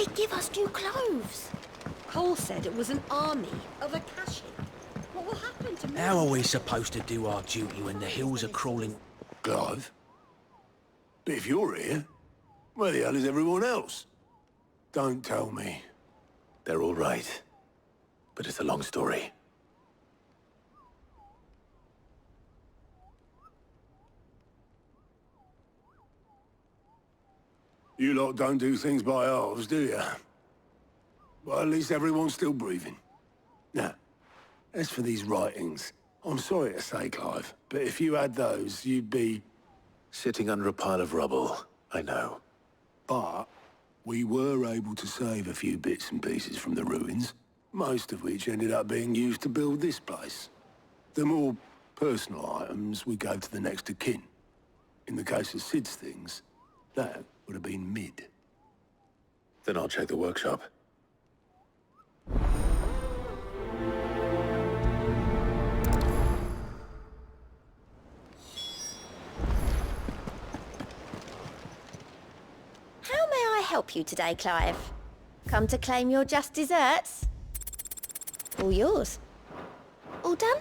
they give us new clothes? Cole said it was an army of Akashi. What will happen to me? How are we supposed to do our duty when the hills are crawling? Clive? But if you're here, where the hell is everyone else? Don't tell me. They're all right. But it's a long story. You lot don't do things by halves, do you? Well, at least everyone's still breathing. Now, as for these writings, I'm sorry to say, Clive, but if you had those, you'd be... Sitting under a pile of rubble, I know. But we were able to save a few bits and pieces from the ruins, most of which ended up being used to build this place. The more personal items we gave to the next of kin. In the case of Sid's things, that would have been mid. Then I'll check the workshop. How may I help you today, Clive? Come to claim your just desserts? All yours. All done?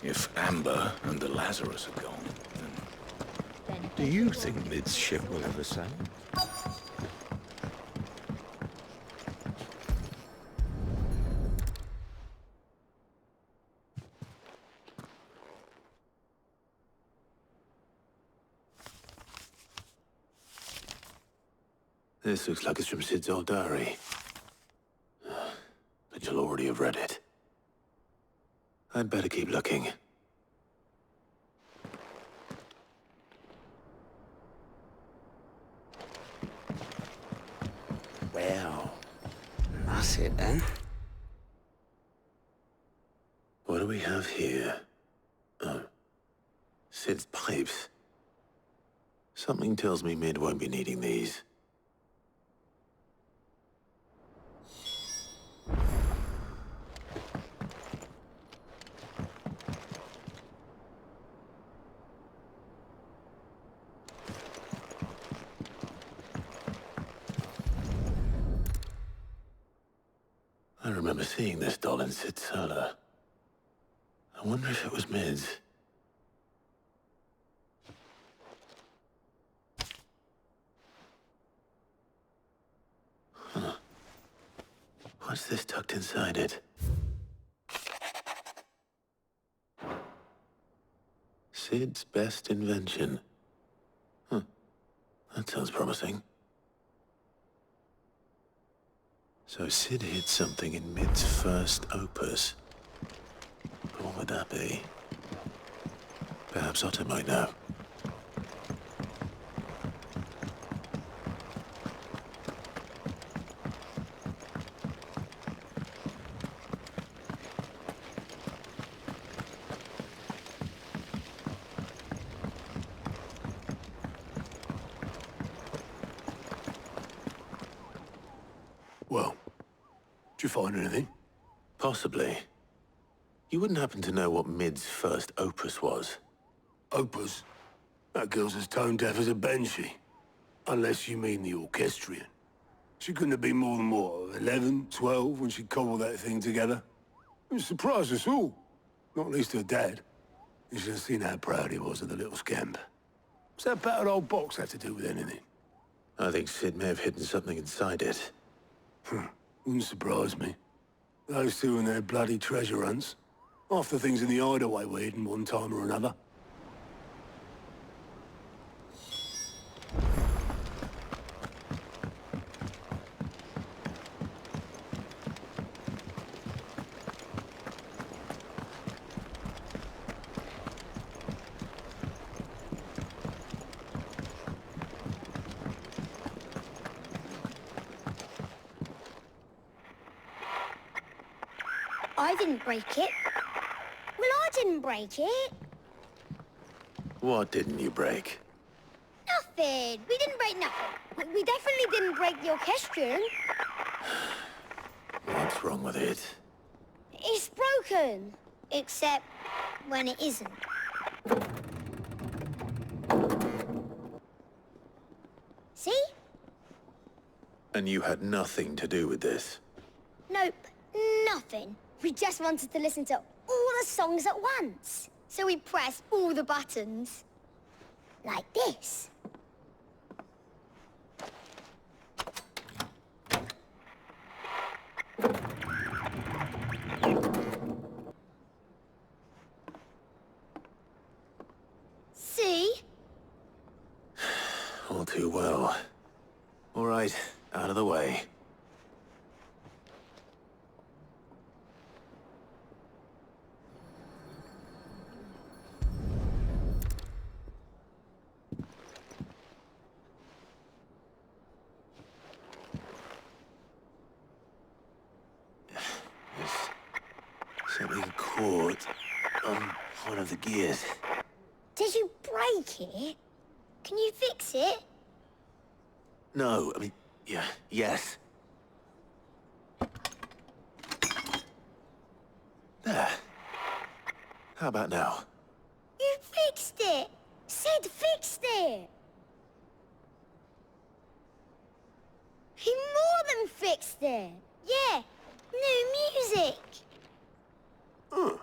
If Amber and the Lazarus are gone, then... Do you think Mid's ship will ever sail? This looks like it's from Sid's old diary. But you'll already have read it. I'd better keep looking. Well, that's it then. What do we have here? Oh. Sid's pipes. Something tells me Mid won't be needing these. I remember seeing this doll in Sid's cellar. I wonder if it was Mid's. Huh. What's this tucked inside it? Sid's best invention. Huh. That sounds promising. So Sid hid something in Mid's first opus. But what would that be? Perhaps Otto might know. Well, did you find anything? Possibly. You wouldn't happen to know what Mid's first opus was? Opus? That girl's as tone-deaf as a banshee. Unless you mean the orchestrion. She couldn't have been more than, what, 11, 12 when she cobbled that thing together? It surprised us all. Not least her dad. You should have seen how proud he was of the little scamp. What's that battered old box have to do with anything? I think Sid may have hidden something inside it. Wouldn't surprise me. Those two and their bloody treasure hunts. Half the things in the hideaway were hidden one time or another. I didn't break it. Well, I didn't break it. What didn't you break? stupid. We didn't break nothing. We definitely didn't break the orchestrion. What's wrong with it? It's broken. Except when it isn't. See? And you had nothing to do with this? Nope, nothing. We just wanted to listen to all the songs at once. So we pressed all the buttons. Like this. See? All too well. All right, out of the way. There's something caught on one of the gears. Did you break it? Can you fix it? No, I mean, yes. There. How about now? You fixed it! Sid fixed it! He more than fixed it! Yeah, new music! Huh.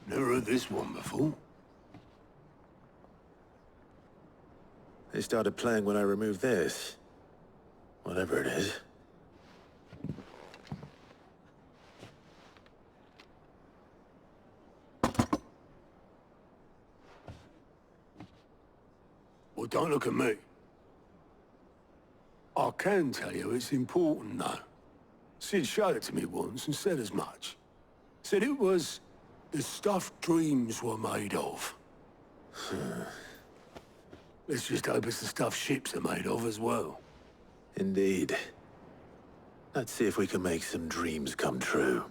Never heard this one before. They started playing when I removed this. Whatever it is. Well, don't look at me. I can tell you it's important, though. Sid showed it to me once and said as much. Said it was the stuff dreams were made of. Let's just hope it's the stuff ships are made of as well. Indeed. Let's see if we can make some dreams come true.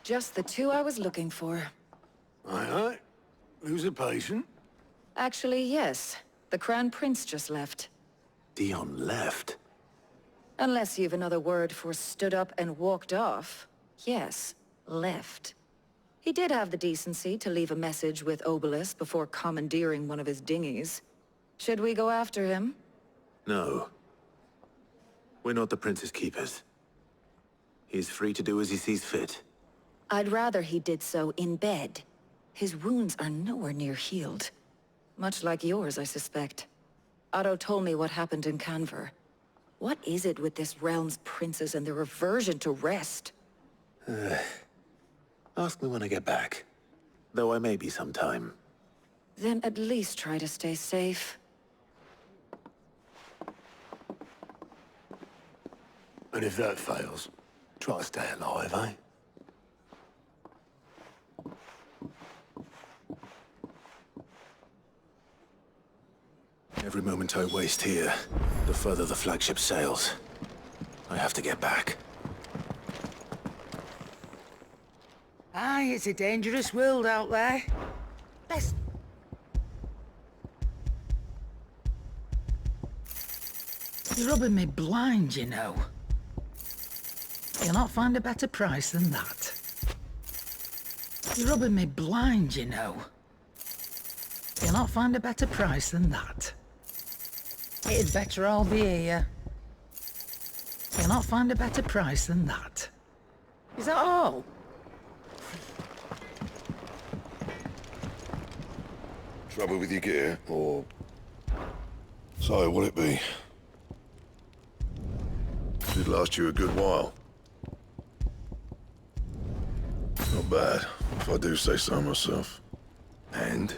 Just the two I was looking for. Aye. Who's a patient? Actually, yes. The Crown Prince just left. Dion left. Unless you've another word for stood up and walked off. Yes, left. He did have the decency to leave a message with Obelus before commandeering one of his dinghies. Should we go after him? No. We're not the Prince's keepers. He's free to do as he sees fit. I'd rather he did so in bed. His wounds are nowhere near healed. Much like yours, I suspect. Otto told me what happened in Canver. What is it with this realm's princes and their aversion to rest? Ask me when I get back. Though I may be sometime. Then at least try to stay safe. And if that fails, try to stay alive, eh? Every moment I waste here, the further the flagship sails. I have to get back. Aye, it's a dangerous world out there. Let's... You're rubbing me blind, you know. You'll not find a better price than that. You're rubbing me blind, you know. You'll not find a better price than that. It'd better all be here. You'll not find a better price than that. Is that all? Trouble with your gear, or... So, will it be? Did last you a good while. Not bad, if I do say so myself. And?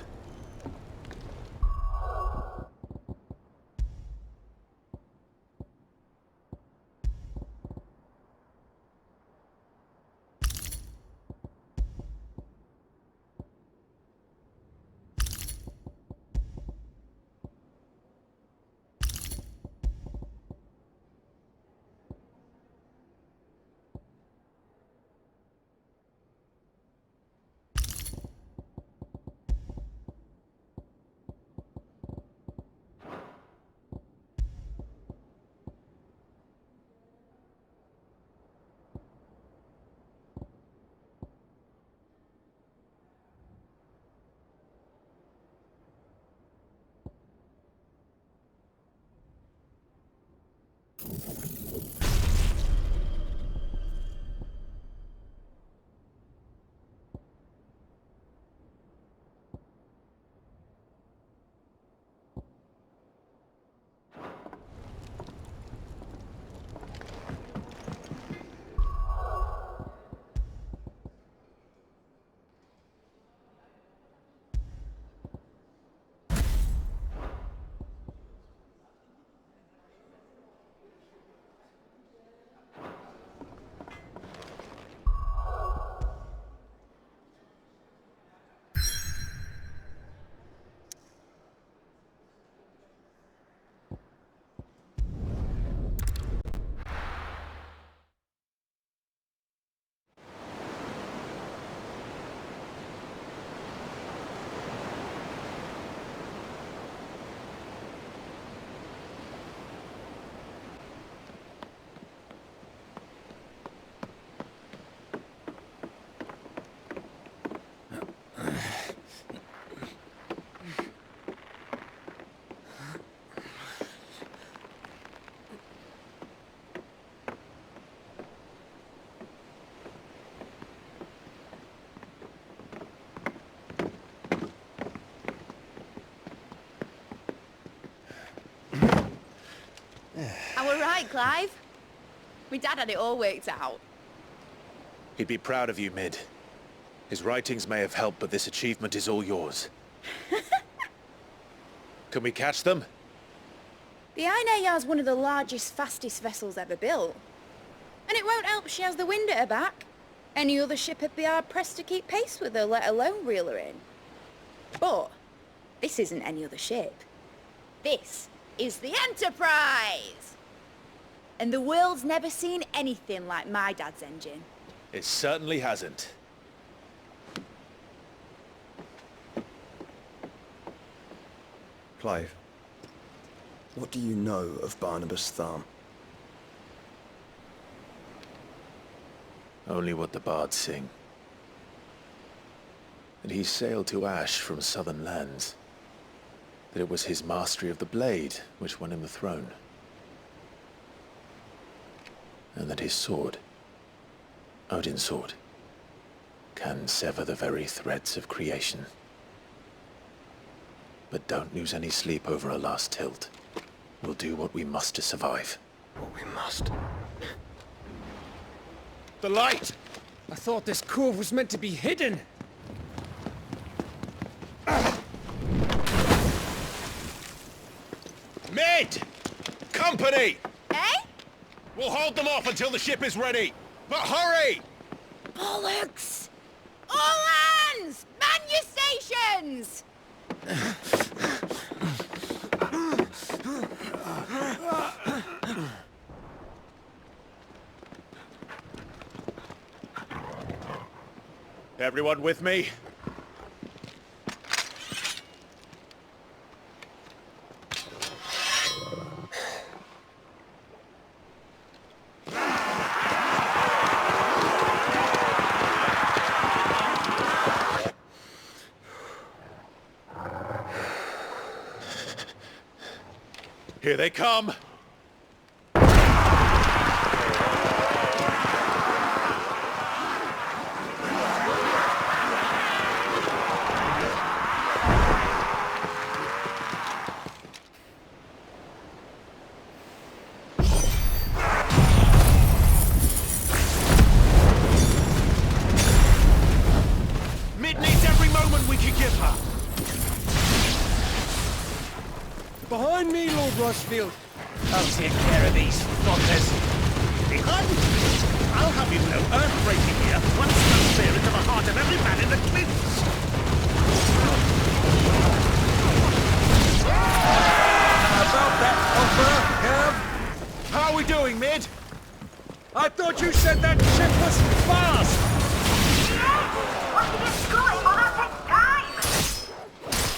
it, Clive? My dad had it all worked out. He'd be proud of you, Mid. His writings may have helped, but this achievement is all yours. Can we catch them? The Ainayar's one of the largest, fastest vessels ever built. And it won't help she has the wind at her back. Any other ship would be hard-pressed to keep pace with her, let alone reel her in. But this isn't any other ship. This is the Enterprise! And the world's never seen anything like my dad's engine. It certainly hasn't. Clive, what do you know of Barnabas Tharm? Only what the bards sing. That he sailed to Ash from southern lands. That it was his mastery of the blade which won him the throne. And that his sword, Odin's sword, can sever the very threads of creation. But don't lose any sleep over a last tilt. We'll do what we must to survive. What we must. The light! I thought this cove was meant to be hidden. Mid! Company! Eh? We'll hold them off until the ship is ready. But hurry! Bollocks! All hands! Man your stations! Everyone with me? Here they come! Mid needs every moment we can give her. Behind me, Lord Rushfield. I'll take care of these fuckers. Behind me? I'll have you know earth-breaking here once the spear into the heart of every man in the cliffs. About that offer, Kev? How are we doing, Mid? I thought you said that ship was fast! Once you get going, well, that takes time.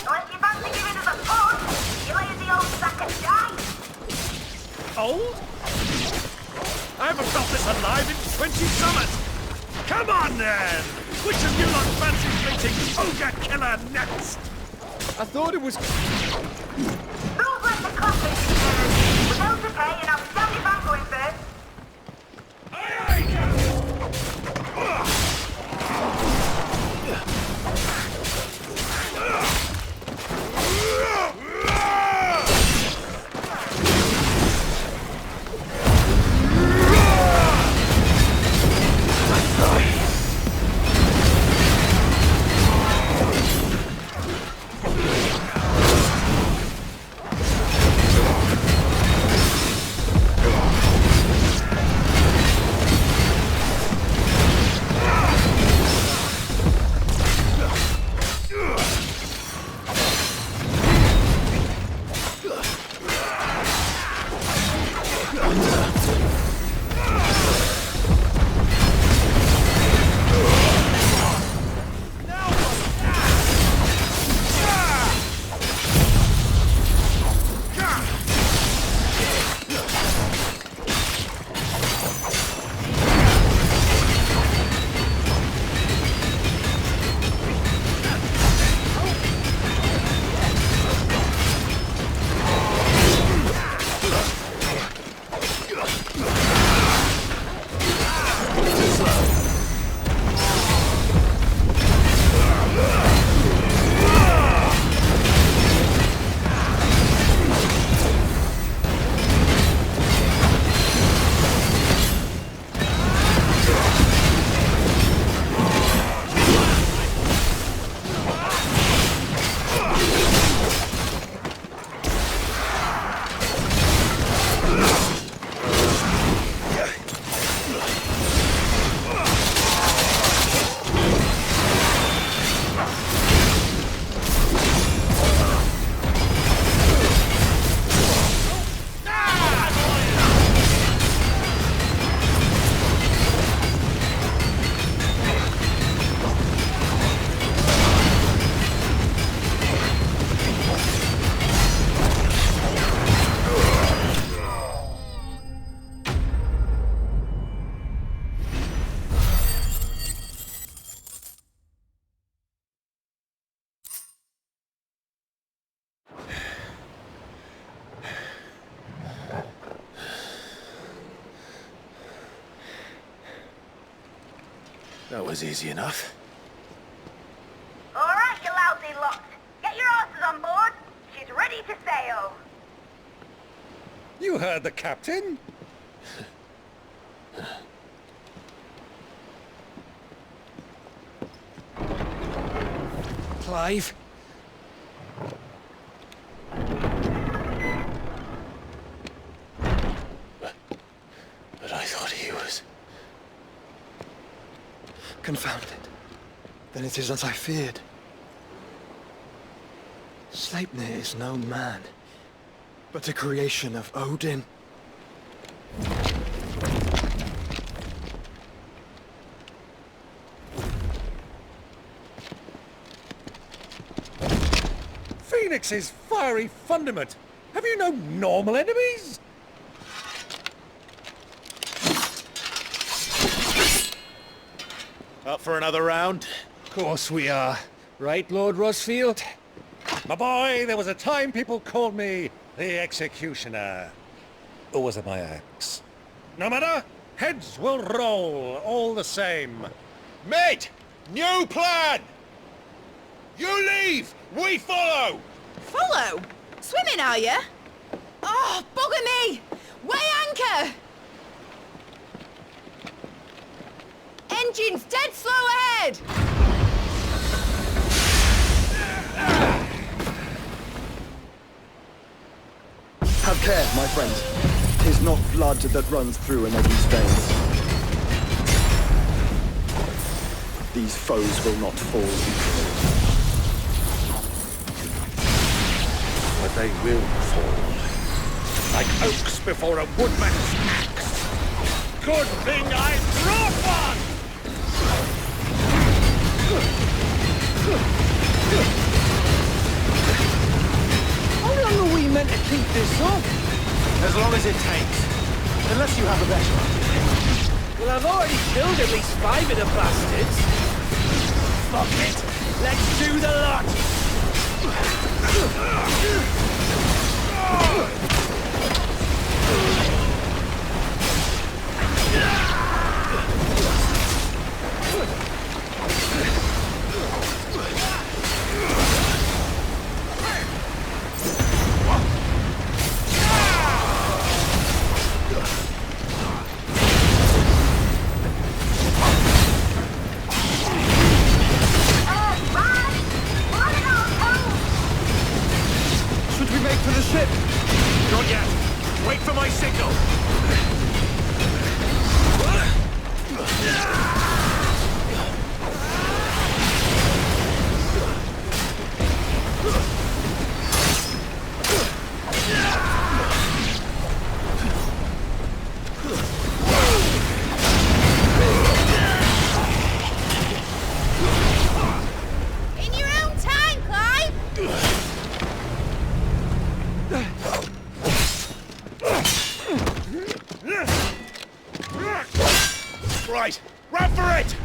So if you fancy giving us a push, you lay in the old sack and die. Old? I haven't felt this alive in 20 summers! Come on then! Which of you lot fancies meeting Ogre Killer next? I thought it was... Move like the coffin. With those to pay, and I'll stand your back going first. That was easy enough. All right, you lousy lot. Get your asses on board. She's ready to sail. You heard the captain. Clive. But I thought he was... Confound it. Then it is as I feared. Sleipnir is no man, but a creation of Odin. Phoenix's fiery fundament. Have you no normal enemies? Up for another round? Of course we are. Right, Lord Rosfield? My boy, there was a time people called me the Executioner. Or was it my axe? No matter, heads will roll all the same. Mate! New plan! You leave! We follow! Follow? Swimming, are you? Oh, bugger me! Weigh anchor! Engines dead slow ahead! Have care, my friends. 'Tis not blood that runs through an Eddie's veins. These foes will not fall easily. But they will fall. Like oaks before a woodman's axe. Good thing I brought one! How long are we meant to keep this up? As long as it takes. Unless you have a better idea. Well, I've already killed at least 5 of the bastards. Fuck it! Let's do the lot! Should we make for the ship? Not yet. Wait for my signal. In your own time, Clive! Right, run for it!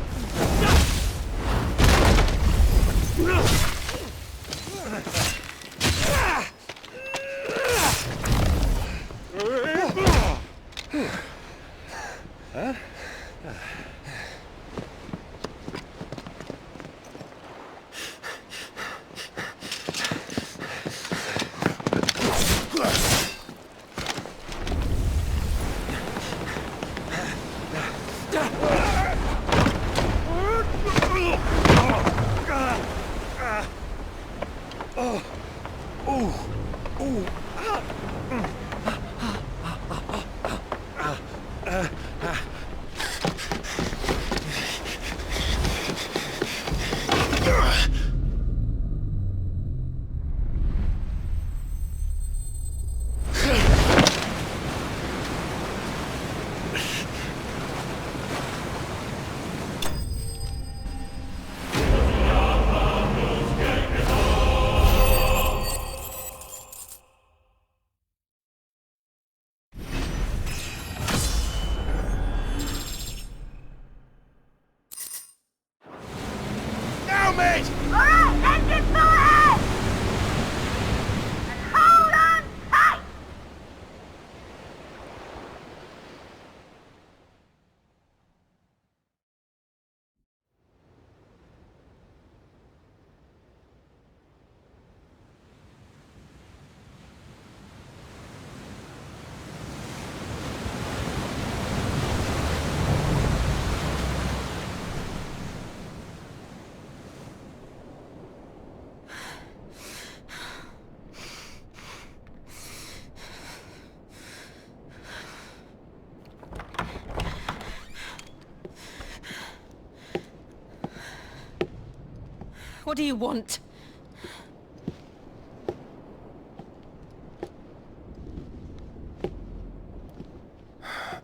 What do you want?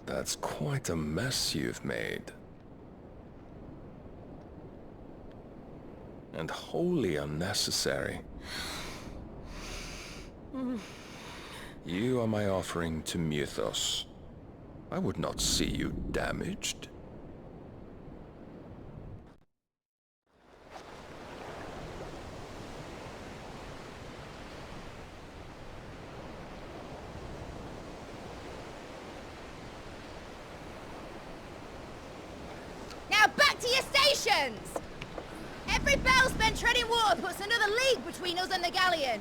That's quite a mess you've made. And wholly unnecessary. You are my offering to Mythos. I would not see you damaged. Now back to your stations! Every bell spent treading water puts another league between us and the galleon.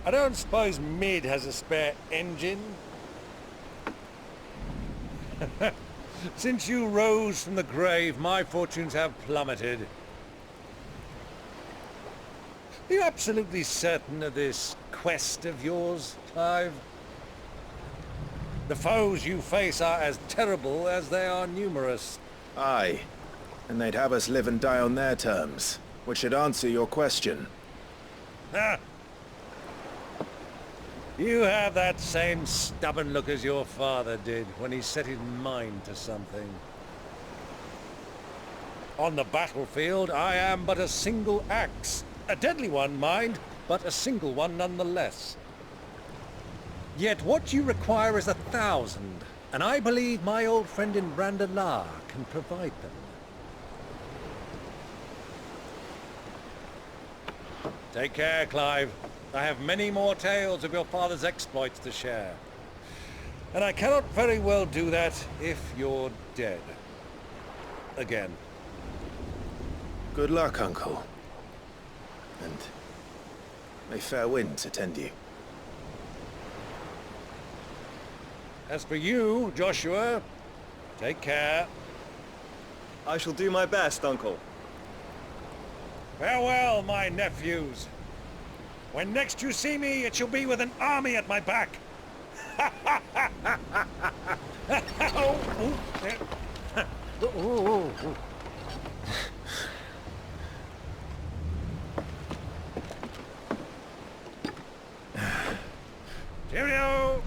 I don't suppose Mid has a spare engine? Since you rose from the grave, my fortunes have plummeted. Are you absolutely certain of this quest of yours, Clive? The foes you face are as terrible as they are numerous. Aye. And they'd have us live and die on their terms, which should answer your question. Ha! You have that same stubborn look as your father did when he set his mind to something. On the battlefield, I am but a single axe. A deadly one, mind, but a single one nonetheless. Yet what you require is 1,000, and I believe my old friend in Brandalar can provide them. Take care, Clive. I have many more tales of your father's exploits to share. And I cannot very well do that if you're dead. Again. Good luck, Uncle. And may fair winds attend you. As for you, Joshua, take care. I shall do my best, Uncle. Farewell, my nephews. When next you see me, it shall be with an army at my back. Cheerio!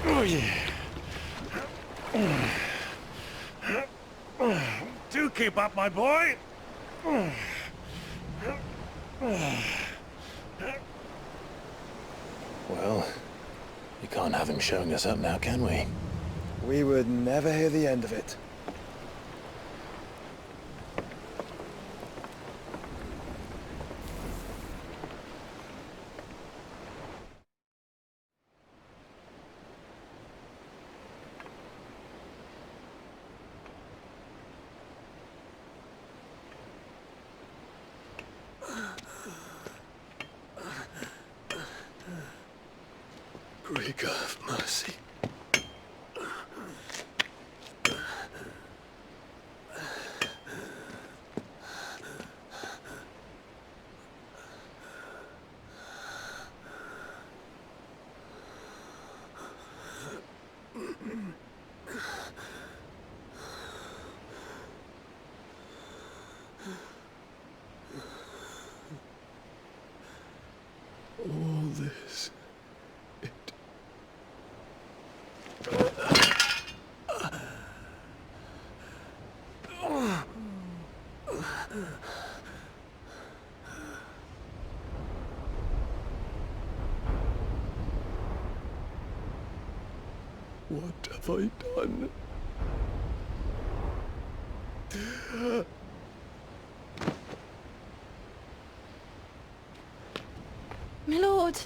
Oh, yeah. Do keep up, my boy. Well, you can't have him showing us up now, can we? We would never hear the end of it. Great God of mercy. All this... What have I done? My lord.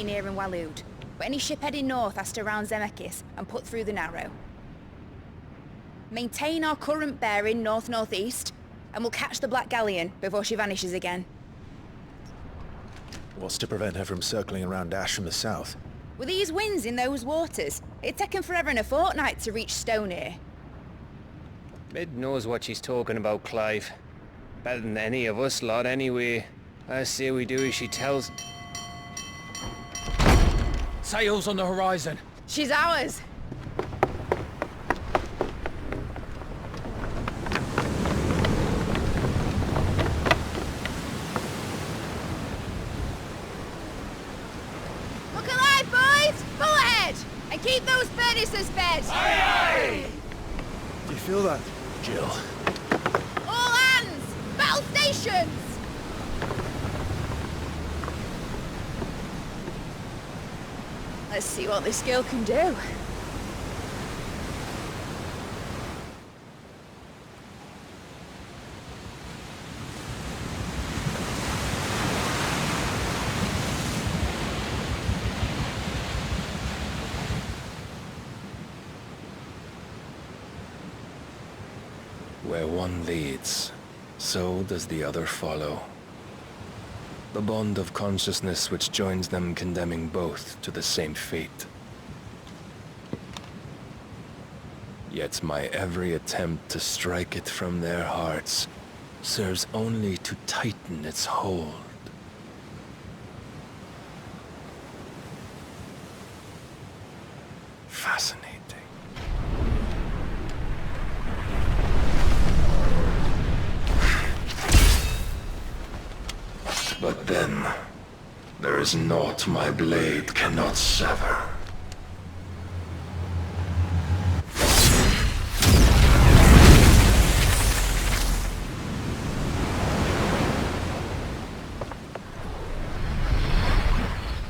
between here and Waloed, but any ship heading north has to round Zemeckis and put through the Narrow. Maintain our current bearing north-northeast, and we'll catch the Black Galleon before she vanishes again. What's to prevent her from circling around Ash from the south? With these winds in those waters, it'd take 'em forever and a fortnight to reach Stone here. Mid knows what she's talking about, Clive. Better than any of us lot, anyway. I say we do as she tells. Sails on the horizon. She's ours. Look alive, boys! Pull ahead! And keep those furnaces fed! Aye, aye! Do you feel that, Jill? All hands! Battle stations! Let's see what this girl can do. Where one leads, so does the other follow. The bond of consciousness which joins them condemning both to the same fate. Yet my every attempt to strike it from their hearts serves only to tighten its hold. Fascinating. But then, there is naught my blade cannot sever.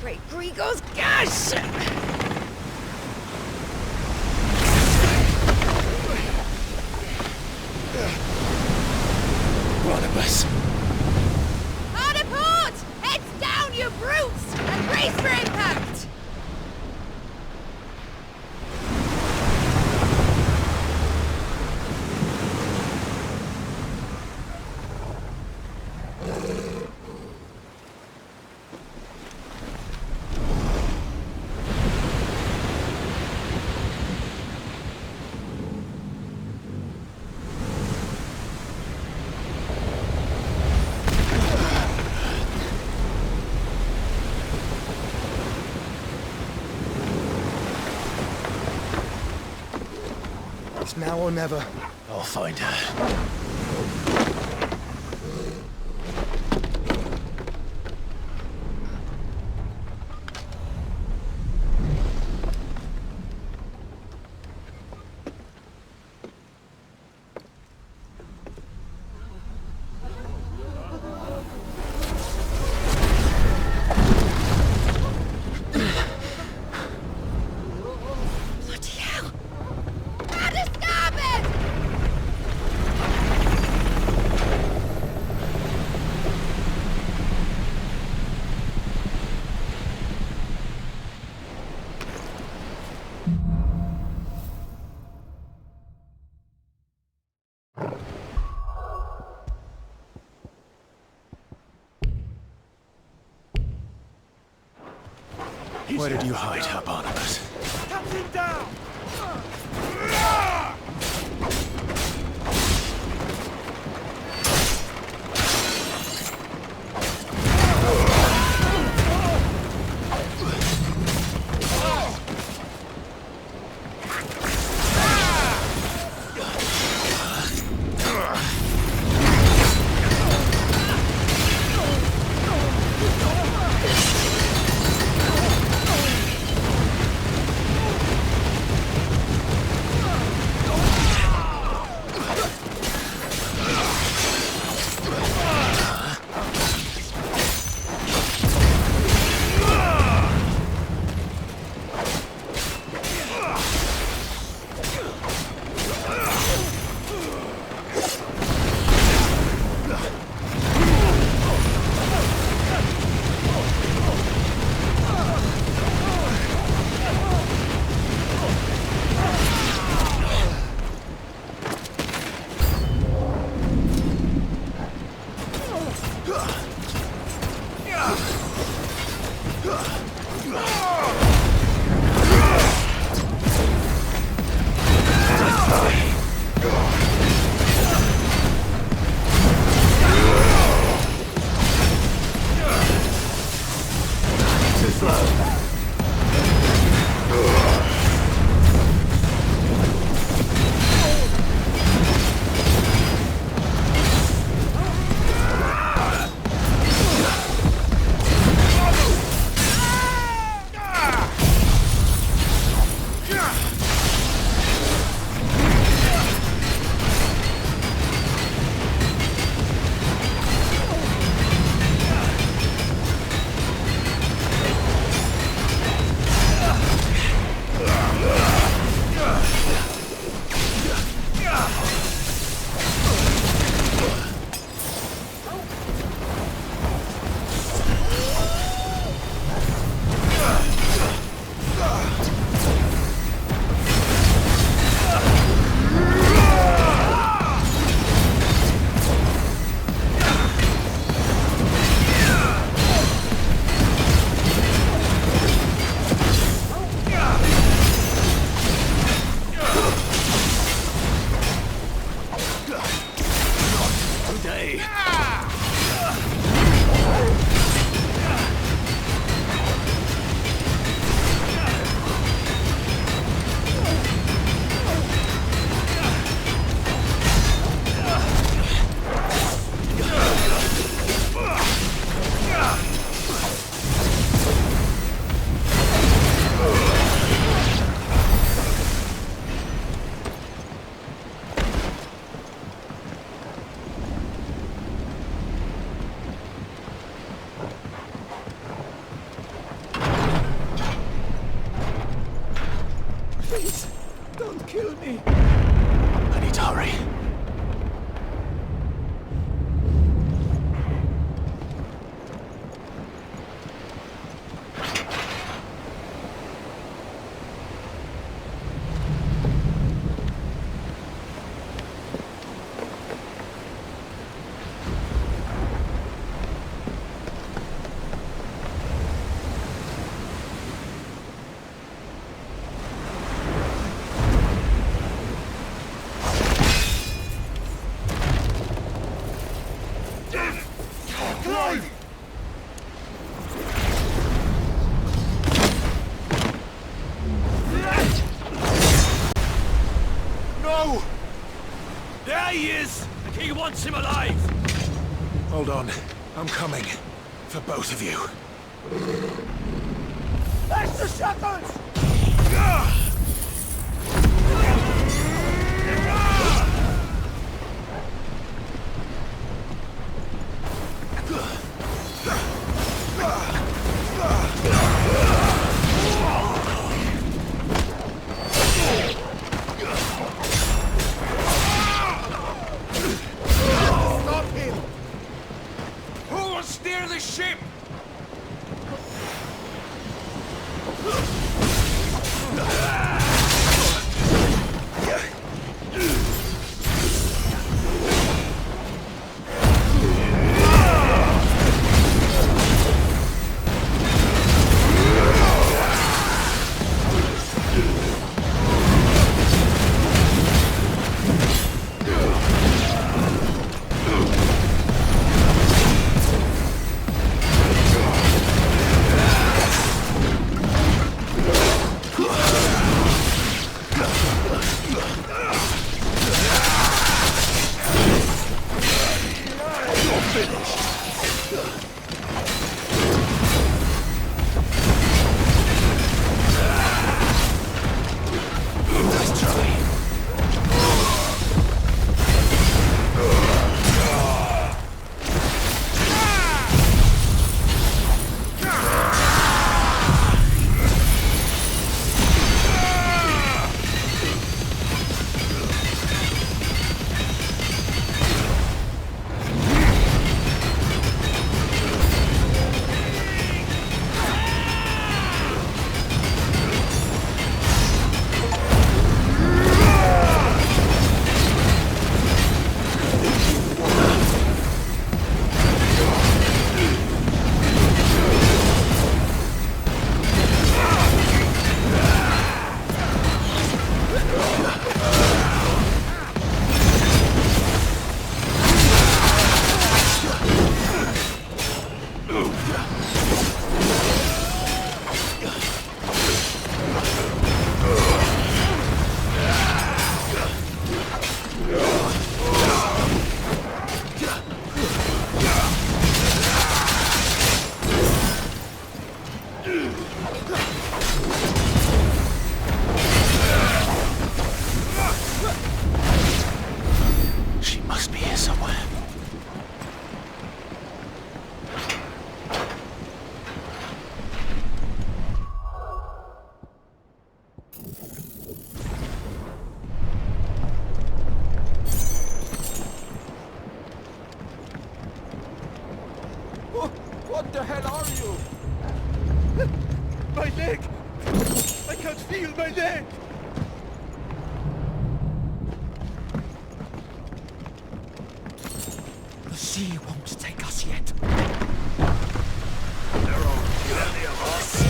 Great Grigos, gosh! Barnabas. You brutes! And brace for impact! It's now or never. I'll find her. Where did you hide her, Barnabas? Captain down! Don't kill me. I need to hurry. No! There he is! The king wants him alive! Hold on. I'm coming. For both of you. Extra shotguns! Stop him! Who will steer the ship? What the hell are you? My leg! I can't feel my leg! The sea won't take us yet. There are plenty of us.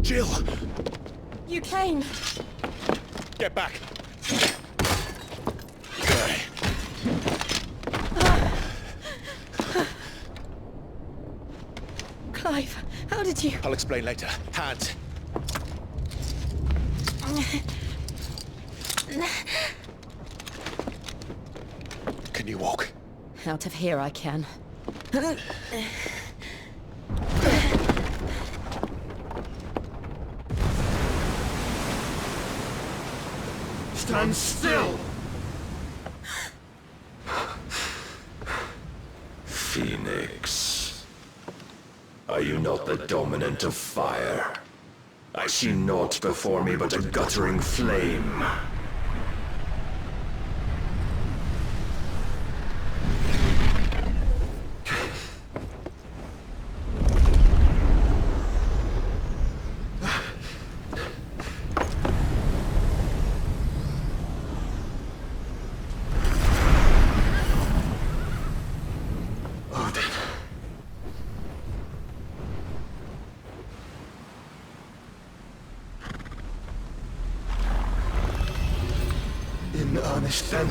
Jill! You came. Get back! Clive, how did you... I'll explain later. Hands! Can you walk? Out of here I can. Stand still! Phoenix, are you not the dominant of fire? I see naught before me but a guttering flame. In earnest, then.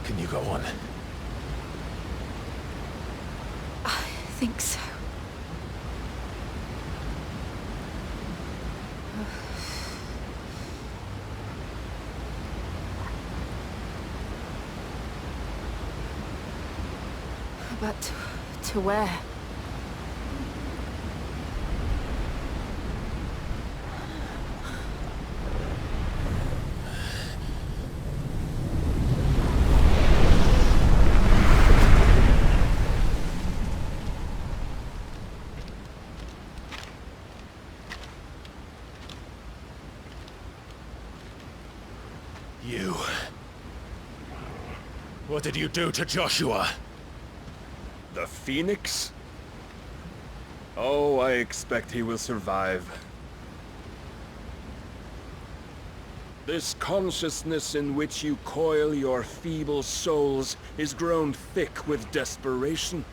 Can you go on? I think so. But to where? You... What did you do to Joshua? The Phoenix? Oh, I expect he will survive. This consciousness in which you coil your feeble souls is grown thick with desperation.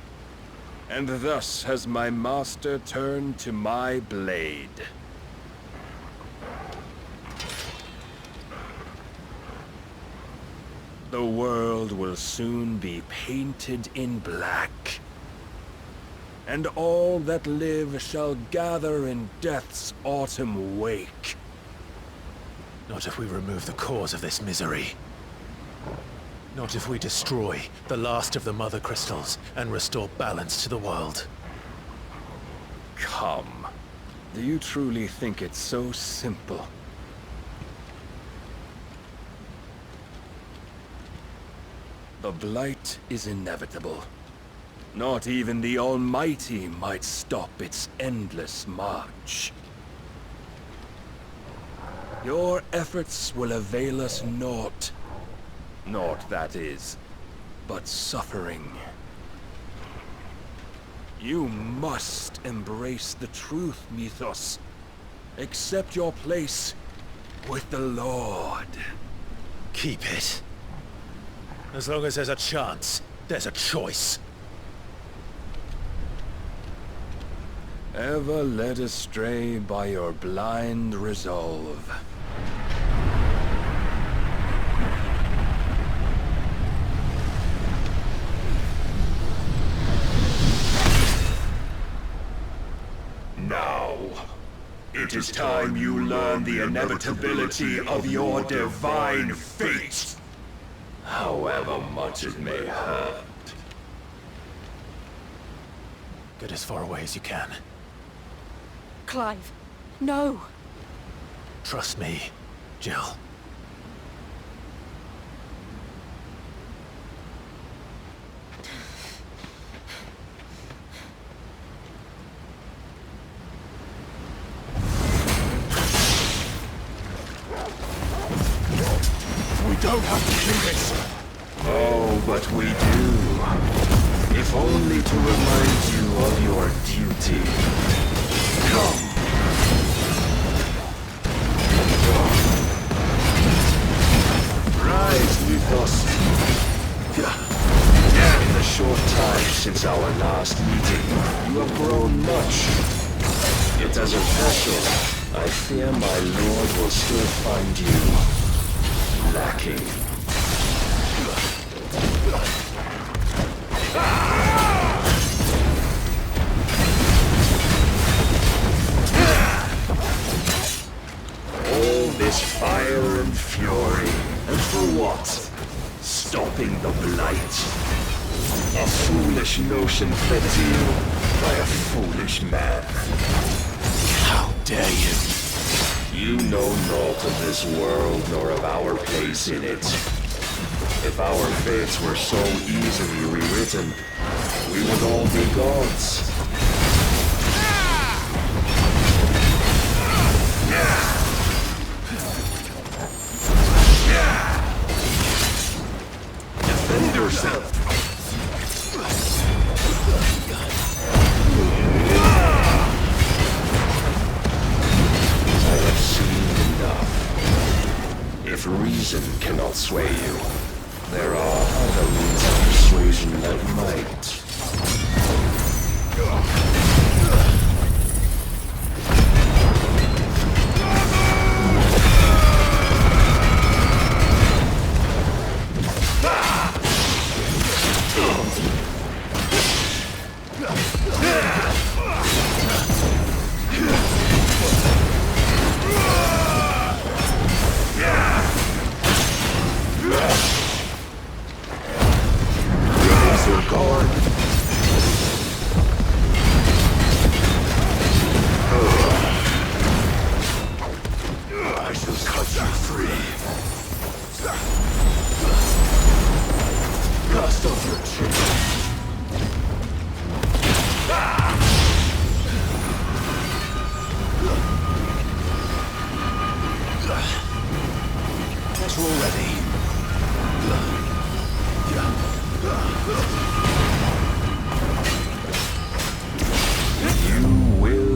And thus has my master turned to my blade. The world will soon be painted in black. And all that live shall gather in death's autumn wake. Not if we remove the cause of this misery. Not if we destroy the last of the Mother Crystals and restore balance to the world. Come. Do you truly think it's so simple? The blight is inevitable. Not even the Almighty might stop its endless march. Your efforts will avail us naught. Naught, that is, but suffering. You must embrace the truth, Mythos. Accept your place with the Lord. Keep it. As long as there's a chance, there's a choice. Ever led astray by your blind resolve. Now, It is time you learn the inevitability of your divine fate, however much it may hurt. Get as far away as you can. Clive, no! Trust me, Jill. We don't have to do this. Oh, but we do. If only to remind you of your duty. Come. Rise with us. In the short time since our last meeting, you have grown much. Yet as a vessel, I fear my lord will still find you lacking. All this fire and fury, and for what? Stopping the blight. A foolish notion fed to you by a foolish man. How dare you? You know naught of this world nor of our place in it. If our fates were so easily rewritten, we would all be gods. Defend yourself! I have seen enough. If reason cannot sway you, there are other means of persuasion that might.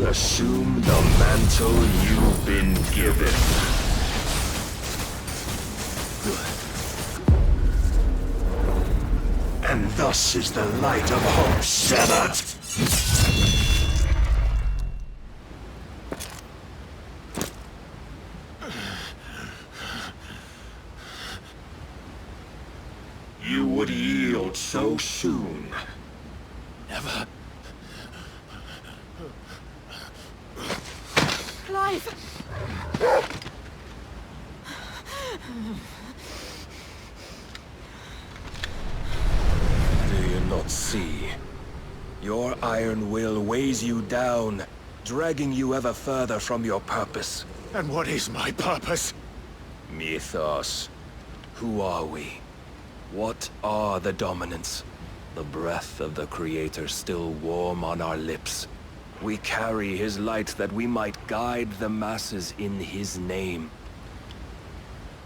Assume the mantle you've been given. And thus is the light of hope severed. You would yield so soon. Never. Clive! Do you not see? Your iron will weighs you down, dragging you ever further from your purpose. And what is my purpose? Mythos. Who are we? What are the dominants? The breath of the Creator still warm on our lips. We carry his light that we might guide the masses in his name.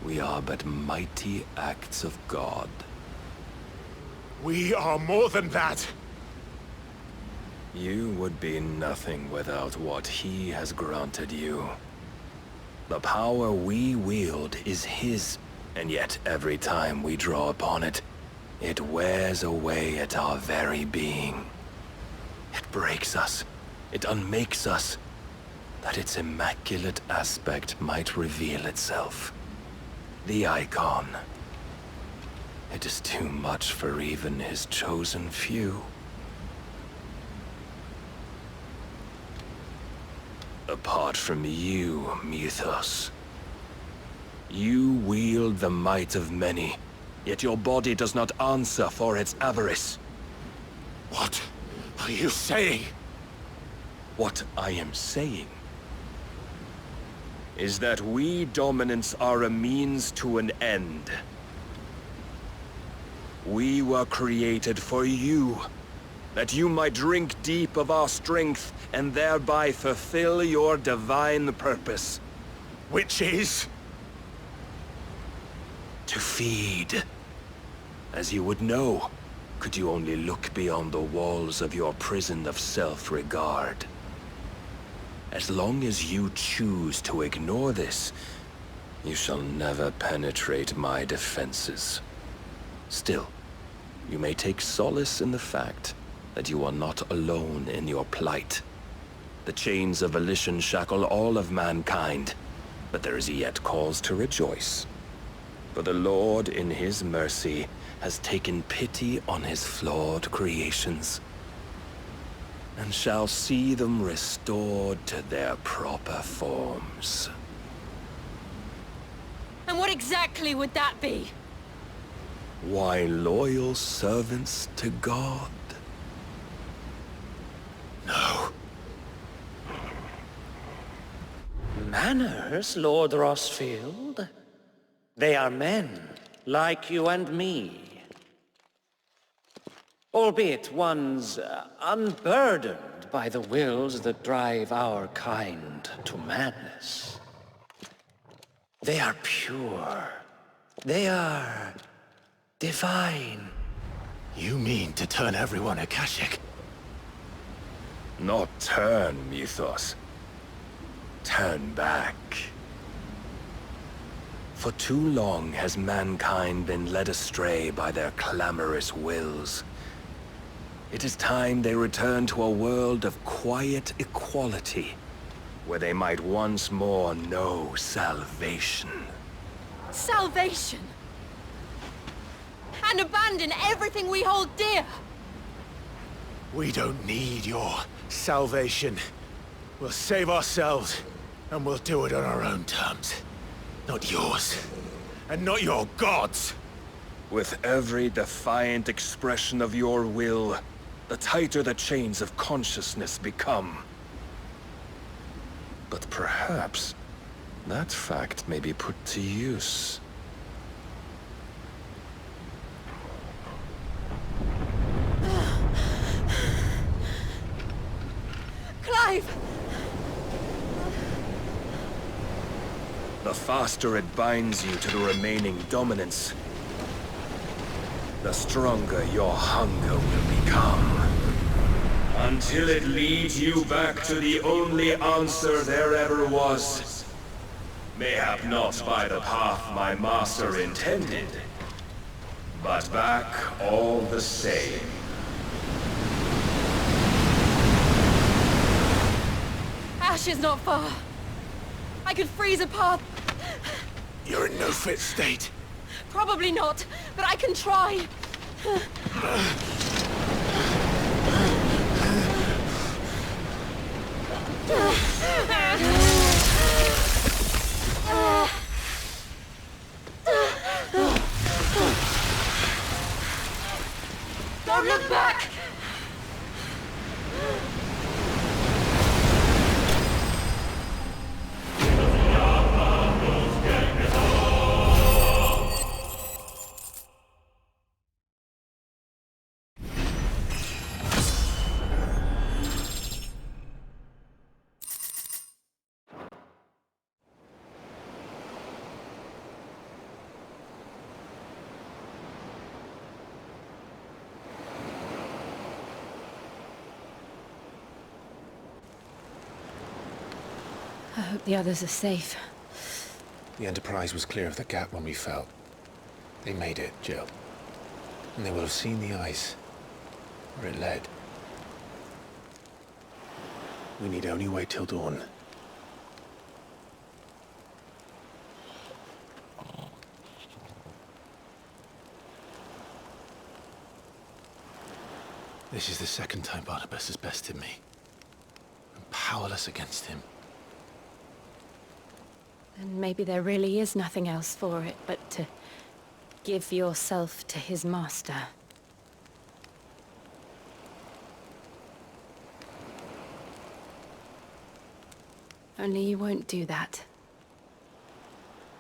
We are but mighty acts of God. We are more than that. You would be nothing without what he has granted you. The power we wield is his, and yet every time we draw upon it, it wears away at our very being. It breaks us. It unmakes us, that its immaculate aspect might reveal itself. The icon. It is too much for even his chosen few. Apart from you, Mythos. You wield the might of many, yet your body does not answer for its avarice. What are you saying? What I am saying is that we dominants are a means to an end. We were created for you, that you might drink deep of our strength and thereby fulfill your divine purpose. Which is? To feed. As you would know, could you only look beyond the walls of your prison of self-regard. As long as you choose to ignore this, you shall never penetrate my defenses. Still, you may take solace in the fact that you are not alone in your plight. The chains of volition shackle all of mankind, but there is yet cause to rejoice. For the Lord, in his mercy, has taken pity on his flawed creations, and shall see them restored to their proper forms. And what exactly would that be? Why, loyal servants to God. No. Manners, Lord Rosfield? They are men, like you and me. Albeit ones unburdened by the wills that drive our kind to madness. They are pure. They are divine. You mean to turn everyone Akashic? Not turn, Mythos. Turn back. For too long has mankind been led astray by their clamorous wills. It is time they return to a world of quiet equality, where they might once more know salvation. Salvation! And abandon everything we hold dear! We don't need your salvation. We'll save ourselves, and we'll do it on our own terms. Not yours, and not your gods! With every defiant expression of your will, the tighter the chains of consciousness become. But perhaps that fact may be put to use. Clive! The faster it binds you to the remaining dominance, the stronger your hunger will become. Until it leads you back to the only answer there ever was. Mayhap not by the path my master intended, but back all the same. Ash is not far. I could freeze a path. You're in no fit state. Probably not, but I can try. Don't look back! I hope the others are safe. The Enterprise was clear of the gap when we fell. They made it, Jill. And they will have seen the ice, where it led. We need only wait till dawn. This is the second time Barnabas has bested me. I'm powerless against him. And maybe there really is nothing else for it but to give yourself to his master. Only you won't do that.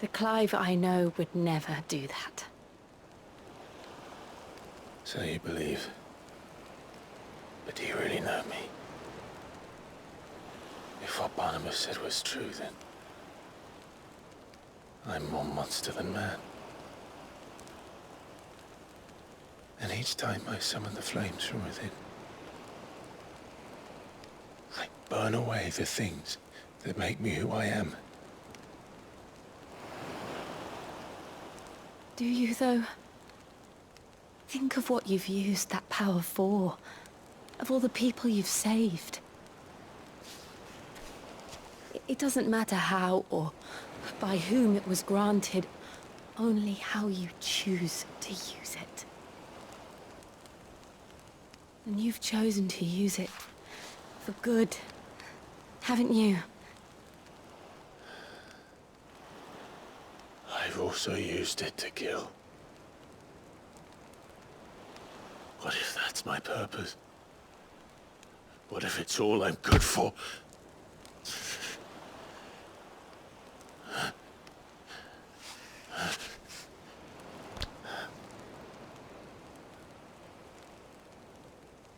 The Clive I know would never do that. So you believe. But do you really know me? If what Barnabas said was true, then I'm more monster than man. And each time I summon the flames from within, I burn away the things that make me who I am. Do you, though? Think of what you've used that power for. Of all the people you've saved. It doesn't matter how or by whom it was granted, only how you choose to use it. And you've chosen to use it for good, haven't you? I've also used it to kill. What if that's my purpose? What if it's all I'm good for?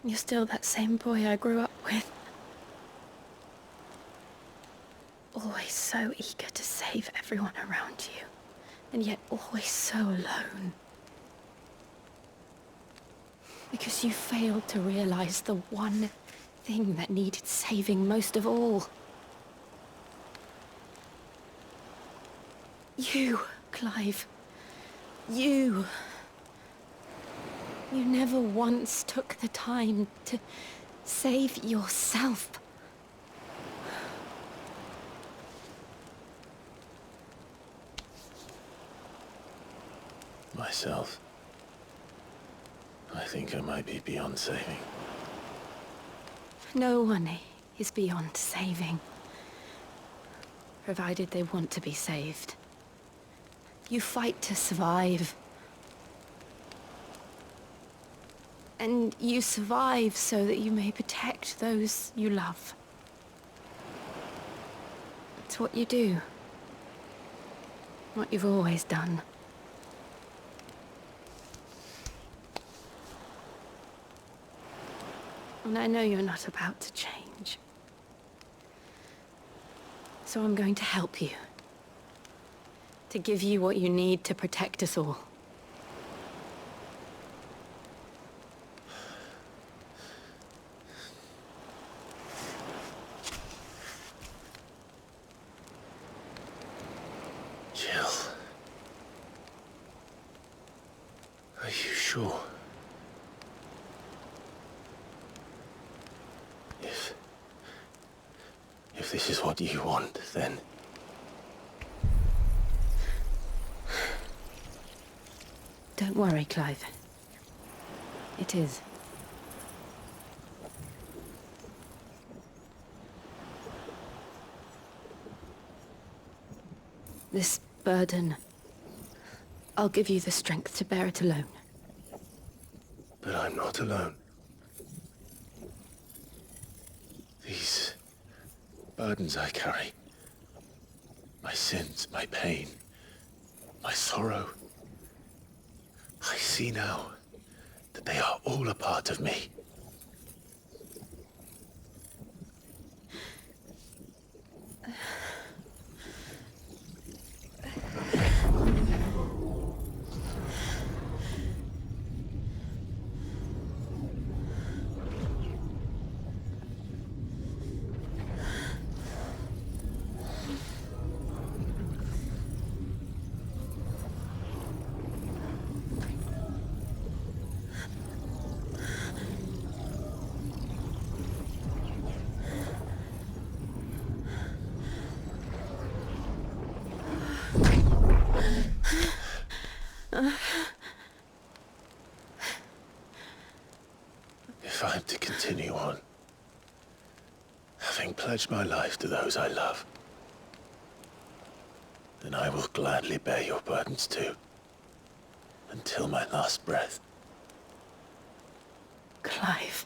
You're still that same boy I grew up with. Always so eager to save everyone around you, and yet always so alone. Because you failed to realize the one thing that needed saving most of all. You, Clive. You. You never once took the time to save yourself. Myself? I think I might be beyond saving. No one is beyond saving. Provided they want to be saved. You fight to survive. And you survive so that you may protect those you love. It's what you do. What you've always done. And I know you're not about to change. So I'm going to help you. To give you what you need to protect us all. Jill. Are you sure? If this is what you want, then... Don't worry, Clive. It is. This burden, I'll give you the strength to bear it alone. But I'm not alone. These burdens I carry, my sins, my pain, my sorrow, I see now that they are all a part of me. If I'm to continue on, having pledged my life to those I love, then I will gladly bear your burdens too. Until my last breath. Clive.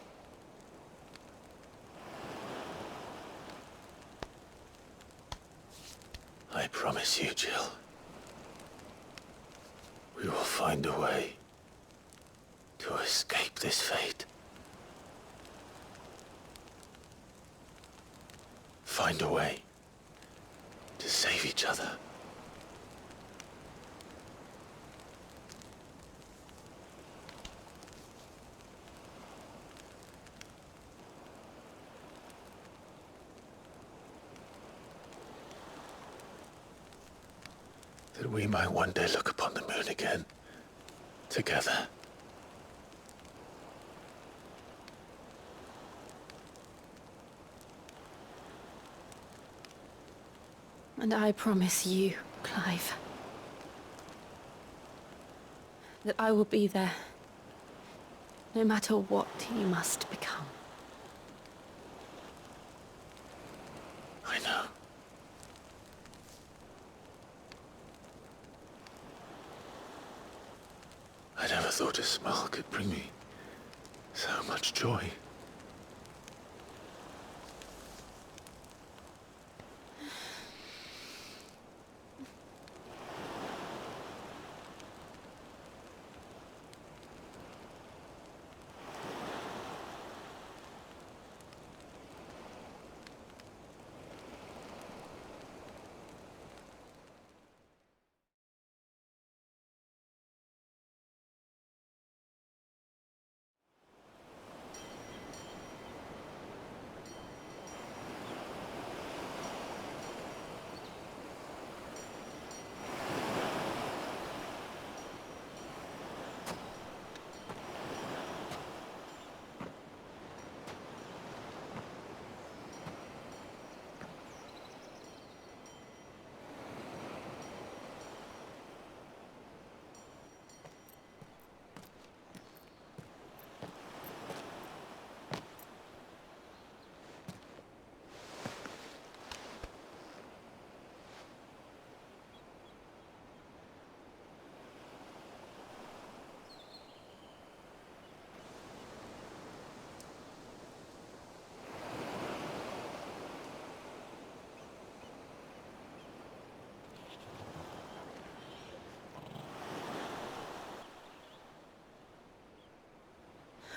I promise you, Jill. We will find a way to escape this fate. Find a way to save each other. That we might one day look upon the moon again, together. And I promise you, Clive, that I will be there, no matter what you must become. I know. I never thought a smile could bring me so much joy.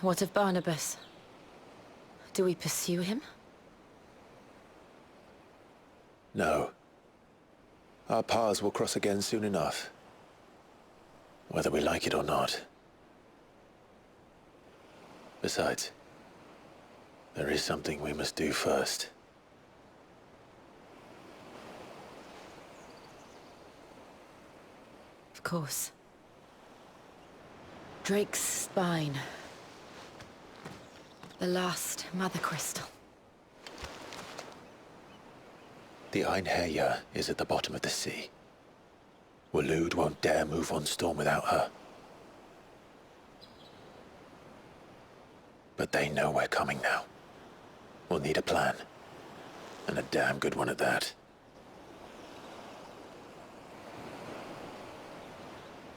What of Barnabas? Do we pursue him? No. Our paths will cross again soon enough. Whether we like it or not. Besides, there is something we must do first. Of course. Drake's spine. The last Mother Crystal. The Einherjar is at the bottom of the sea. Waloed won't dare move on storm without her. But they know we're coming now. We'll need a plan. And a damn good one at that.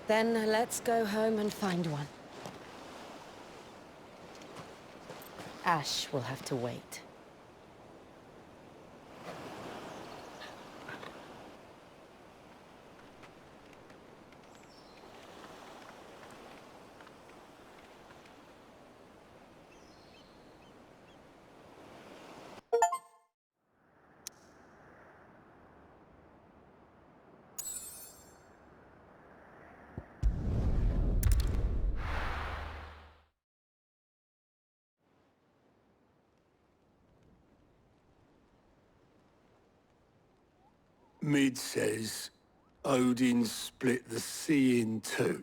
Then let's go home and find one. Ash will have to wait. Mid says Odin split the sea in two.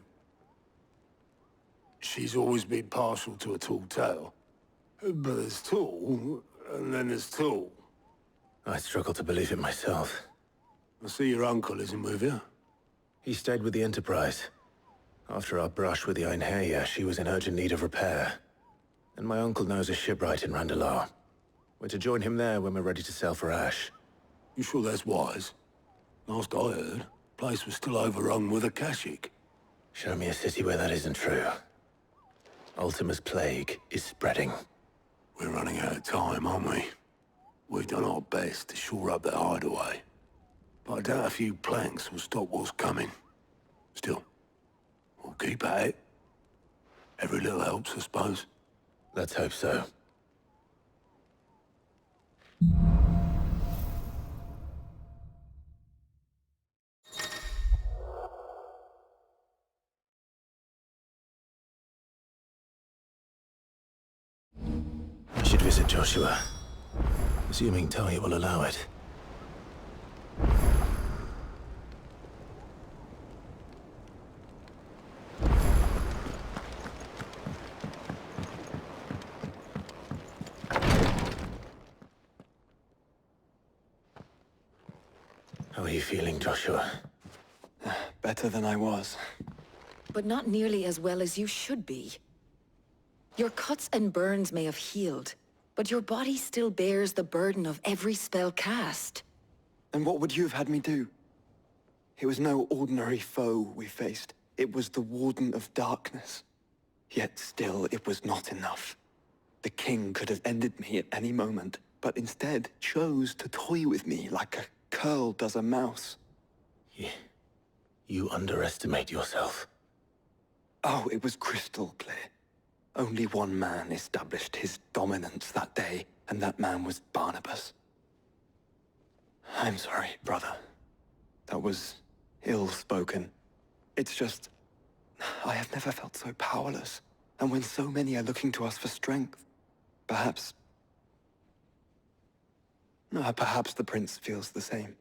She's always been partial to a tall tale. But there's tall, and then there's tall. I struggle to believe it myself. I see your uncle isn't with you. He stayed with the Enterprise. After our brush with the Einherjar, she was in urgent need of repair. And my uncle knows a shipwright in Randalar. We're to join him there when we're ready to sail for Ash. You sure that's wise? Last I heard, the place was still overrun with Akashic. Show me a city where that isn't true. Ultima's plague is spreading. We're running out of time, aren't we? We've done our best to shore up their hideaway. But I doubt a few planks will stop what's coming. Still, we'll keep at it. Every little helps, I suppose. Let's hope so. I should visit Joshua, assuming Talia will allow it. How are you feeling, Joshua? Better than I was. But not nearly as well as you should be. Your cuts and burns may have healed, but your body still bears the burden of every spell cast. And what would you have had me do? It was no ordinary foe we faced. It was the Warden of Darkness. Yet still, it was not enough. The king could have ended me at any moment, but instead chose to toy with me like a curl does a mouse. You underestimate yourself. Oh, it was crystal clear. Only one man established his dominance that day, and that man was Barnabas. I'm sorry, brother. That was ill-spoken. It's just, I have never felt so powerless. And when so many are looking to us for strength, perhaps the prince feels the same.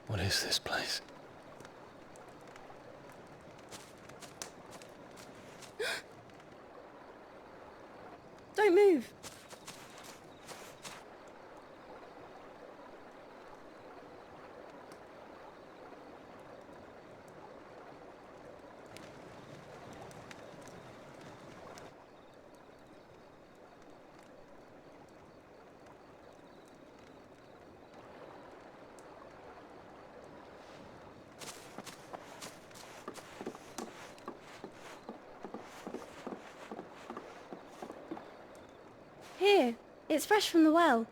What is this place? Don't move. Here, it's fresh from the well.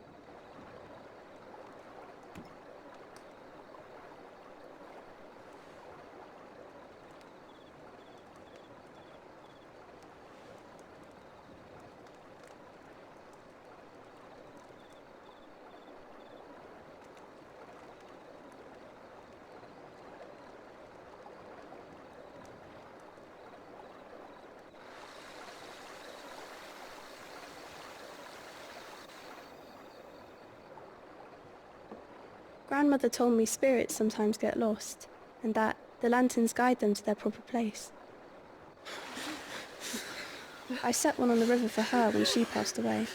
Grandmother told me spirits sometimes get lost, and that the lanterns guide them to their proper place. I set one on the river for her when she passed away.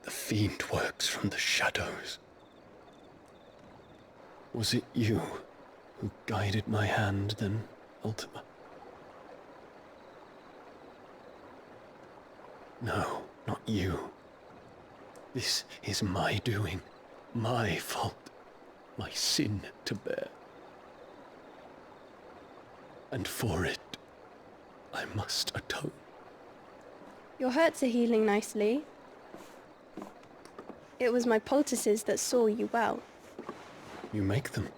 The fiend works from the shadows. Was it you who guided my hand than Ultima. No, not you. This is my doing, my fault, my sin to bear. And for it, I must atone. Your hurts are healing nicely. It was my poultices that saw you well. You make them?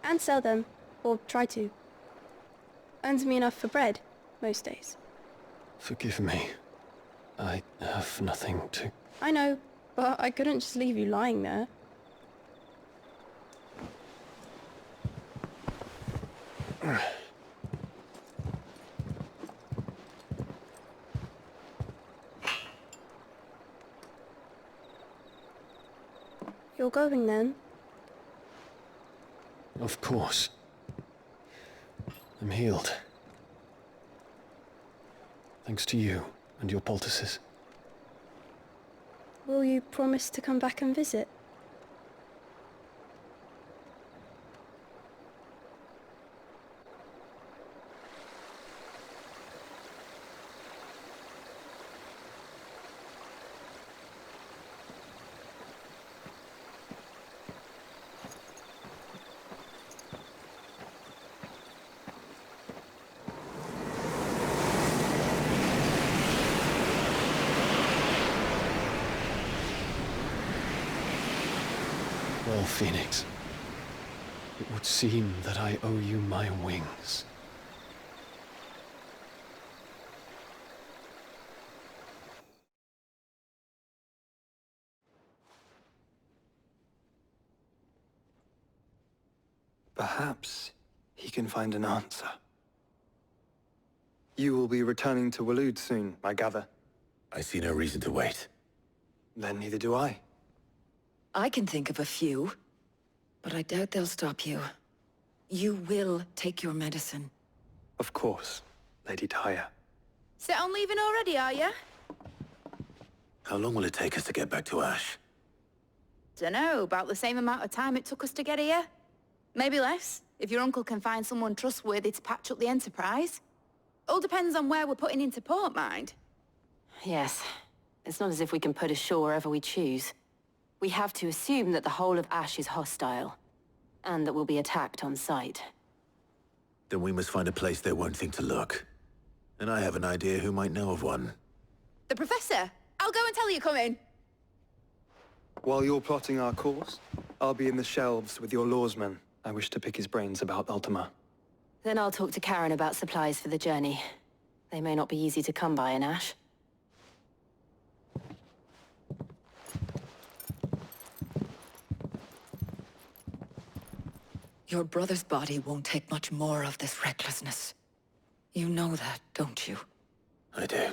And sell them, or try to. Earns me enough for bread, most days. Forgive me. I have nothing to... I know, but I couldn't just leave you lying there. You're going then? Of course. I'm healed. Thanks to you and your poultices. Will you promise to come back and visit? Well, Phoenix, it would seem that I owe you my wings. Perhaps he can find an answer. You will be returning to Waloed soon, I gather. I see no reason to wait. Then neither do I. I can think of a few, but I doubt they'll stop you. You will take your medicine. Of course, Lady Tyre. Set on leaving already, are ya? How long will it take us to get back to Ash? Dunno, about the same amount of time it took us to get here. Maybe less, if your uncle can find someone trustworthy to patch up the Enterprise. All depends on where we're putting into port, mind. Yes. It's not as if we can put ashore wherever we choose. We have to assume that the whole of Ash is hostile, and that we'll be attacked on sight. Then we must find a place they won't think to look. And I have an idea who might know of one. The Professor! I'll go and tell you coming! While you're plotting our course, I'll be in the shelves with your lawsman. I wish to pick his brains about Ultima. Then I'll talk to Karen about supplies for the journey. They may not be easy to come by in Ash. Your brother's body won't take much more of this recklessness. You know that, don't you? I do.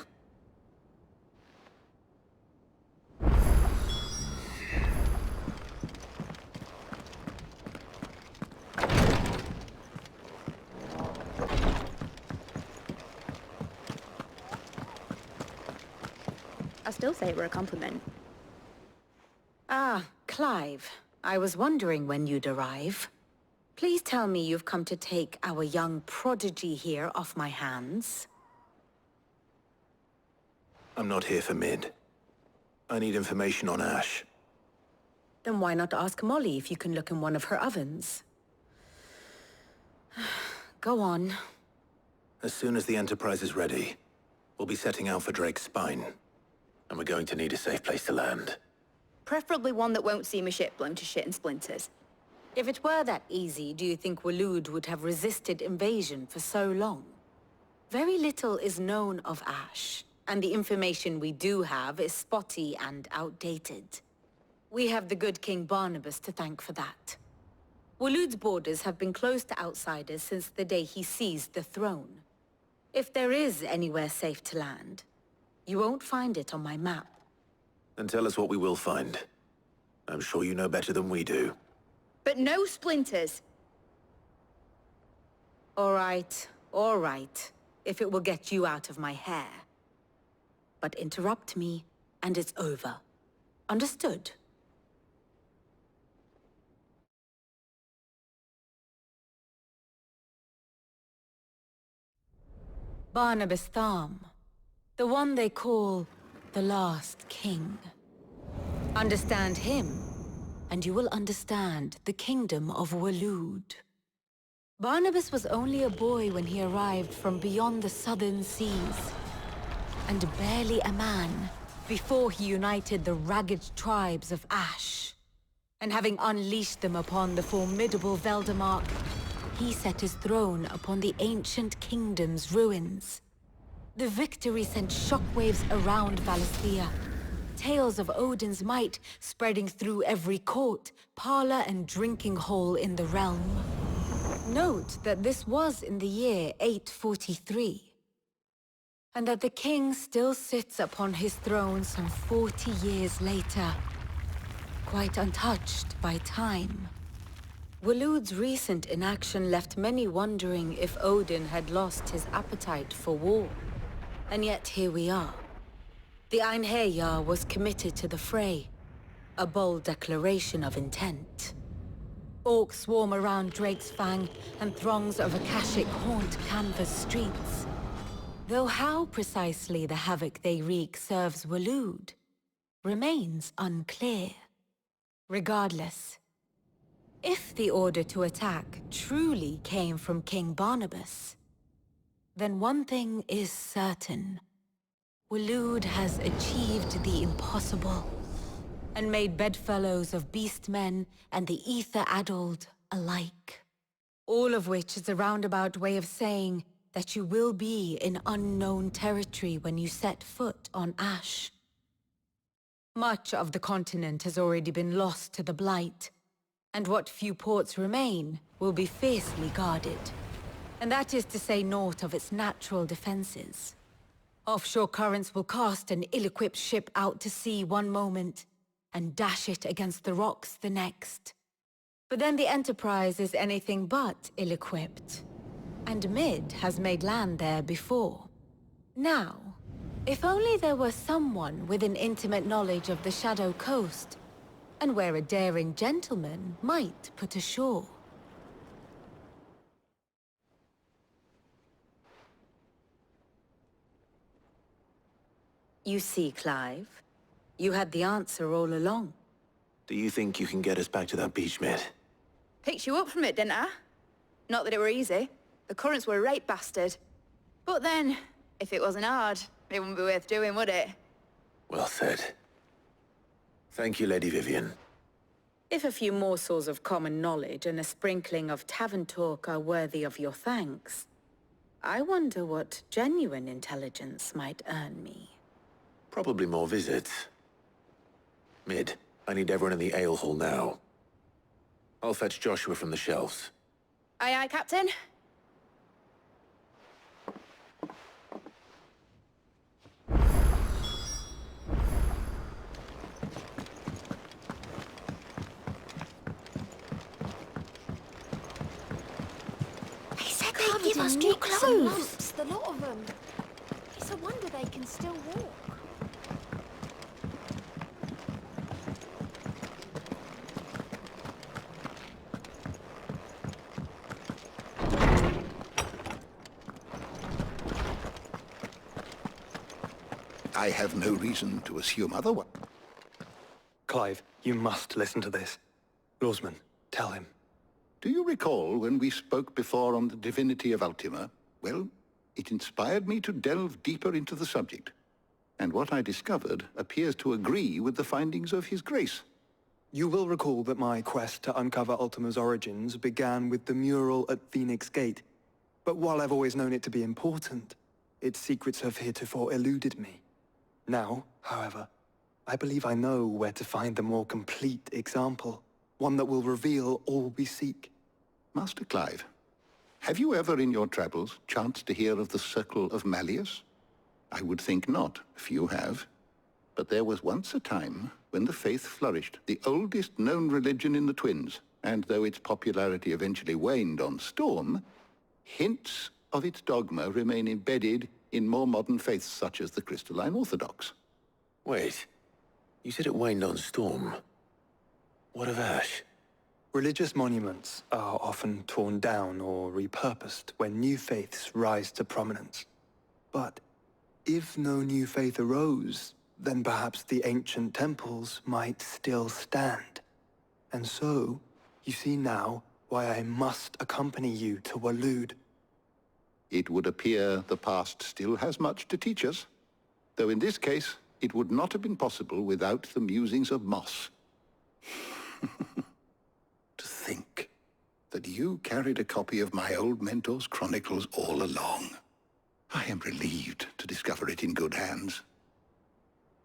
I still say we're a compliment. Ah, Clive. I was wondering when you'd arrive. Please tell me you've come to take our young prodigy here off my hands. I'm not here for Mid. I need information on Ash. Then why not ask Molly if you can look in one of her ovens? Go on. As soon as the Enterprise is ready, we'll be setting out for Drake's Spine. And we're going to need a safe place to land. Preferably one that won't see my ship blown to shit and splinters. If it were that easy, do you think Waloed would have resisted invasion for so long? Very little is known of Ash, and the information we do have is spotty and outdated. We have the good King Barnabas to thank for that. Waloed's borders have been closed to outsiders since the day he seized the throne. If there is anywhere safe to land, you won't find it on my map. Then tell us what we will find. I'm sure you know better than we do. But no splinters. All right. If it will get you out of my hair. But interrupt me, and it's over. Understood? Barnabas Tharm, the one they call the Last King. Understand him, and you will understand the kingdom of Waloed. Barnabas was only a boy when he arrived from beyond the southern seas, and barely a man before he united the ragged tribes of Ash. And having unleashed them upon the formidable Veldemark, he set his throne upon the ancient kingdom's ruins. The victory sent shockwaves around Valisthea, tales of Odin's might spreading through every court, parlor, and drinking hole in the realm. Note that this was in the year 843, and that the king still sits upon his throne some 40 years later, quite untouched by time. Waloed's recent inaction left many wondering if Odin had lost his appetite for war. And yet here we are. The Einherjar was committed to the fray, a bold declaration of intent. Orcs swarm around Drake's Fang, and throngs of Akashic haunt Canva's streets. Though how precisely the havoc they wreak serves Waloed remains unclear. Regardless, if the order to attack truly came from King Barnabas, then one thing is certain. Waloed has achieved the impossible, and made bedfellows of beastmen and the ether-addled alike. All of which is a roundabout way of saying that you will be in unknown territory when you set foot on Ash. Much of the continent has already been lost to the Blight, and what few ports remain will be fiercely guarded. And that is to say naught of its natural defenses. Offshore currents will cast an ill-equipped ship out to sea one moment, and dash it against the rocks the next. But then the Enterprise is anything but ill-equipped, and Mid has made land there before. Now, if only there were someone with an intimate knowledge of the Shadow Coast, and where a daring gentleman might put ashore. You see, Clive, you had the answer all along. Do you think you can get us back to that beach, Mid? Picked you up from it, didn't I? Not that it were easy. The currents were right bastard. But then, if it wasn't hard, it wouldn't be worth doing, would it? Well said. Thank you, Lady Vivian. If a few morsels of common knowledge and a sprinkling of tavern talk are worthy of your thanks, I wonder what genuine intelligence might earn me. Probably more visits. Mid, I need everyone in the ale hall now. I'll fetch Joshua from the shelves. Aye, aye, Captain. They said they'd give us new clothes. The lot of them. It's a wonder they can still walk. I have no reason to assume otherwise. Clive, you must listen to this. Lawsman, tell him. Do you recall when we spoke before on the divinity of Ultima? Well, it inspired me to delve deeper into the subject. And what I discovered appears to agree with the findings of His Grace. You will recall that my quest to uncover Ultima's origins began with the mural at Phoenix Gate. But while I've always known it to be important, its secrets have heretofore eluded me. Now, however, I believe I know where to find the more complete example. One that will reveal all we seek. Master Clive, have you ever in your travels chanced to hear of the Circle of Malleus? I would think not, few have. But there was once a time when the faith flourished, the oldest known religion in the Twins, and though its popularity eventually waned on storm, hints of its dogma remain embedded in more modern faiths such as the Crystalline Orthodox. Wait, you said it waned on storm. What of Ash? Religious monuments are often torn down or repurposed when new faiths rise to prominence. But if no new faith arose, then perhaps the ancient temples might still stand. And so, you see now why I must accompany you to Waloed. It would appear the past still has much to teach us, though in this case, it would not have been possible without the musings of Moss. To think that you carried a copy of my old mentor's chronicles all along. I am relieved to discover it in good hands.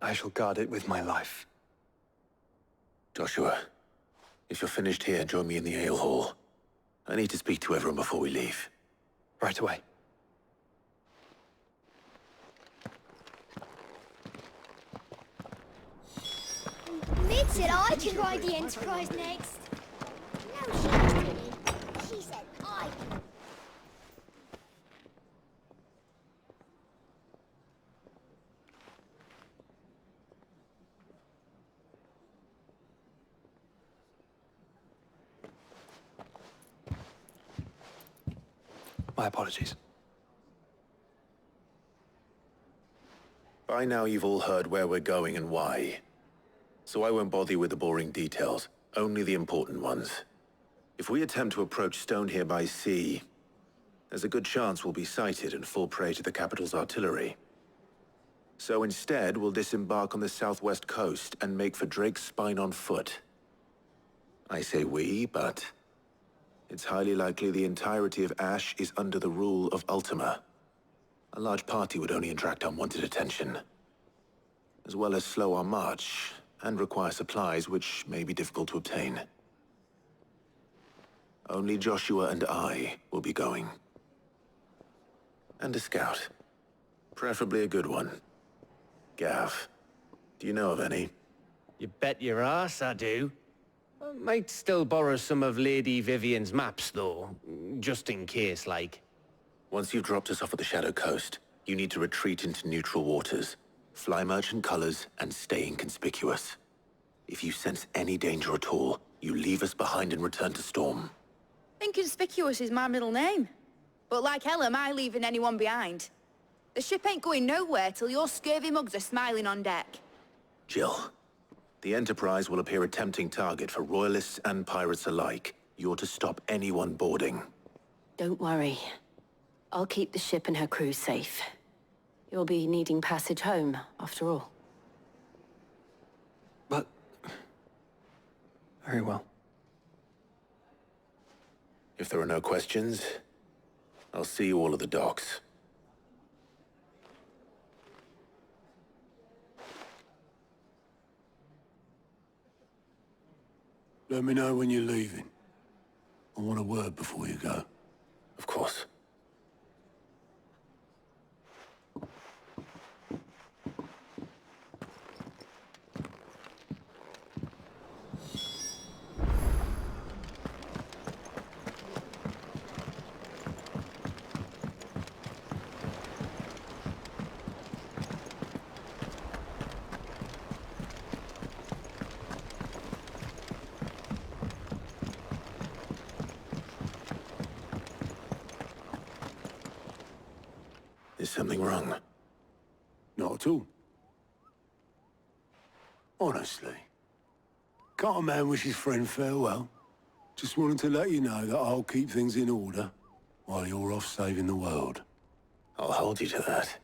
I shall guard it with my life. Joshua, if you're finished here, join me in the ale hall. I need to speak to everyone before we leave. Right away. Mid said I can ride the Enterprise next. No, she didn't. She said I can. My apologies. By now you've all heard where we're going and why. So I won't bother you with the boring details, only the important ones. If we attempt to approach Stone here by sea, there's a good chance we'll be sighted and fall prey to the capital's artillery. So instead, we'll disembark on the southwest coast and make for Drake's Spine on foot. I say we, but it's highly likely the entirety of Ash is under the rule of Ultima. A large party would only attract unwanted attention, as well as slow our march and require supplies which may be difficult to obtain. Only Joshua and I will be going. And a scout. Preferably a good one. Gav, do you know of any? You bet your ass I do. I might still borrow some of Lady Vivian's maps, though, just in case, like. Once you've dropped us off at the Shadow Coast, you need to retreat into neutral waters, fly merchant colors, and stay inconspicuous. If you sense any danger at all, you leave us behind and return to Storm. Inconspicuous is my middle name. But like hell am I leaving anyone behind. The ship ain't going nowhere till your scurvy mugs are smiling on deck. Jill, the Enterprise will appear a tempting target for royalists and pirates alike. You're to stop anyone boarding. Don't worry. I'll keep the ship and her crew safe. You'll be needing passage home, after all. But... very well. If there are no questions, I'll see you all at the docks. Let me know when you're leaving. I want a word before you go. Of course. Is something wrong? Not at all. Honestly. Can't a man wish his friend farewell? Just wanted to let you know that I'll keep things in order while you're off saving the world. I'll hold you to that.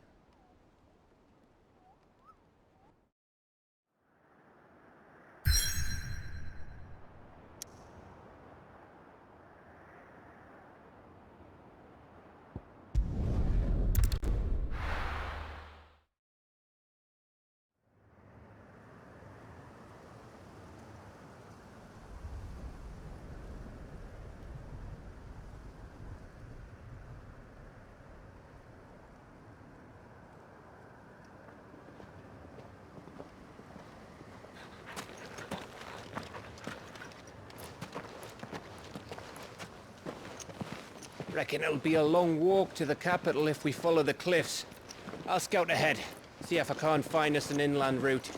Reckon it'll be a long walk to the capital if we follow the cliffs. I'll scout ahead, see if I can't find us an inland route.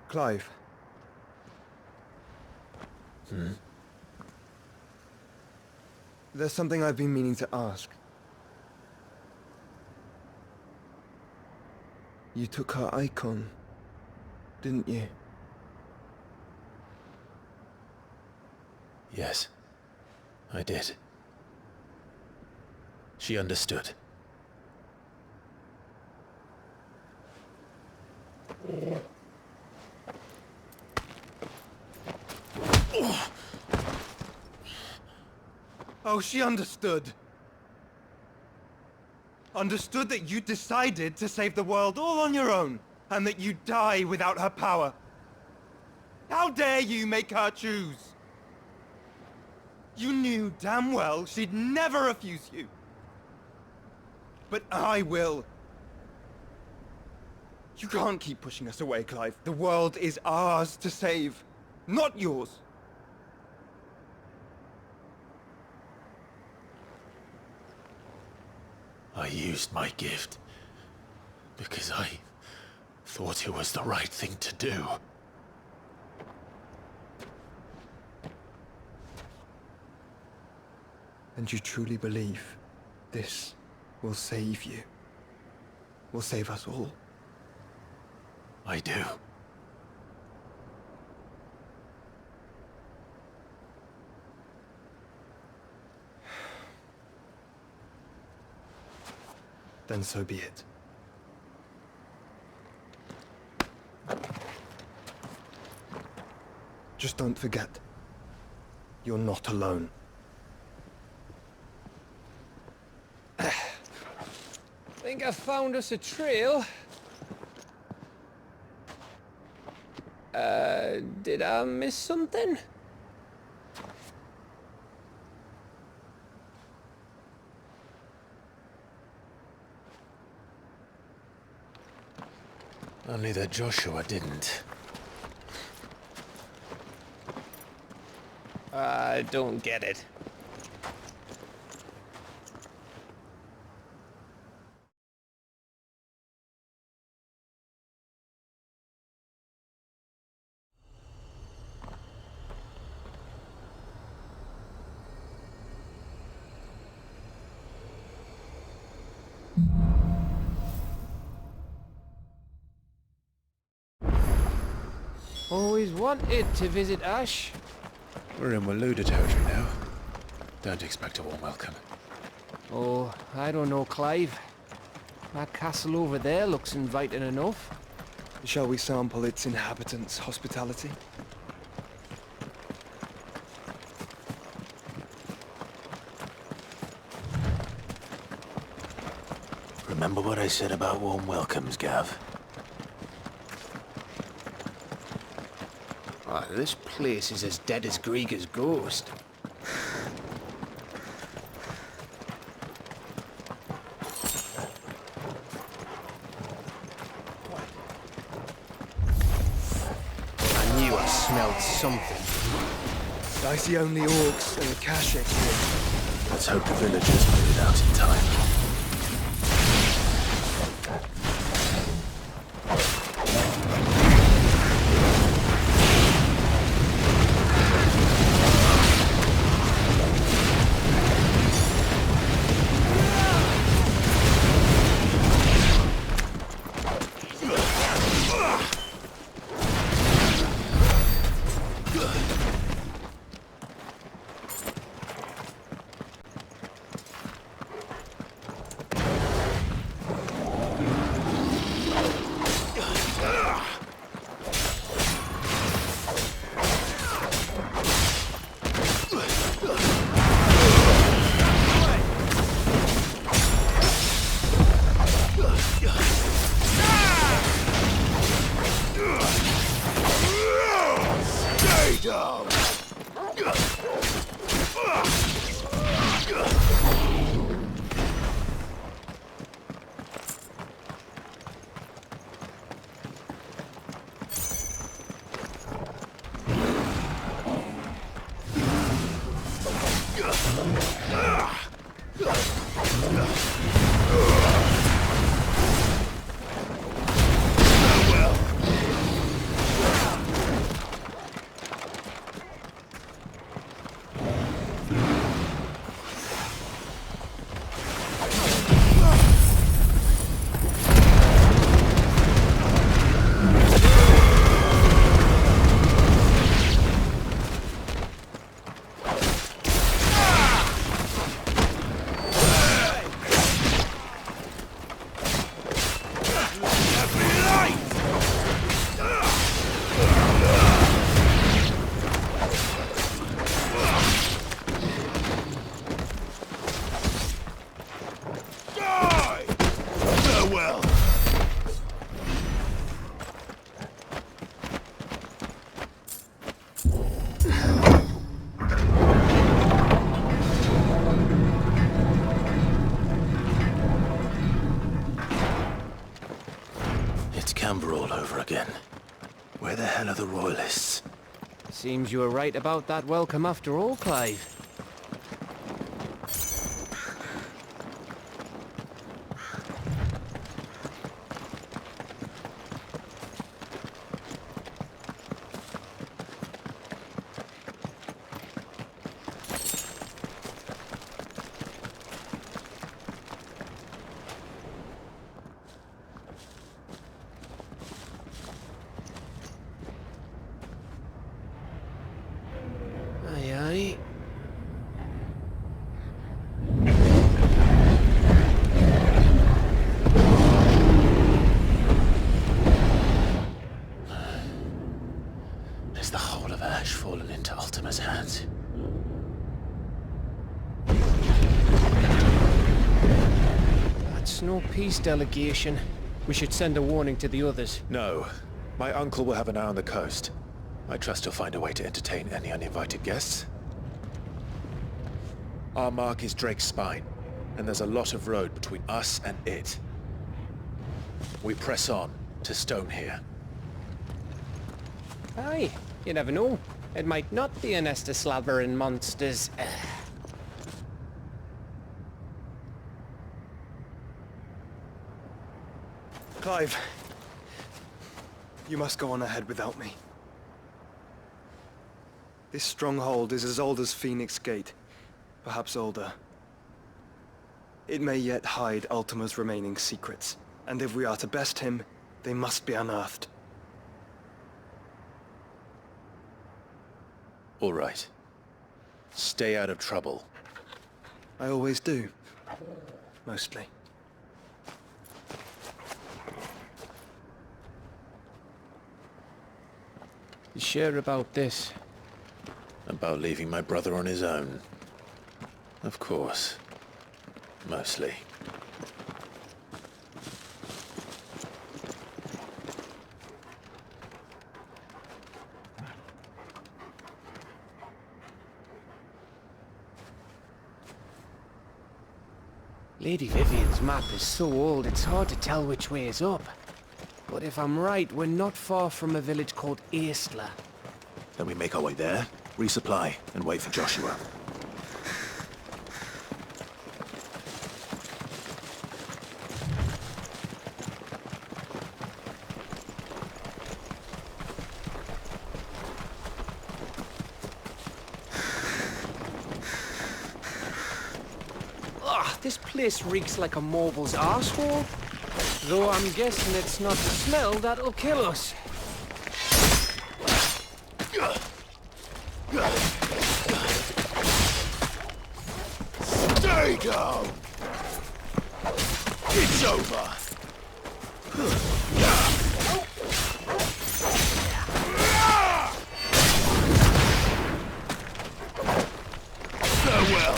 Clive, There's something I've been meaning to ask. You took her icon, didn't you? Yes, I did. She understood. Oh, she understood. Understood that you decided to save the world all on your own, and that you'd die without her power. How dare you make her choose? You knew damn well she'd never refuse you. But I will. You can't keep pushing us away, Clive. The world is ours to save, not yours. I used my gift because I thought it was the right thing to do. And you truly believe this will save you? Will save us all? I do. Then so be it. Just don't forget, you're not alone. Think I found us a trail. Did I miss something? Only that Joshua didn't. I don't get it. Always wanted to visit Ash. We're in Waluda territory now. Don't expect a warm welcome. Oh, I don't know, Clive. That castle over there looks inviting enough. Shall we sample its inhabitants' hospitality? Remember what I said about warm welcomes, Gav? Oh, this place is as dead as Grieger's ghost. I knew I smelled something. I see only orcs and a cache here. Let's hope the villagers made it out in time. Farewell. It's Canberra all over again. Where the hell are the royalists? Seems you were right about that welcome after all, Clive. Aye, aye. Is the whole of Ash fallen into Ultima's hands? That's no peace delegation. We should send a warning to the others. No. My uncle will have an eye on the coast. I trust he'll find a way to entertain any uninvited guests. Our mark is Drake's Spine, and there's a lot of road between us and it. We press on to Stone here. Aye, you never know. It might not be a nest of slabbering monsters. Clive, you must go on ahead without me. This stronghold is as old as Phoenix Gate, perhaps older. It may yet hide Ultima's remaining secrets, and if we are to best him, they must be unearthed. All right. Stay out of trouble. I always do. Mostly. You sure about this? About leaving my brother on his own. Of course. Mostly. Lady Vivian's map is so old it's hard to tell which way is up. But if I'm right, we're not far from a village called Eastla. Then we make our way there, resupply, and wait for Joshua. Ugh, this place reeks like a mobile's arsehole. Though I'm guessing it's not the smell that'll kill us. Stay down! It's over! Farewell!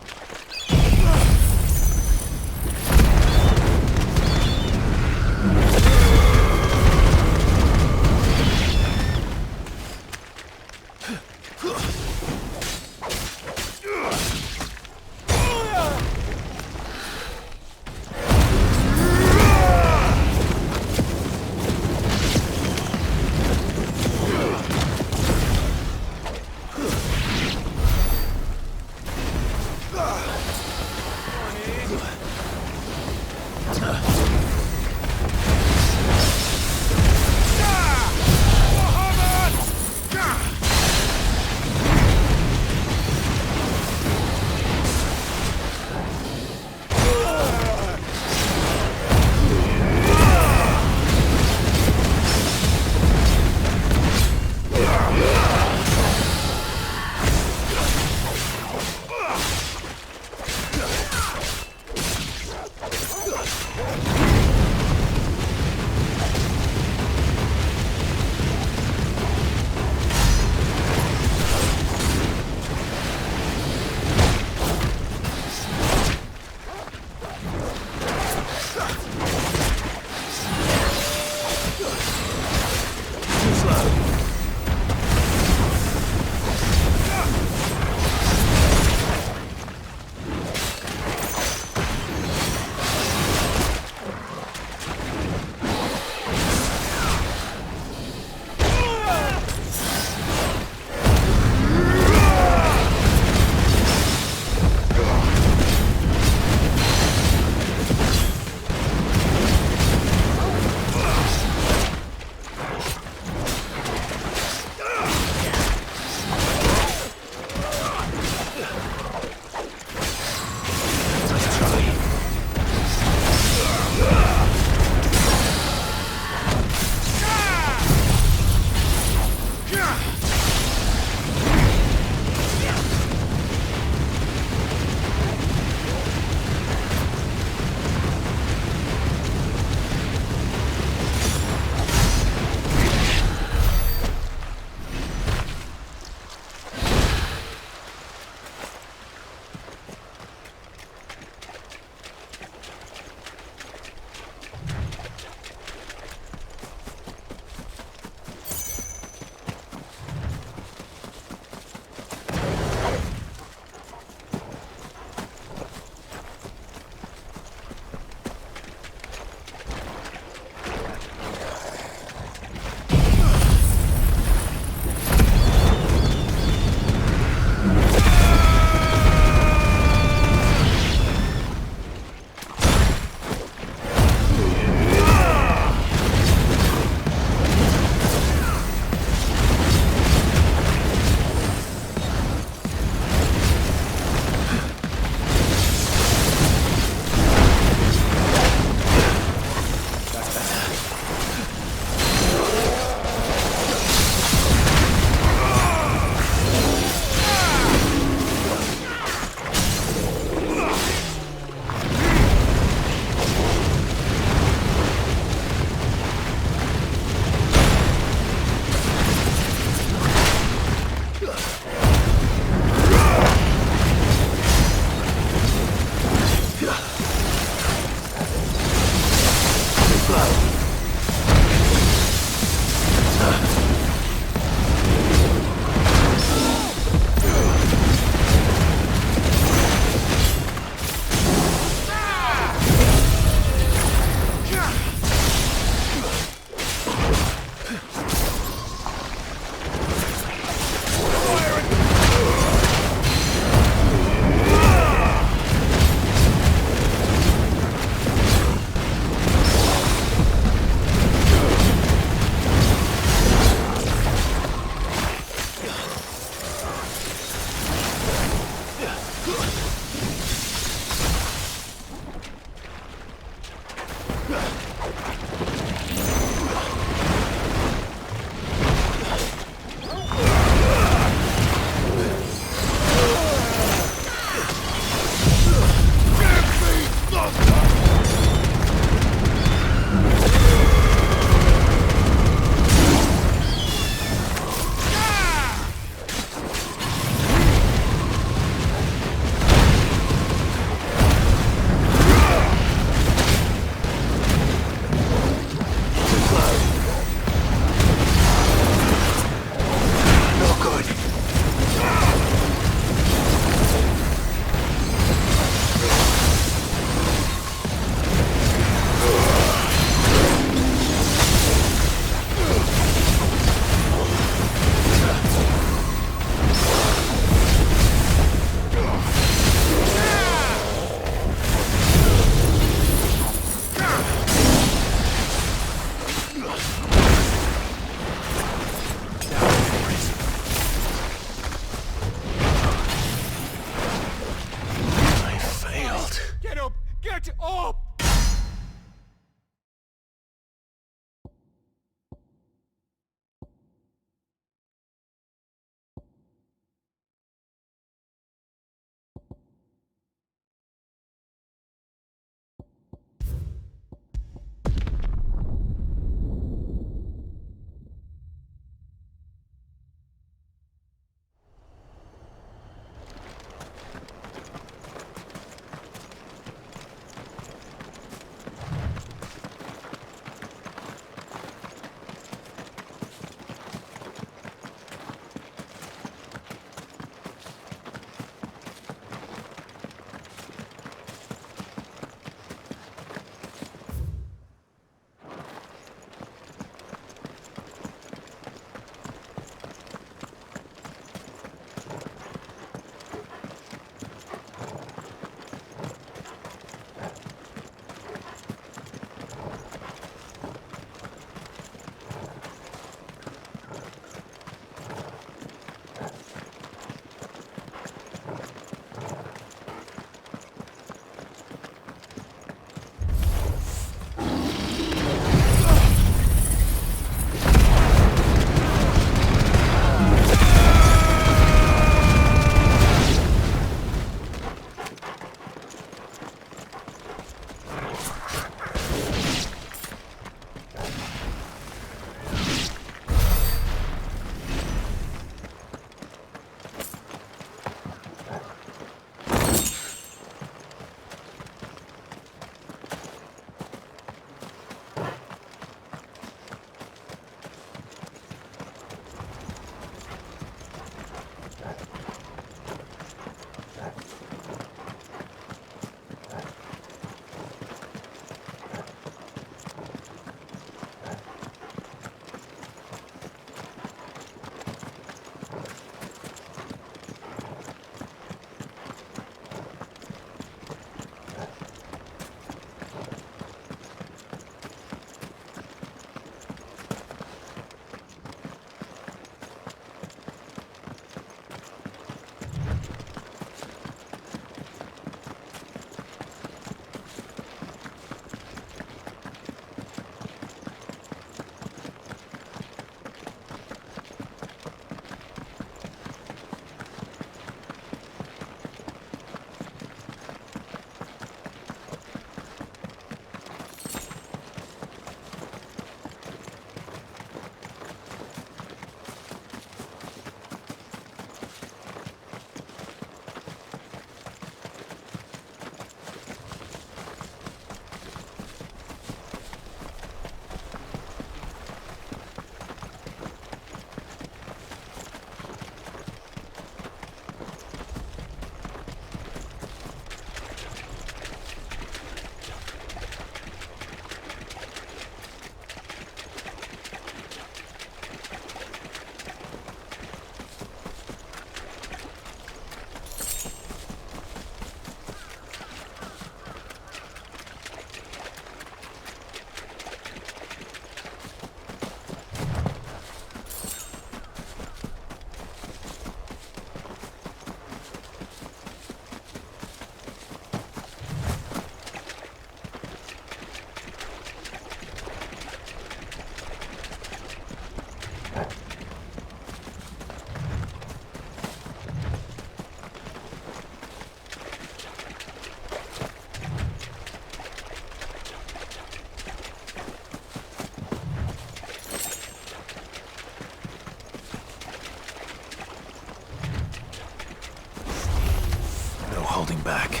holding back.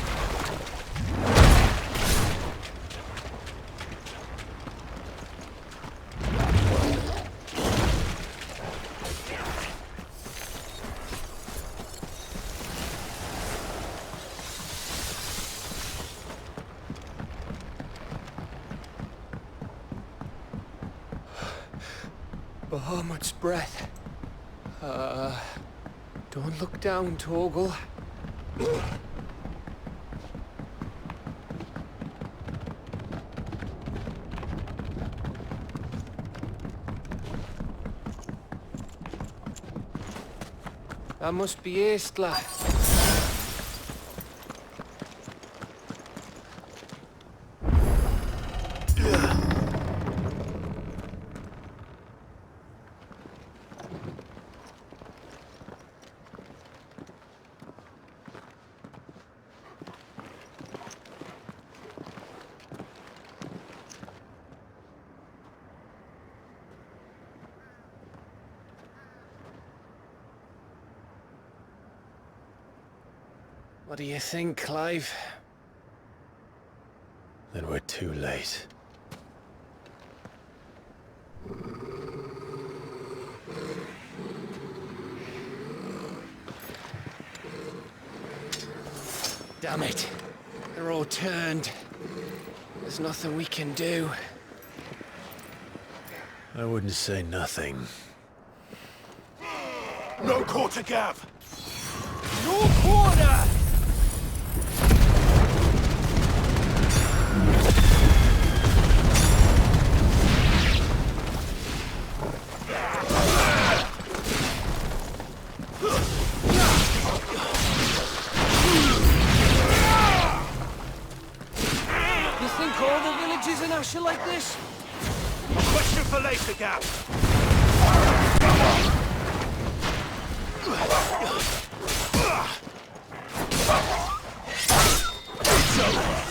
Bahamut's breath. Don't look down, Torgal. That must be Eastla. What do you think, Clive? Then we're too late. Damn it. They're all turned. There's nothing we can do. I wouldn't say nothing. No quarter, Gav! No quarter! You think all the villages in Ash are like this? Question for later, Gav. It's over.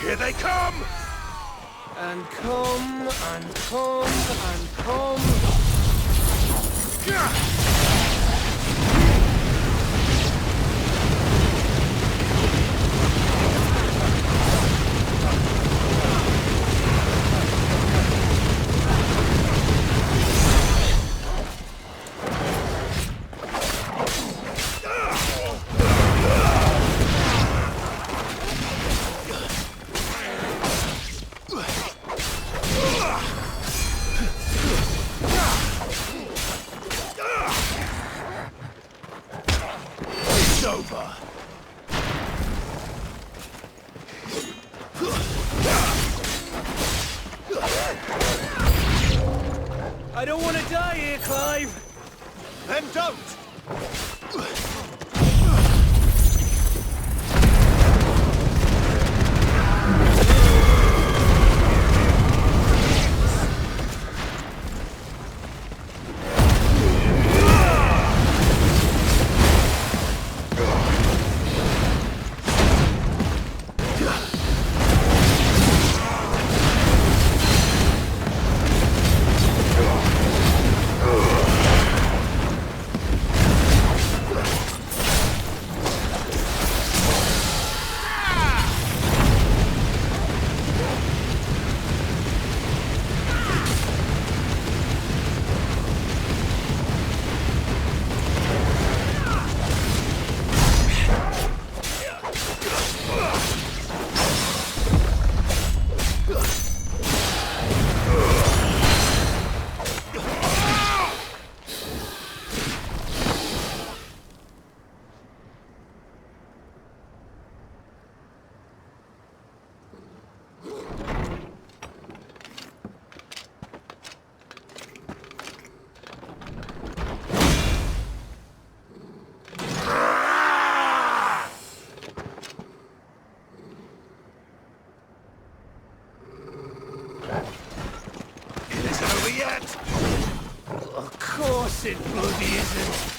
Here they come! And come, and come, and come. It's over. I don't want to die here, Clive. Then don't! Innocent blood he isn't.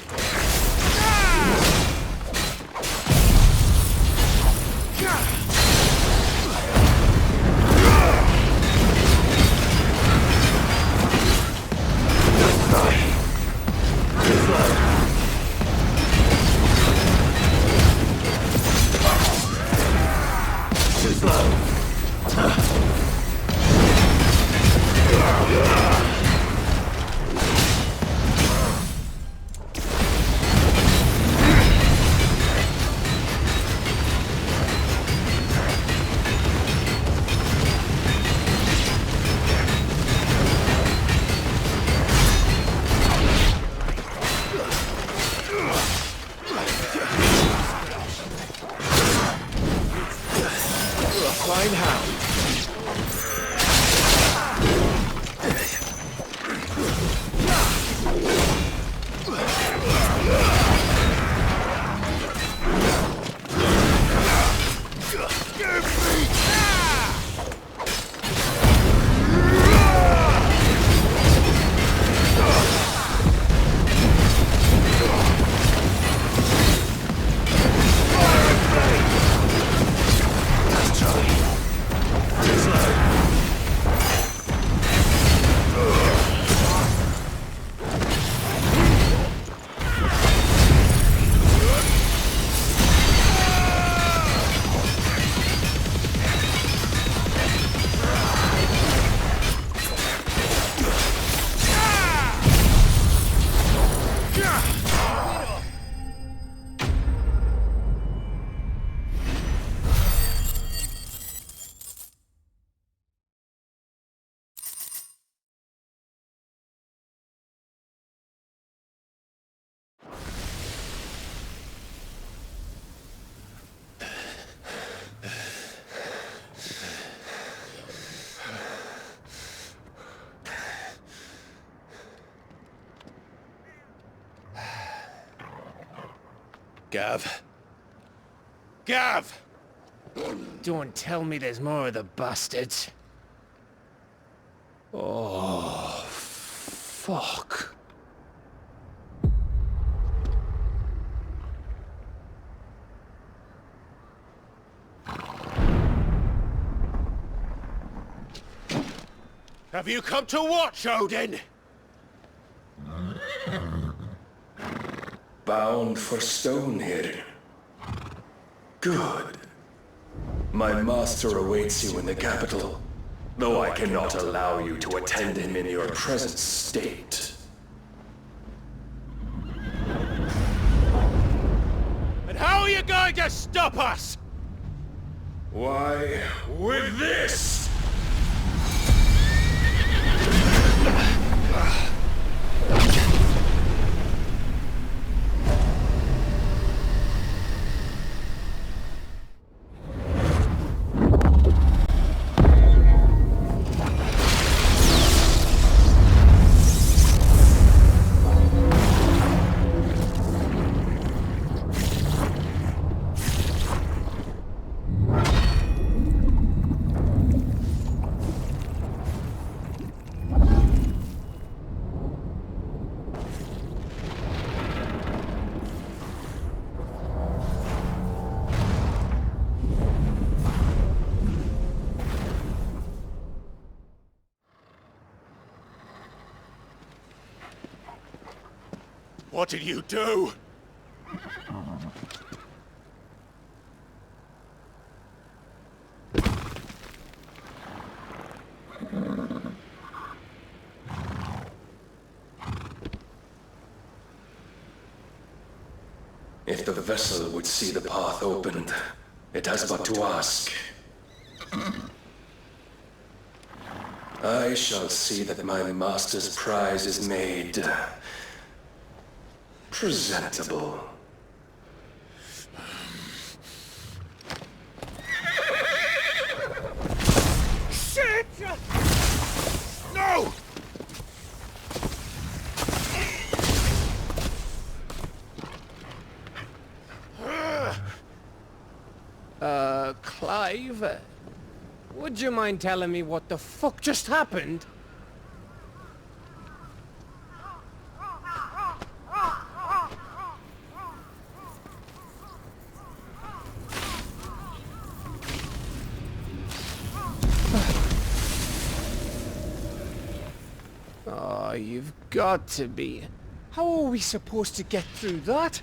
Gav. Gav! Don't tell me there's more of the bastards. Oh, fuck. Have you come to watch, Odin? Bound for stone here. Good. My master awaits you in the capital, though I cannot allow you to attend him in your present state. And how are you going to stop us? Why, with this! What did you do? If the vessel would see the path opened, it has but to ask. I shall see that my master's prize is made presentable. Shit! No! Clive? Would you mind telling me what the fuck just happened? Oh, you've got to be. How are we supposed to get through that?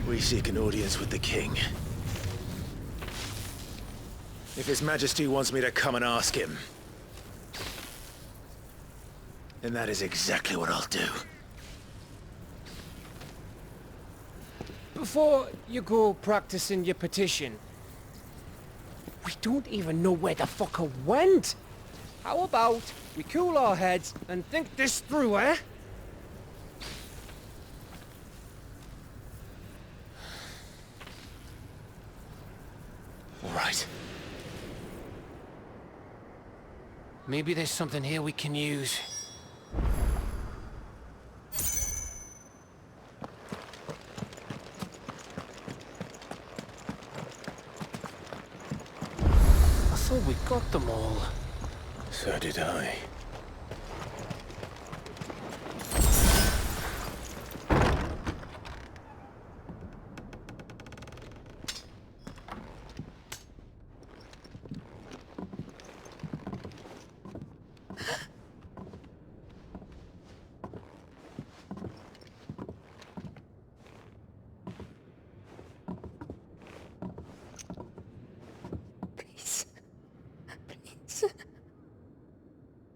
We seek an audience with the king. If His Majesty wants me to come and ask him, then that is exactly what I'll do. Before you go practicing your petition, we don't even know where the fucker went. How about we cool our heads and think this through, eh? All right. Maybe there's something here we can use. I thought we got them all. So did I.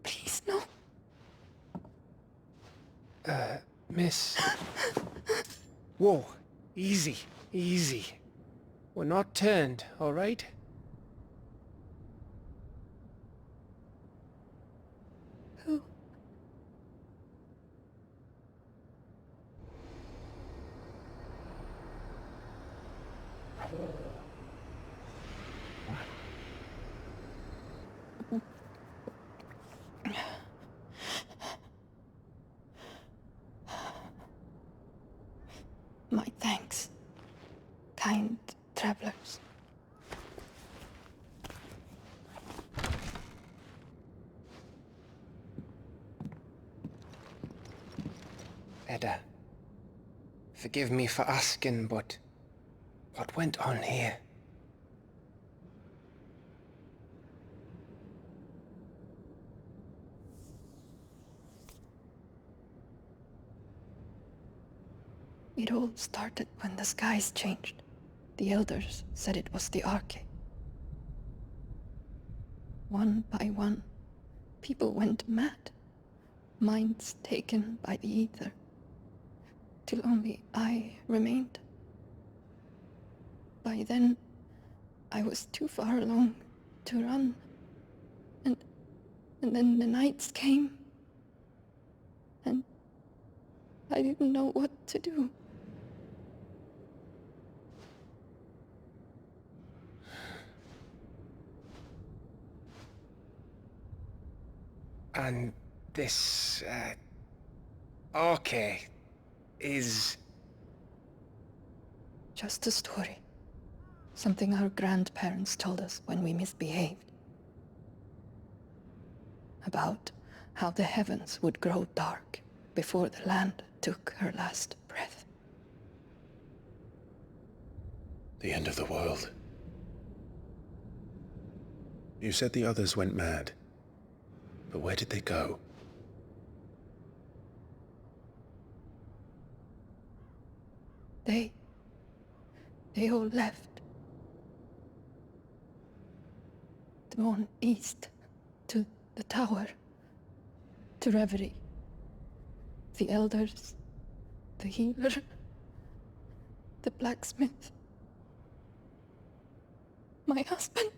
Please, no. Miss. Whoa, easy, easy. We're not turned, all right? Who? My thanks, kind travelers. Edda, forgive me for asking, but what went on here? It all started when the skies changed. The elders said it was the Arche. One by one, people went mad, minds taken by the ether, till only I remained. By then, I was too far along to run, and then the nights came, and I didn't know what to do. And this, Arche is... Just a story. Something our grandparents told us when we misbehaved. About how the heavens would grow dark before the land took her last breath. The end of the world. You said the others went mad. But where did they go? They all left. Gone east, to the tower, to reverie. The elders, the healer, the blacksmith, my husband.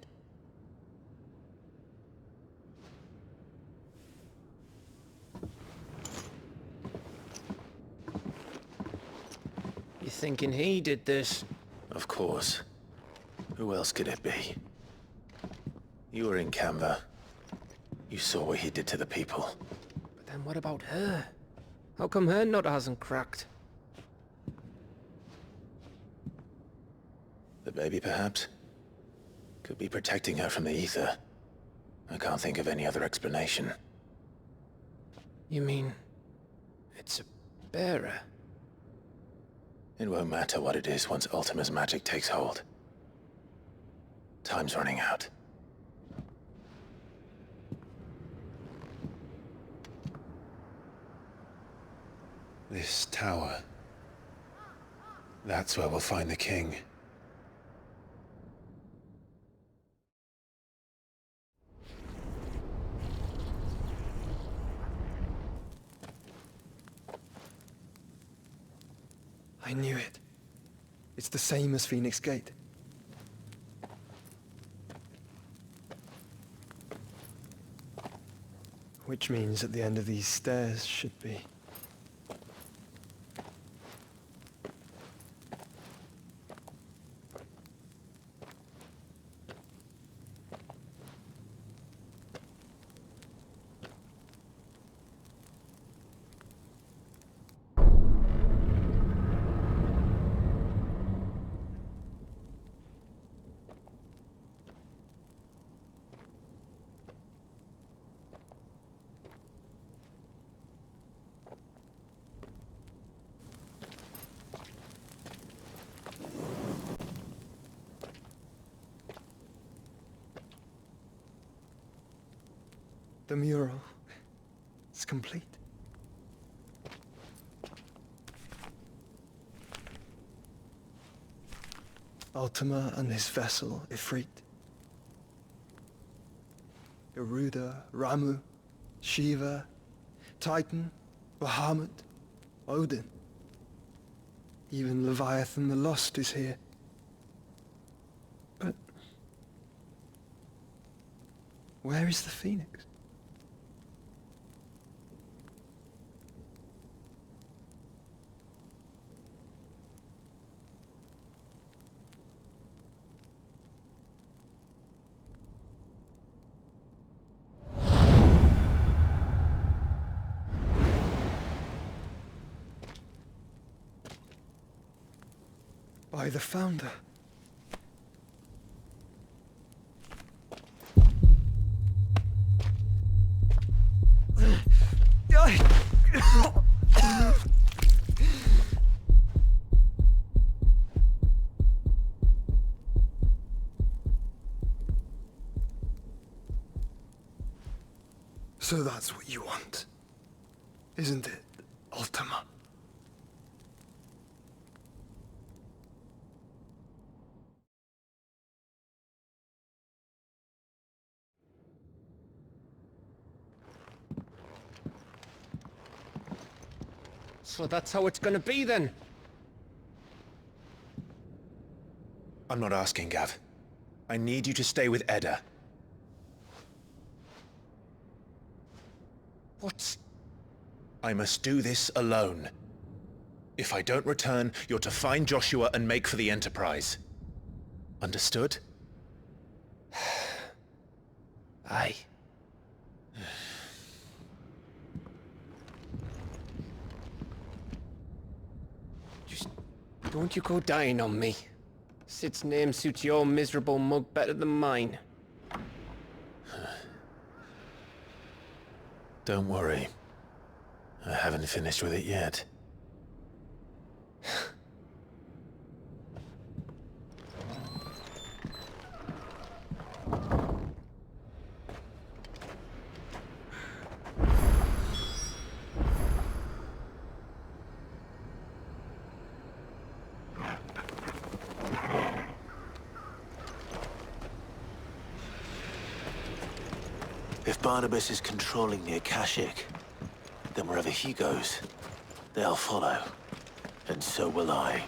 You thinking he did this? Of course. Who else could it be? You were in Canva. You saw what he did to the people. But then what about her? How come her nut hasn't cracked? The baby, perhaps? Could be protecting her from the ether. I can't think of any other explanation. You mean... it's a bearer? It won't matter what it is once Ultima's magic takes hold. Time's running out. This tower. That's where we'll find the king. I knew it. It's the same as Phoenix Gate. Which means at the end of these stairs should be... The mural is complete. Ultima and his vessel, Ifrit. Garuda, Ramu, Shiva, Titan, Bahamut, Odin. Even Leviathan the Lost is here. But where is the Phoenix? By the Founder. So that's what you want, isn't it, Ultima? So that's how it's gonna be then? I'm not asking, Gav. I need you to stay with Edda. What? I must do this alone. If I don't return, you're to find Joshua and make for the Enterprise. Understood? Aye. Just don't you go dying on me. Sid's name suits your miserable mug better than mine. Don't worry. I haven't finished with it yet. If Barnabas is controlling the Akashic, then wherever he goes, they'll follow. And so will I.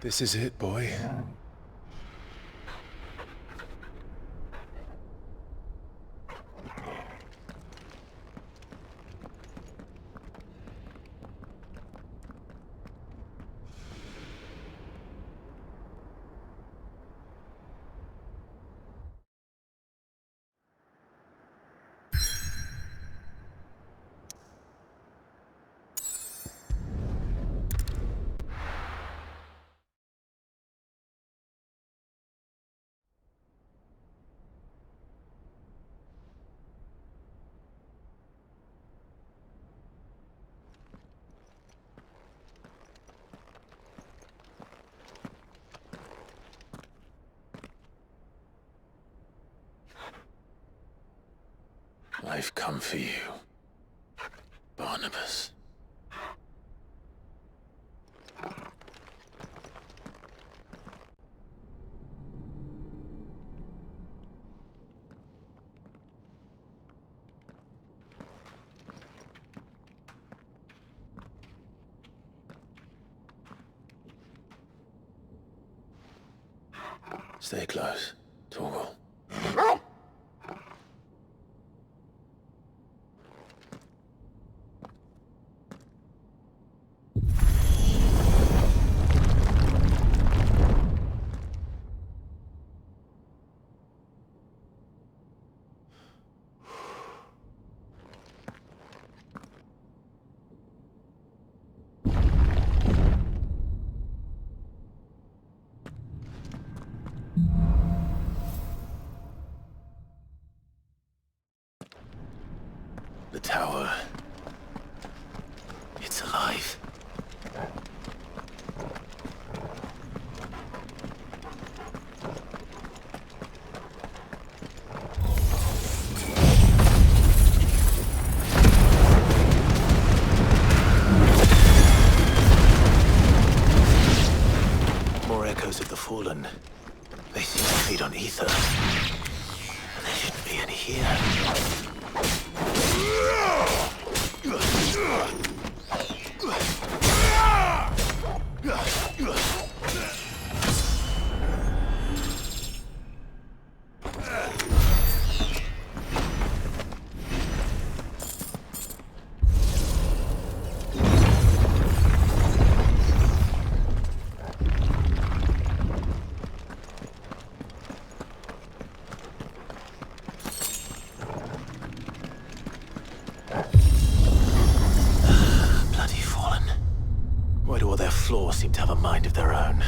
This is it, boy. I've come for you, Barnabas. Stay close, Torgal. The tower. It's alive. More echoes of the fallen. They seem to feed on ether. And there shouldn't be any here. Floors seem to have a mind of their own.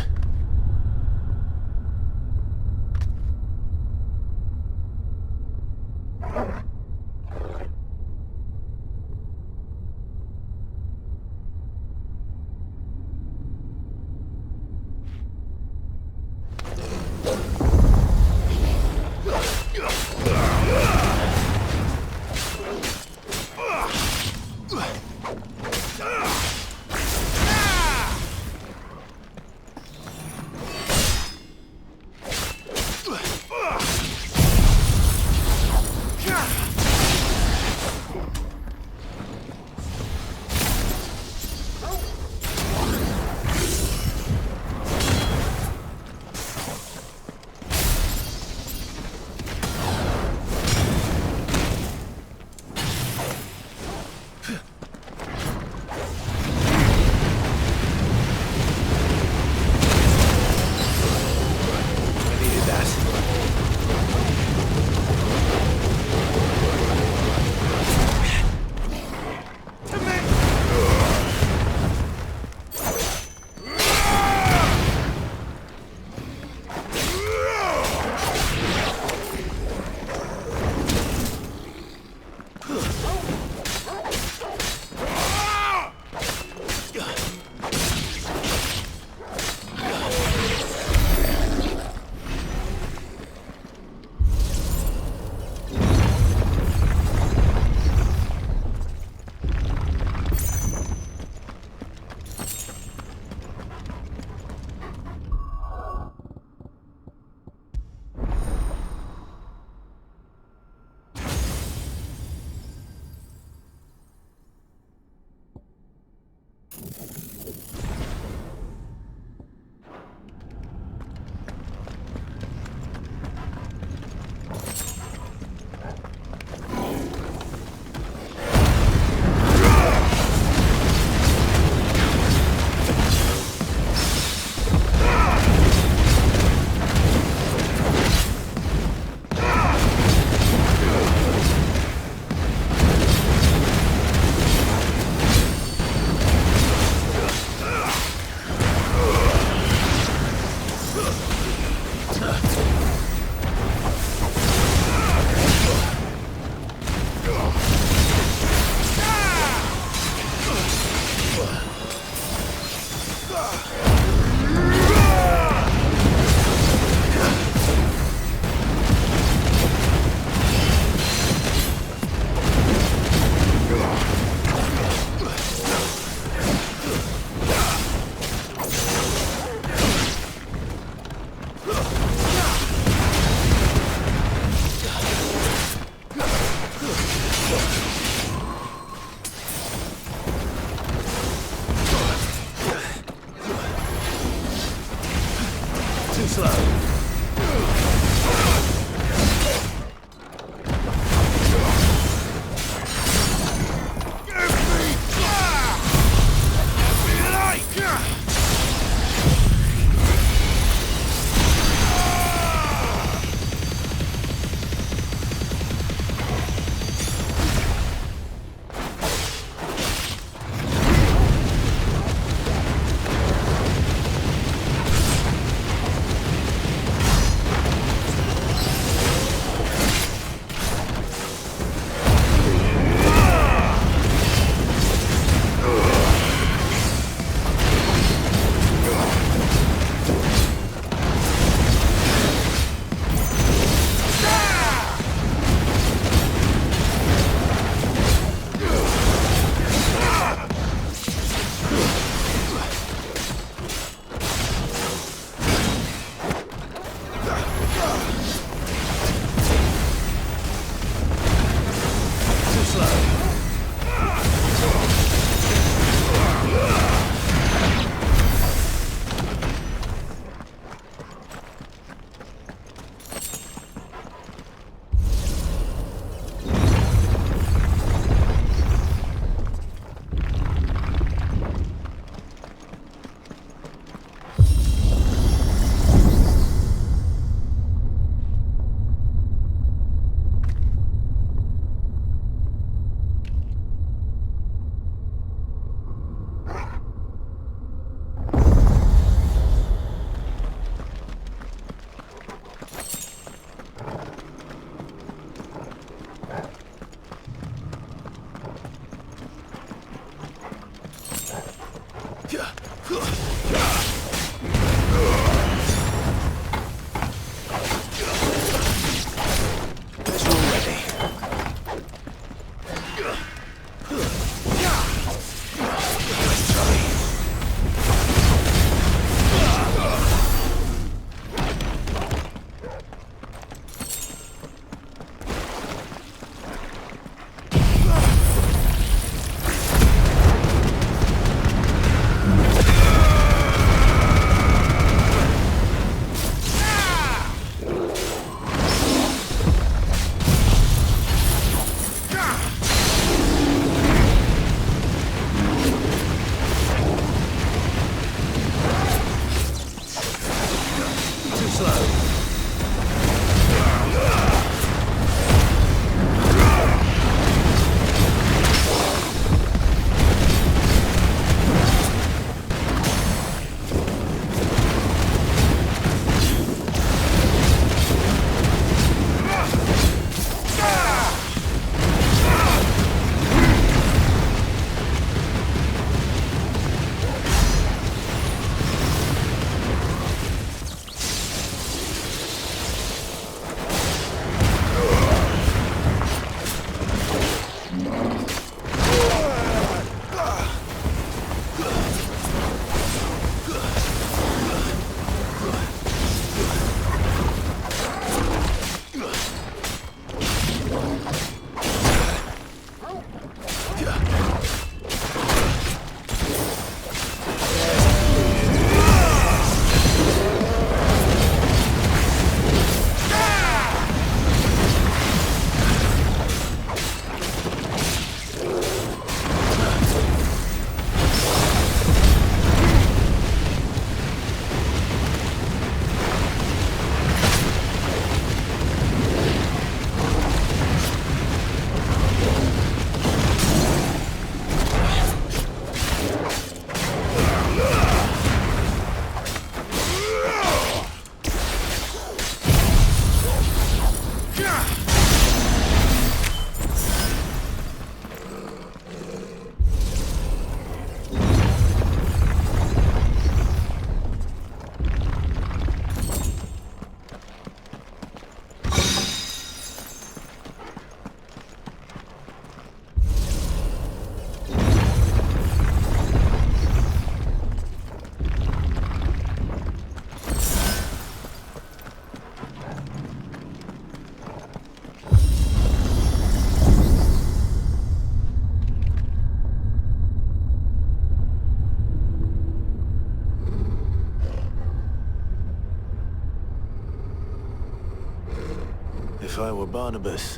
If I were Barnabas,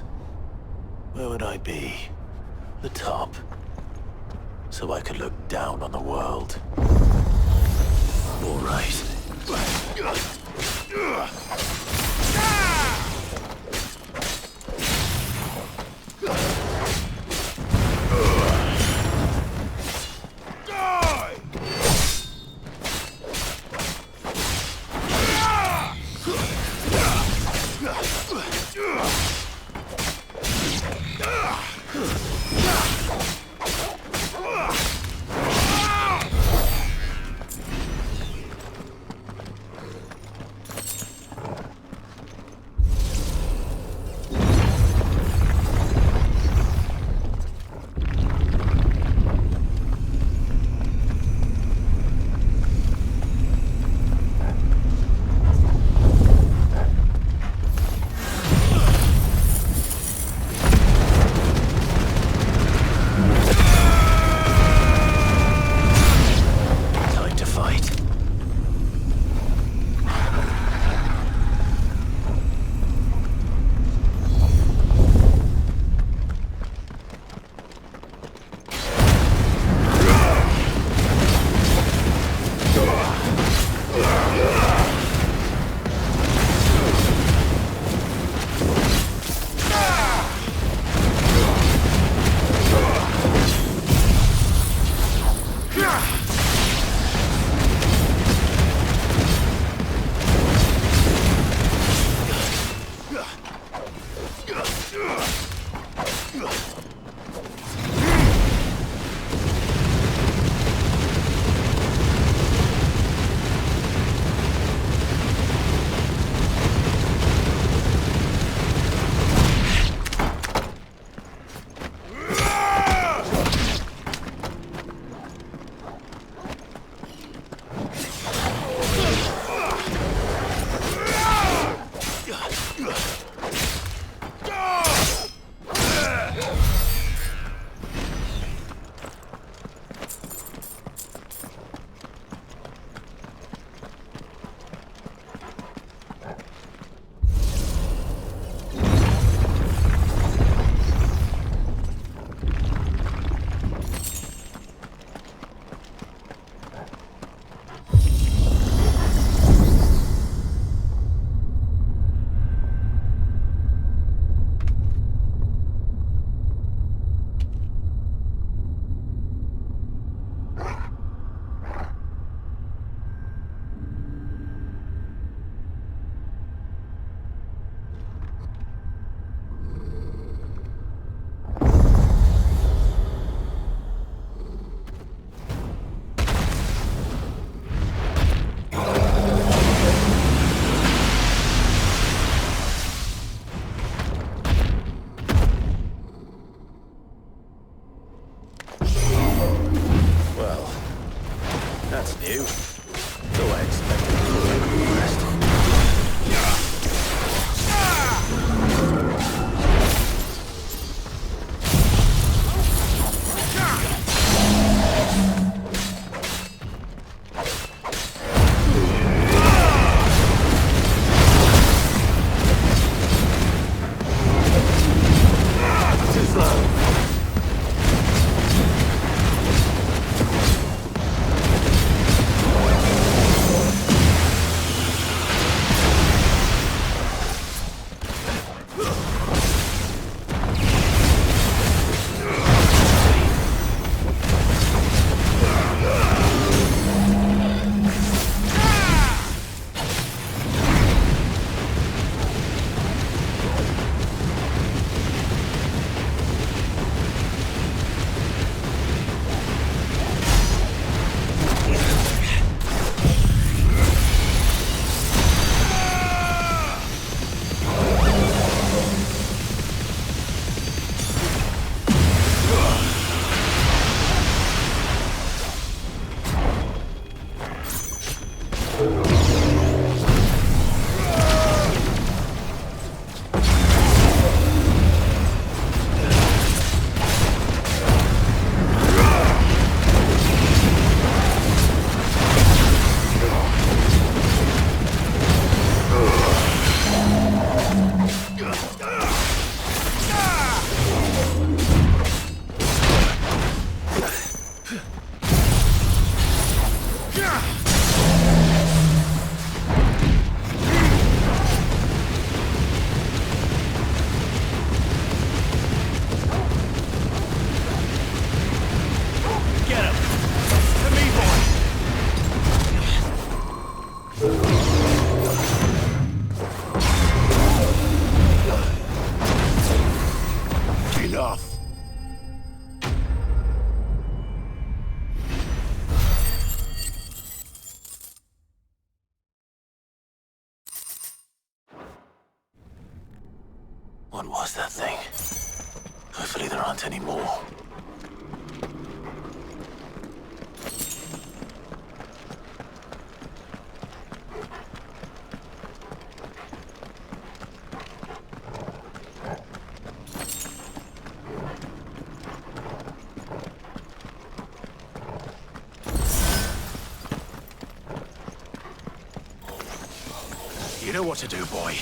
where would I be? The top. So I could look down on the world. All right. What was that thing? Hopefully there aren't any more. You know what to do, boy.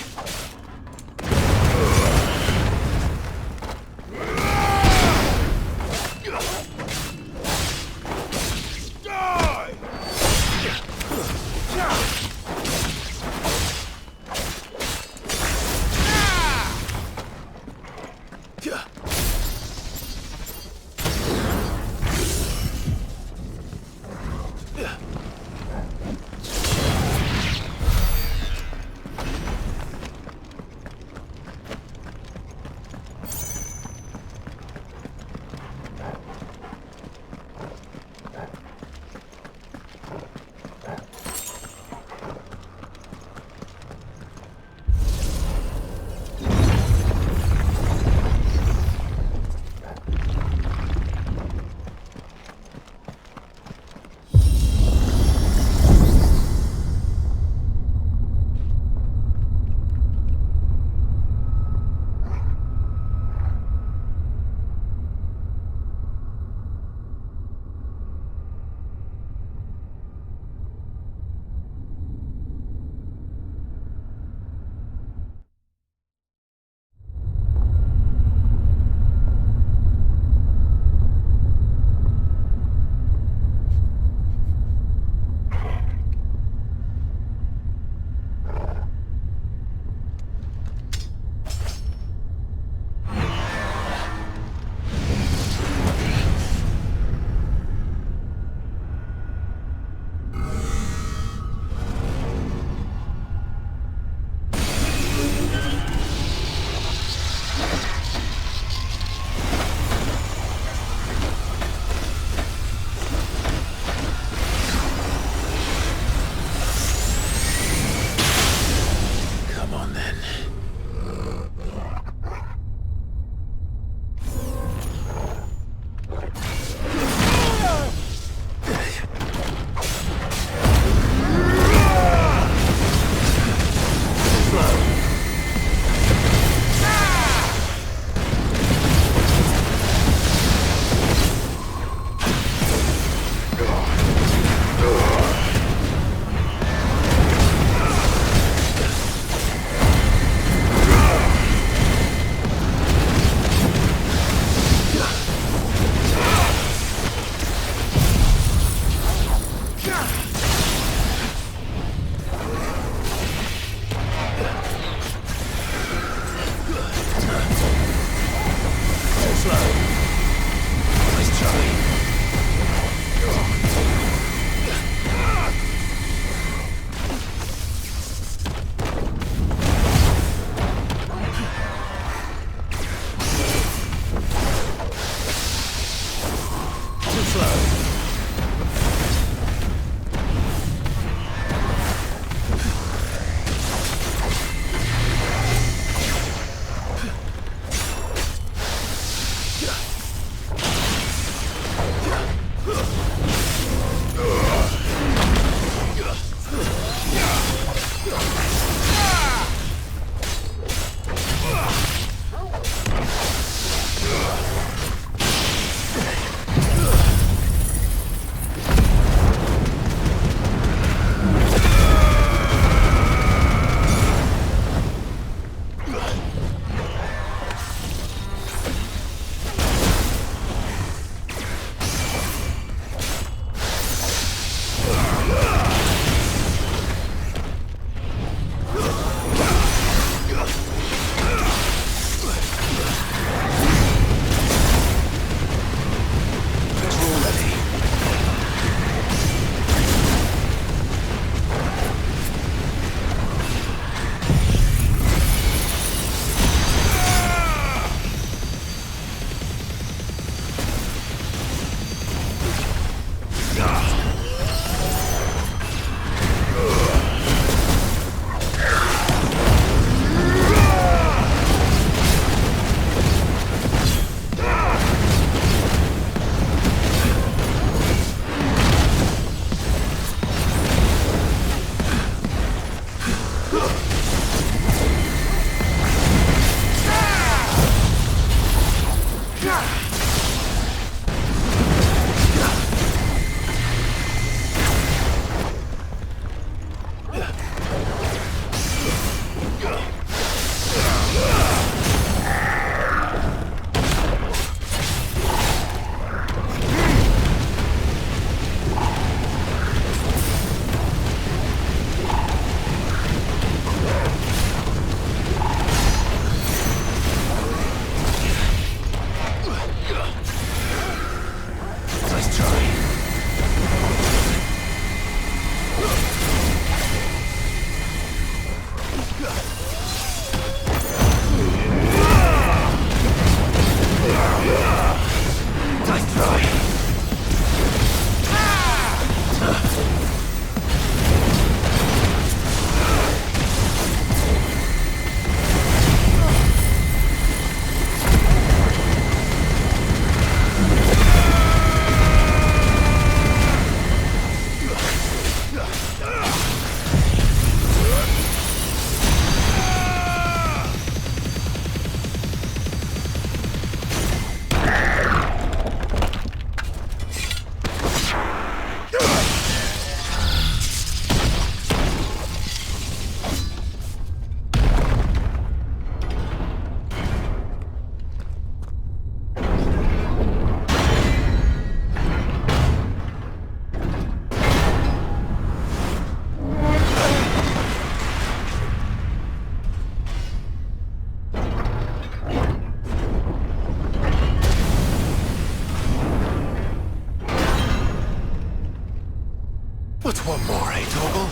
What's one more, eh, Toggle?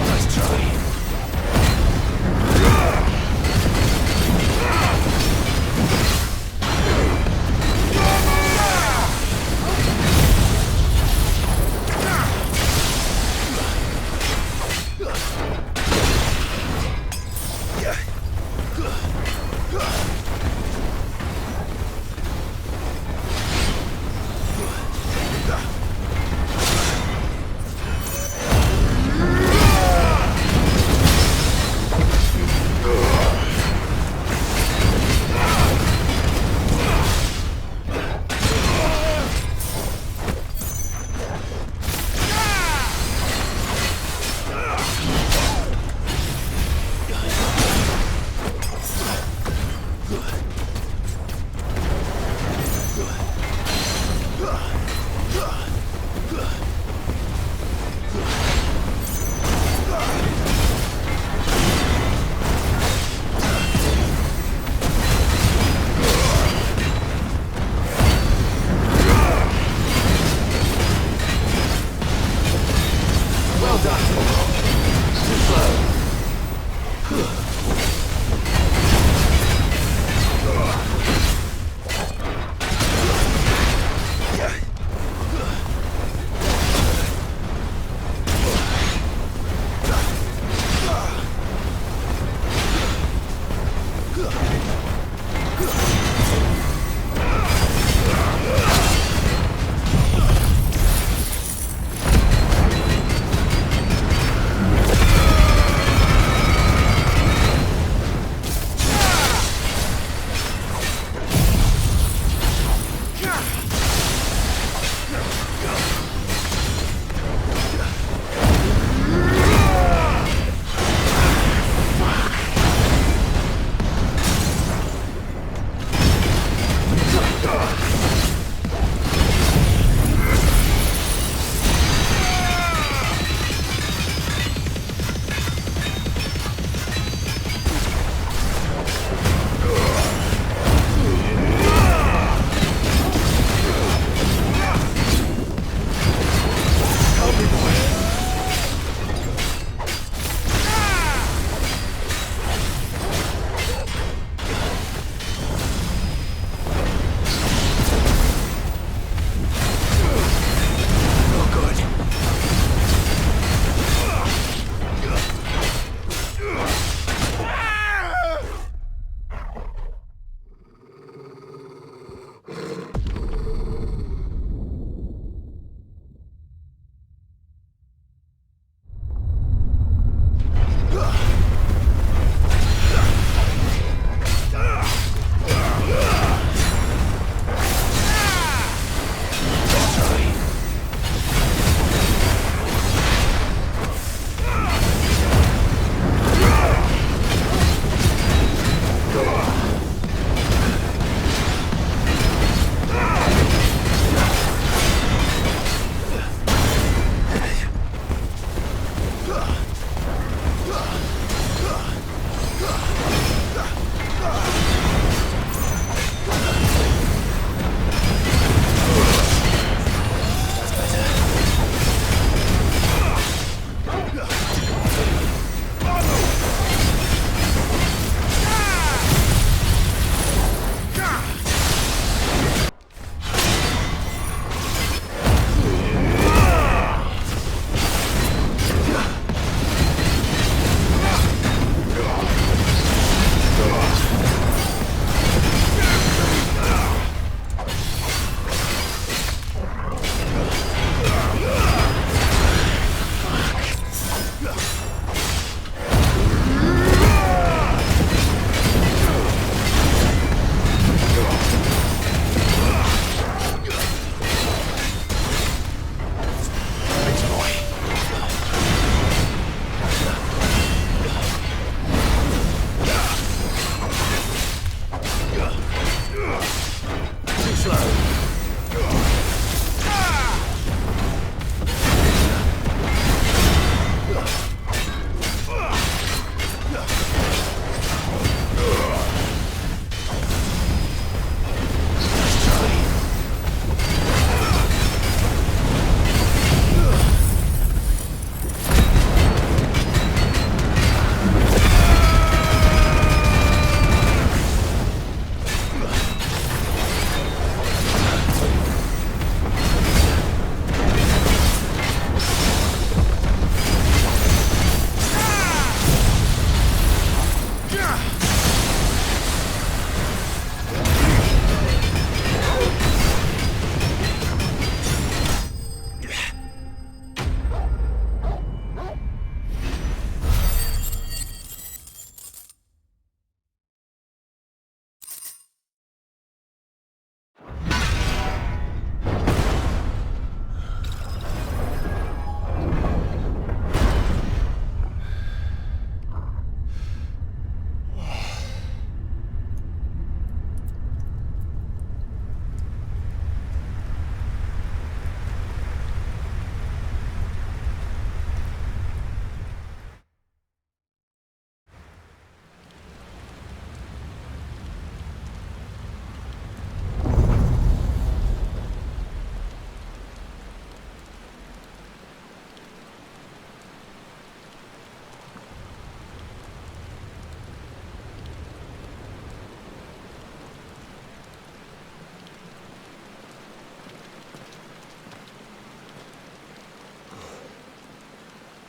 Let's try.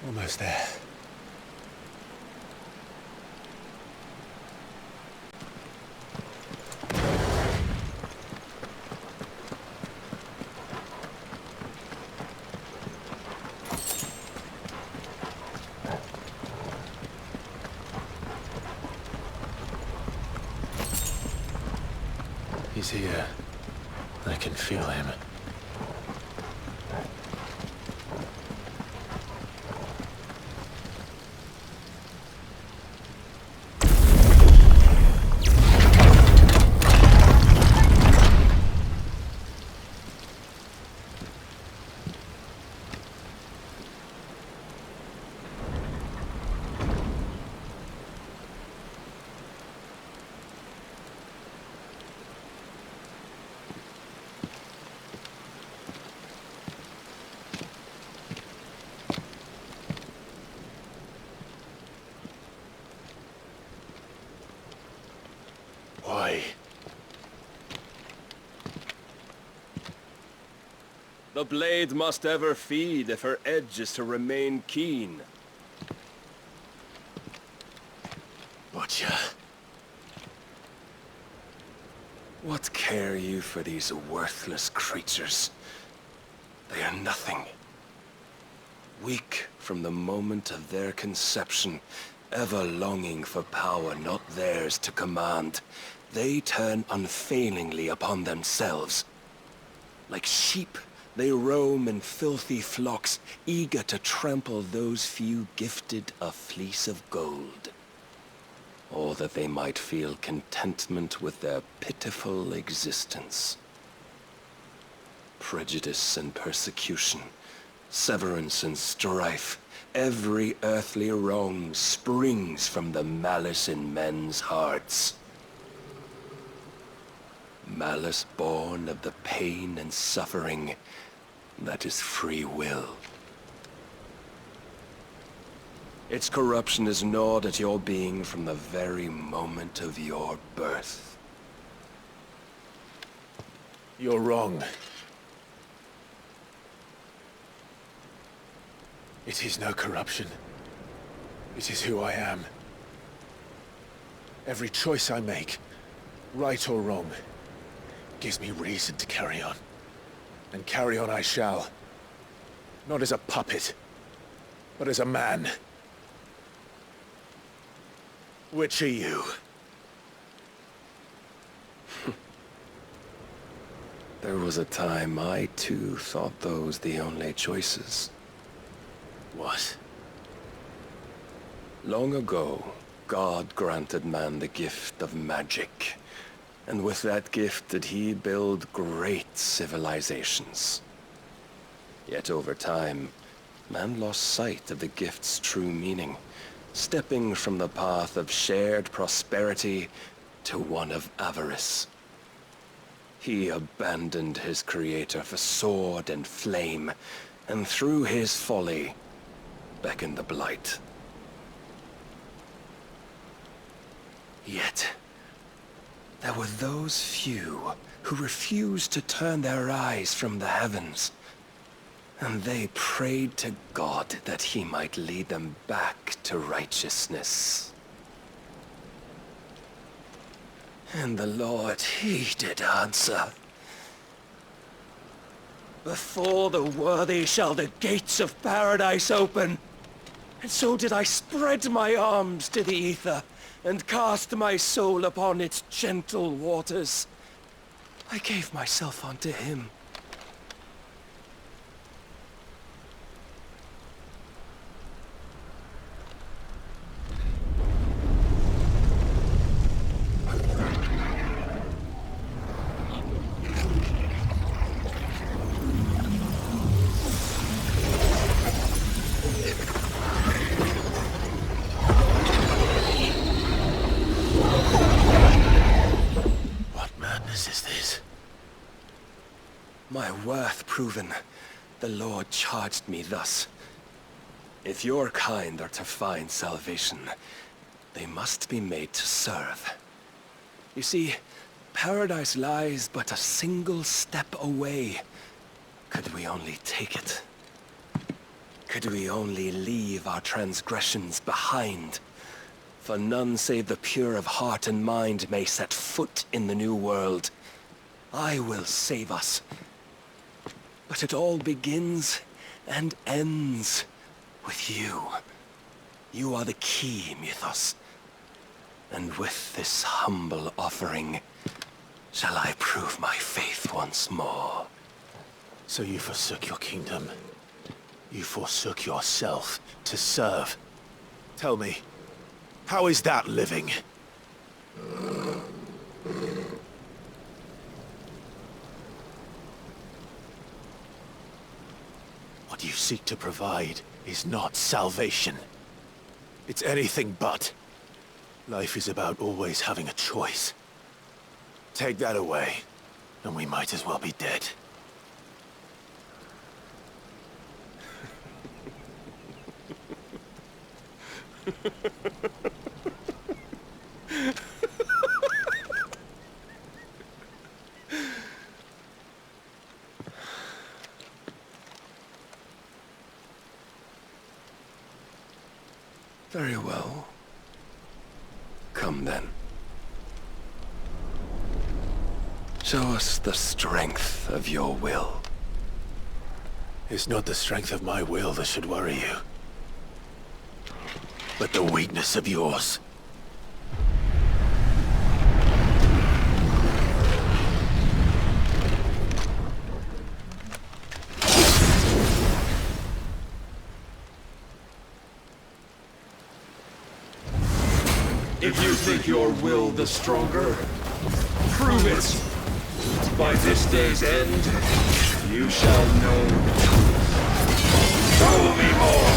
Almost there. He's here. I can feel him. Why? The blade must ever feed if her edge is to remain keen. Butcher. What care you for these worthless creatures? They are nothing. Weak from the moment of their conception, ever longing for power not theirs to command, they turn unfailingly upon themselves. Like sheep, they roam in filthy flocks, eager to trample those few gifted a fleece of gold. Or that they might feel contentment with their pitiful existence. Prejudice and persecution, severance and strife, every earthly wrong springs from the malice in men's hearts. Malice born of the pain and suffering that is free will. Its corruption is gnawed at your being from the very moment of your birth. You're wrong. It is no corruption. It is who I am. Every choice I make, right or wrong, gives me reason to carry on. And carry on I shall. Not as a puppet, but as a man. Which are you? There was a time I too thought those the only choices. What? Long ago, God granted man the gift of magic. And with that gift did he build great civilizations. Yet over time, man lost sight of the gift's true meaning, stepping from the path of shared prosperity to one of avarice. He abandoned his creator for sword and flame, and through his folly, beckoned the blight. Yet, there were those few who refused to turn their eyes from the heavens, and they prayed to God that he might lead them back to righteousness. And the Lord, he did answer. Before the worthy shall the gates of paradise open. And so did I spread my arms to the ether, and cast my soul upon its gentle waters. I gave myself unto him. My worth proven, the Lord charged me thus. If your kind are to find salvation, they must be made to serve. You see, paradise lies but a single step away, could we only take it. Could we only leave our transgressions behind? For none save the pure of heart and mind may set foot in the new world. I will save us. But it all begins and ends with you. You are the key, Mythos. And with this humble offering, shall I prove my faith once more. So you forsook your kingdom. You forsook yourself to serve. Tell me, how is that living? What you seek to provide is not salvation. It's anything but. Life is about always having a choice. Take that away, and we might as well be dead. Very well. Come then. Show us the strength of your will. It's not the strength of my will that should worry you, but the weakness of yours. If you think your will the stronger, prove it! By this day's end, you shall know the truth. Show me more!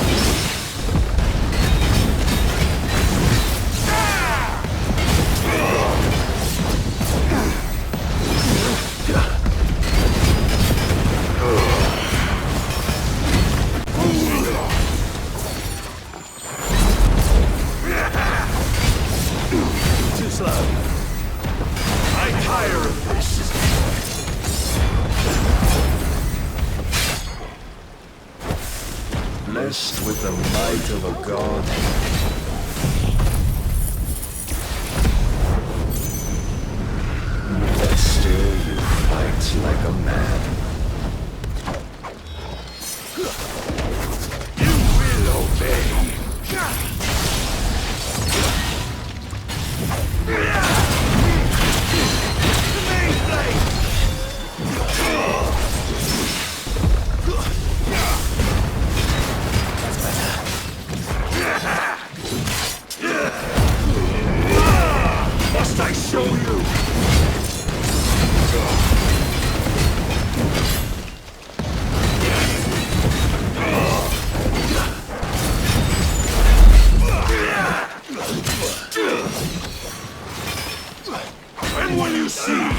Too slow. I'm tired of this. Blessed with the might of a god. But still you fight like a man. You will obey. Must I show you? When will you see?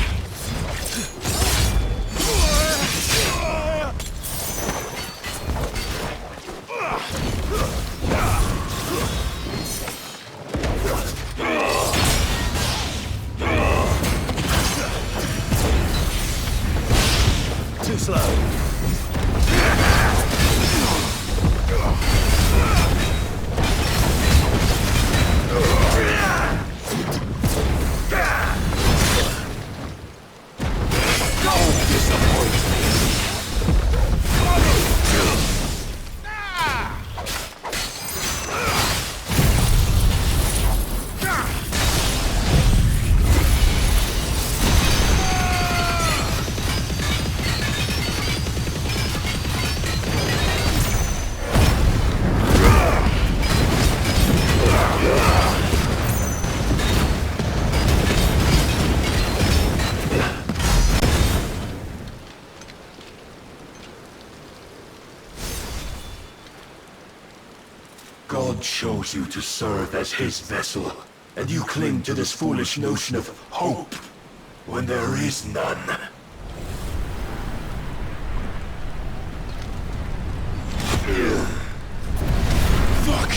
Too slow. God chose you to serve as his vessel, and you cling to this foolish notion of hope, when there is none. Fuck!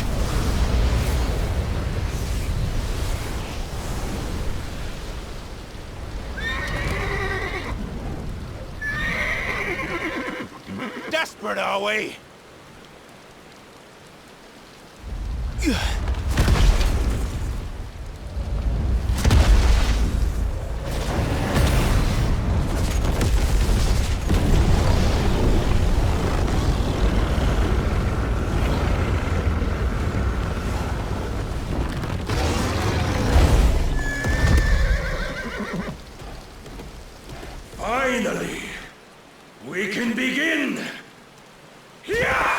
Desperate, are we? Finally, we can begin! Yeah!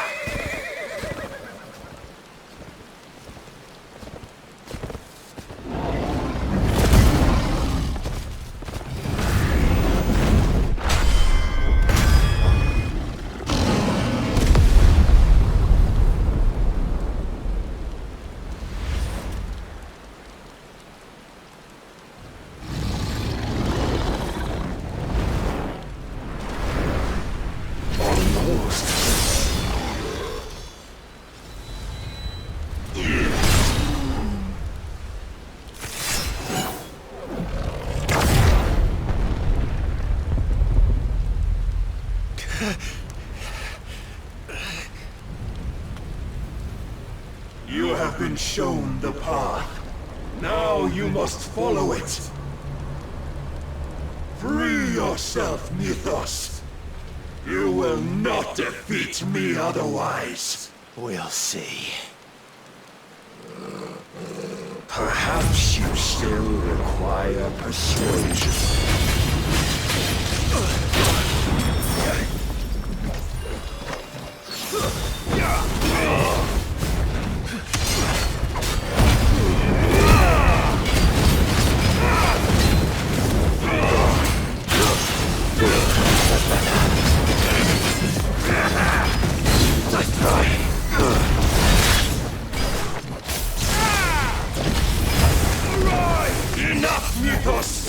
You have been shown the path. Now you must follow it. Free yourself, Mythos. You will not defeat me otherwise. We'll see. Perhaps you still require persuasion. Enough, Mythos!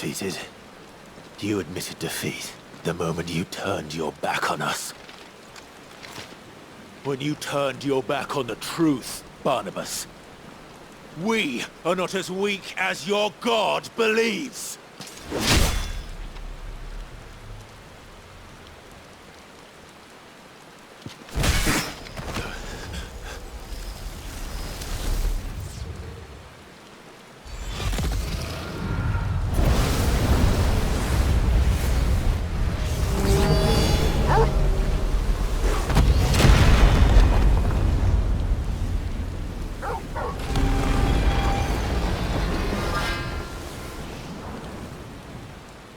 defeated. You admitted defeat the moment you turned your back on us. When you turned your back on the truth, Barnabas. We are not as weak as your god believes!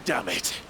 Damn it!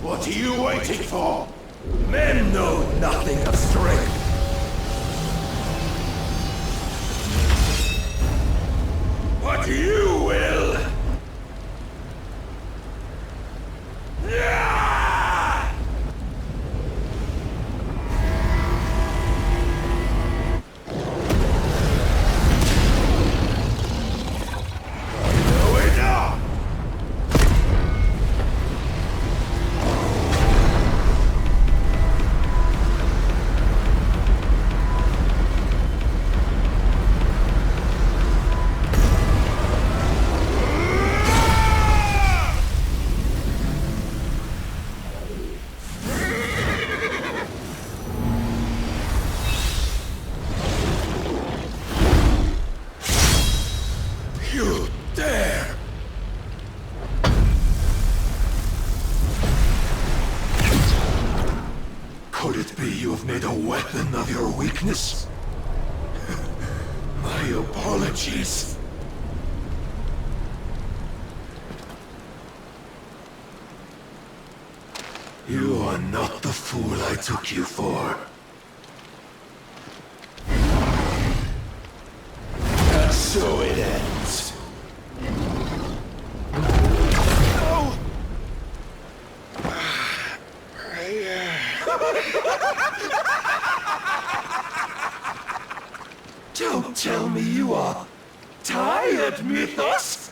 What are you waiting for? Men know nothing of strength. But you will! Could it be you have made a weapon of your weakness? My apologies. You are not the fool I took you for. And so it ends. Don't tell me you are tired, Mythos!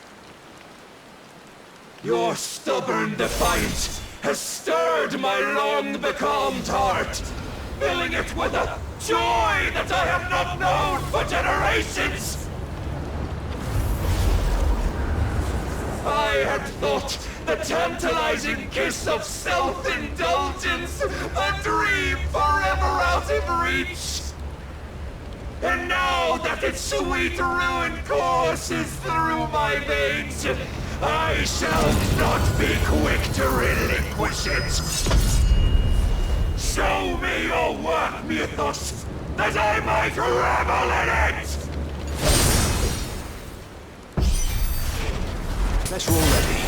Your stubborn defiance has stirred my long-becalmed heart, filling it with a joy that I have not known for generations! I had thought the tantalizing kiss of self-indulgence a dream forever out of reach! And now that its sweet ruin courses through my veins, I shall not be quick to relinquish it! Show me your work, Mythos, that I might revel in it! Let's roll ready.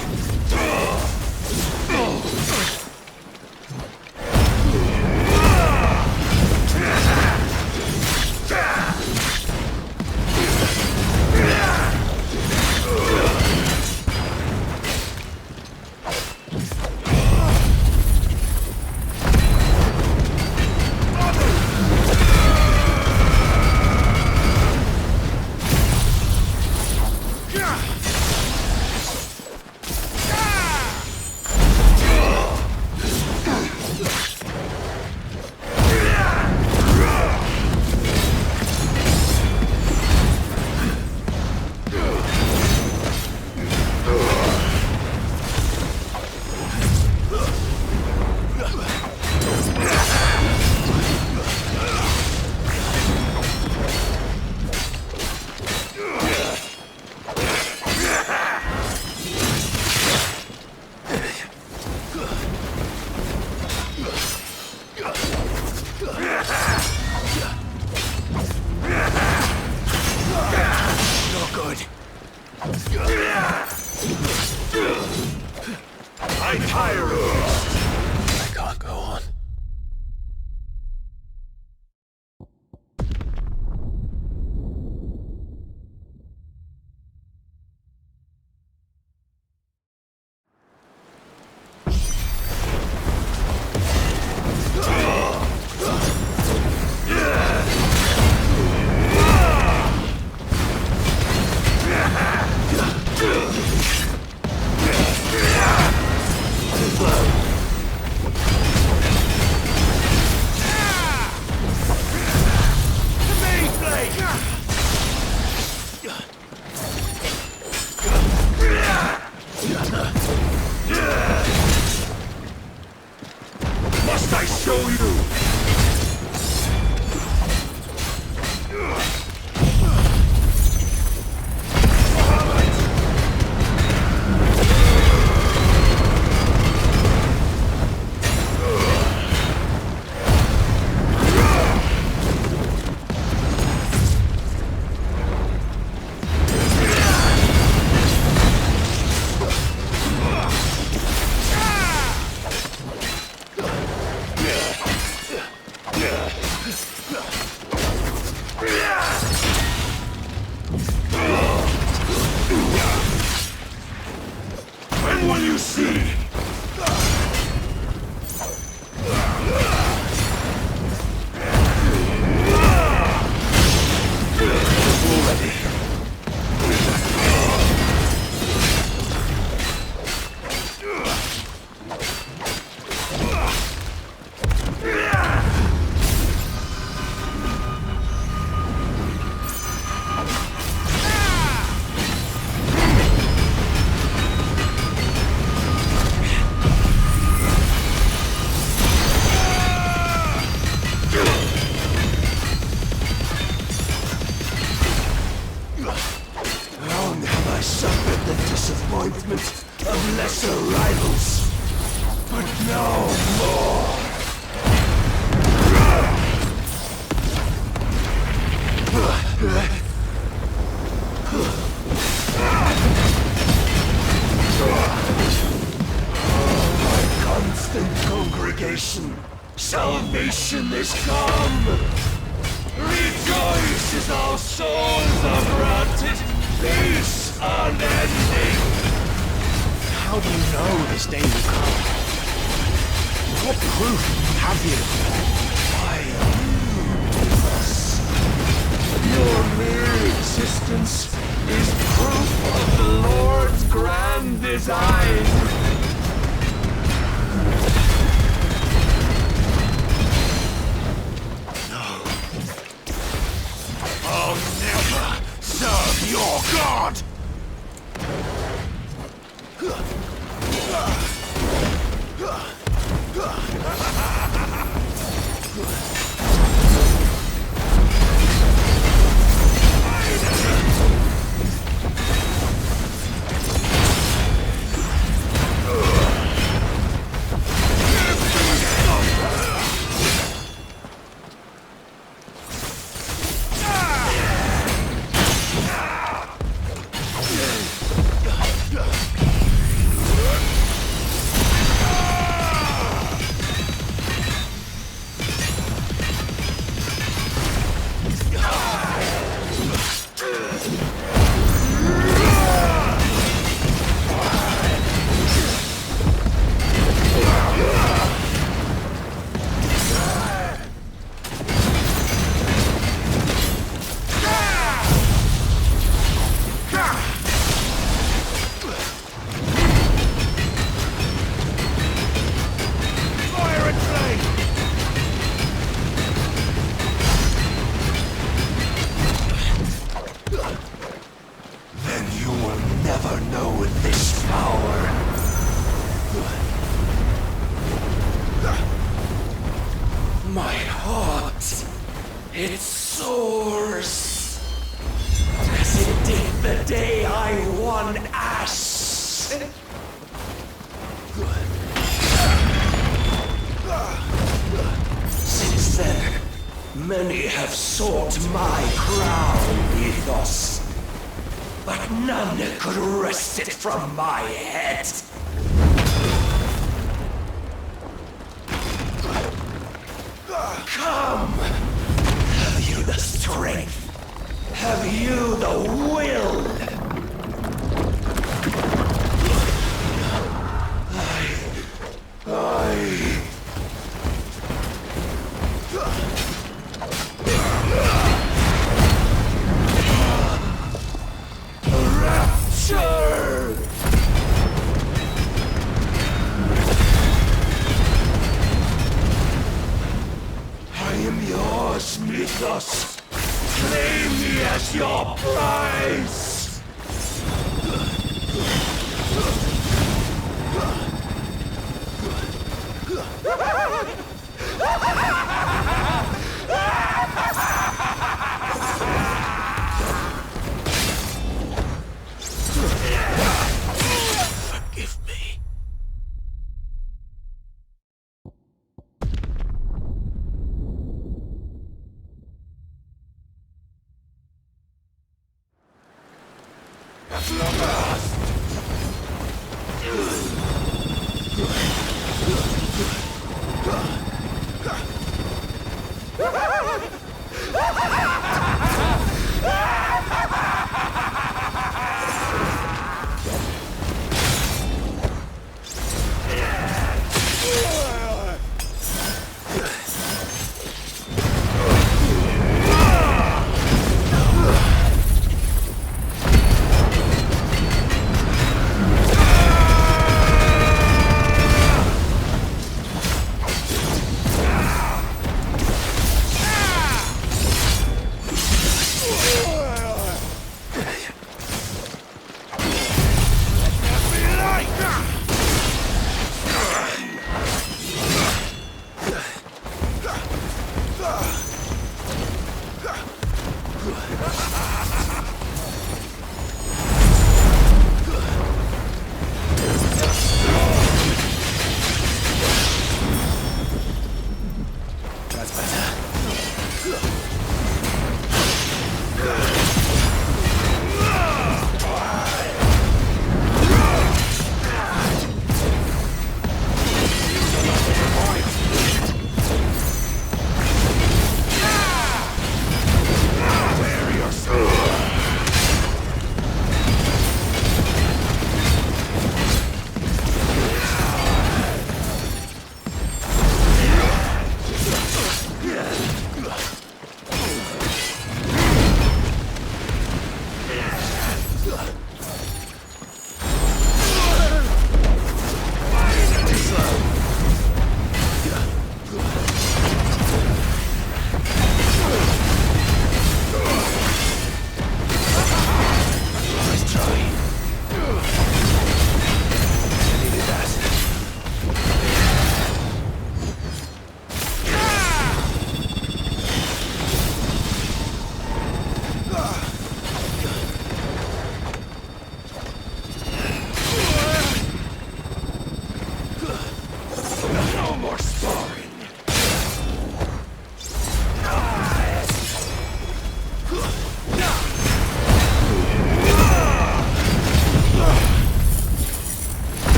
see. Already. Long have I suffered the disappointment of lesser rivals, but no more. My constant congregation, salvation is come. Rejoice as our souls are granted peace unending. How do you know this day will come? What proof have you? Why, you with us. Your mere existence is proof of the Lord's grand design. I'll never serve your god! My heart, it soars, as it did the day I won Ash. Since then, many have sought my crown ethos, but none could wrest it from my head. Come! Have you the strength? Have you the will? Rapture! I am yours, Mythos. Claim me as your prize. Forgive me. At last! That's better.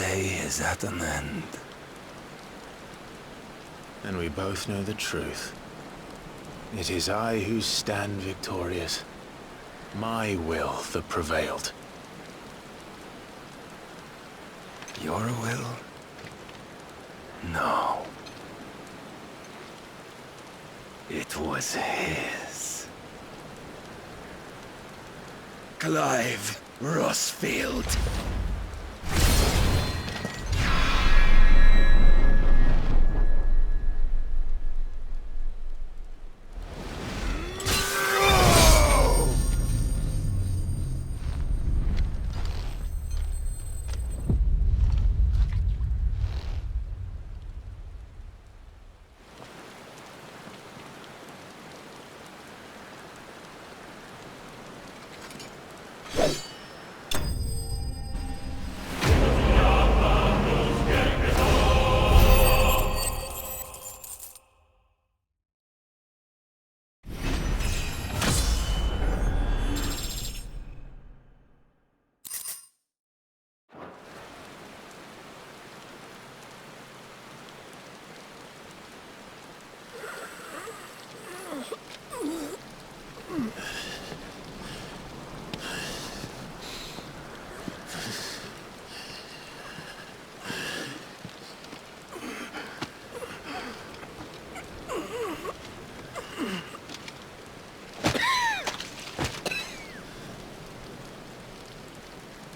Is at an end. And we both know the truth. It is I who stand victorious. My will that prevailed. Your will? No. It was his. Clive Rossfield.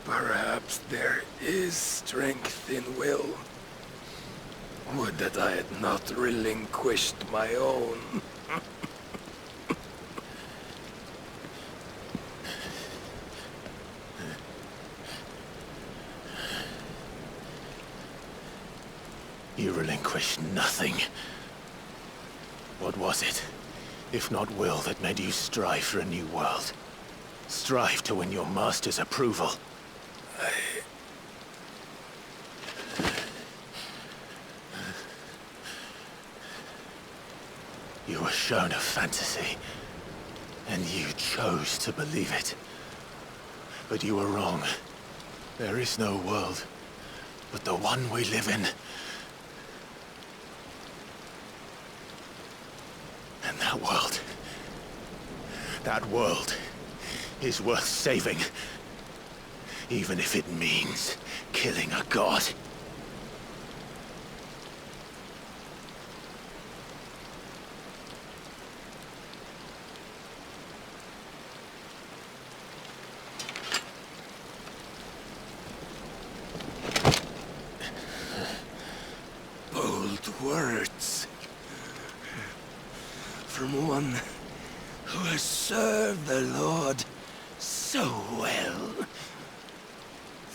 Perhaps there is strength in will. Would that I had not relinquished my own. You relinquished nothing. What was it, if not will, that made you strive for a new world? Strive to win your master's approval? You were shown a fantasy, and you chose to believe it. But you were wrong. There is no world but the one we live in. And that world is worth saving, even if it means killing a god. Words from one who has served the Lord so well.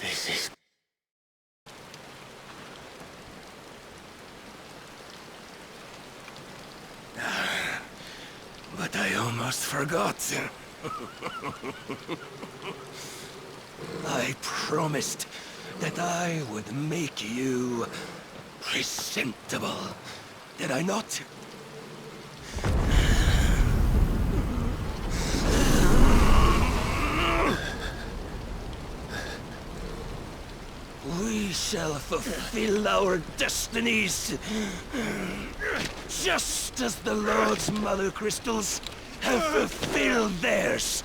This is... But I almost forgot. I promised that I would make you presentable, did I not? We shall fulfill our destinies, just as the Lord's mother crystals have fulfilled theirs.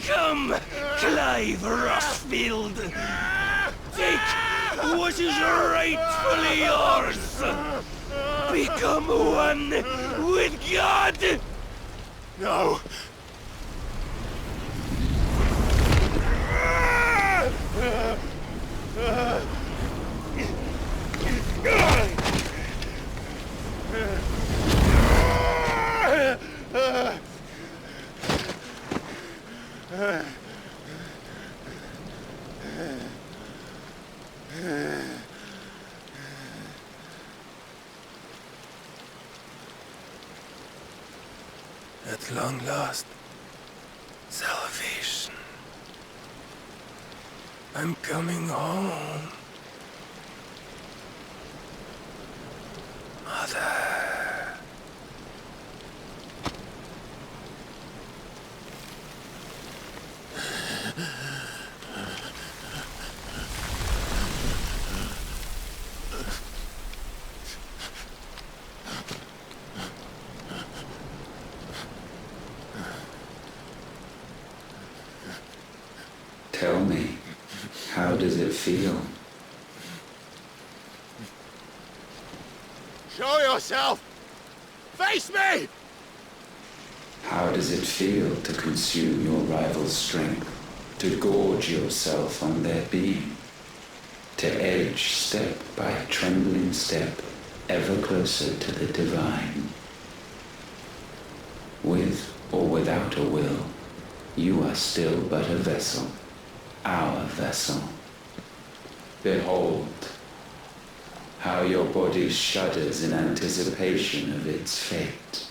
Come, Clive Rossfield. Take what is rightfully yours. Become one with God. No. At long last, salvation. I'm coming home. Mother. Tell me, how does it feel? Show yourself! Face me! How does it feel to consume your rival's strength, to gorge yourself on their being, to edge step by trembling step ever closer to the divine? With or without a will, you are still but a vessel, our vessel. Behold, how your body shudders in anticipation of its fate.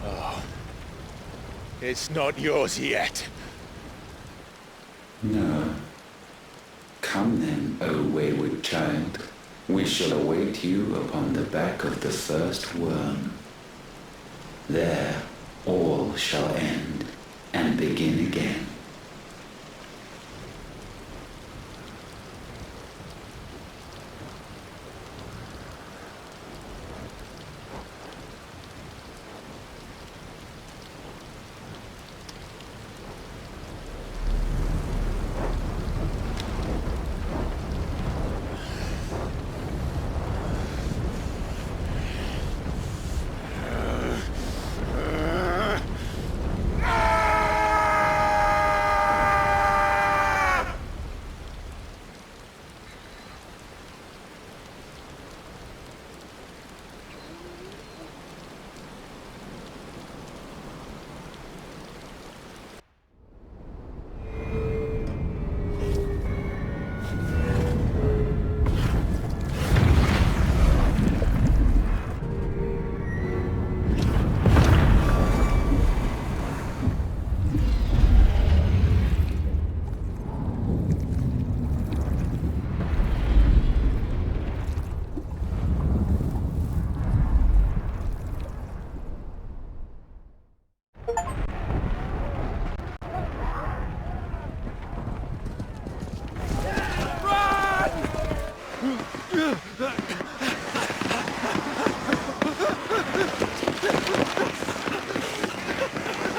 Oh, it's not yours yet. No. Come then, O wayward child. We shall await you upon the back of the first worm. There all shall end and begin again.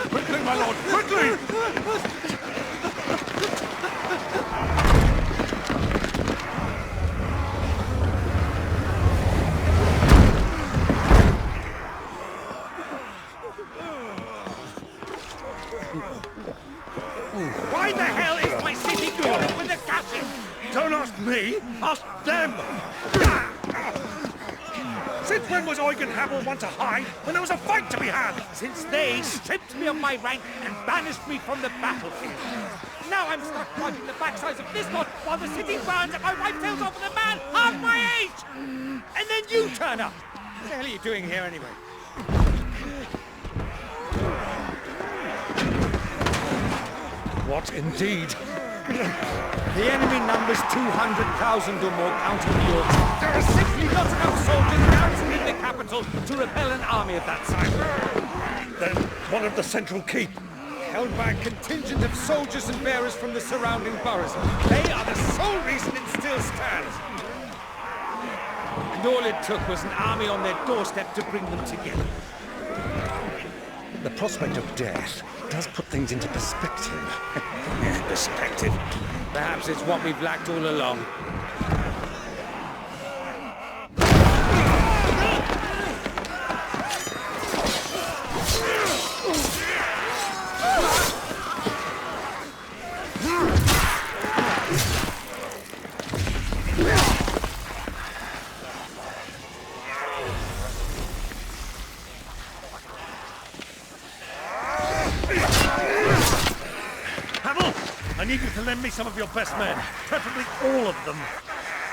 Quickly, my lord, quickly! Why the hell is my city going with the captain? Don't ask me, ask them! Since when was Eugen Hamel one to hide when there was a fight to be had? Since they stripped me of my rank and banished me from the battlefield. Now I'm stuck wiping the backsides of this lot while the city burns and my wife tells off with a man half my age! And then you turn up! What the hell are you doing here anyway? What indeed? The enemy numbers 200,000 or more counting yours. There are simply not enough soldiers garrisoned in the capital to repel an army of that size. Then one of the central keep. Held by a contingent of soldiers and bearers from the surrounding boroughs. They are the sole reason it still stands. all it took was an army on their doorstep to bring them together. The prospect of death does put things into perspective. Perspective. Perhaps it's what we've lacked all along. I need you to lend me some of your best men, preferably all of them.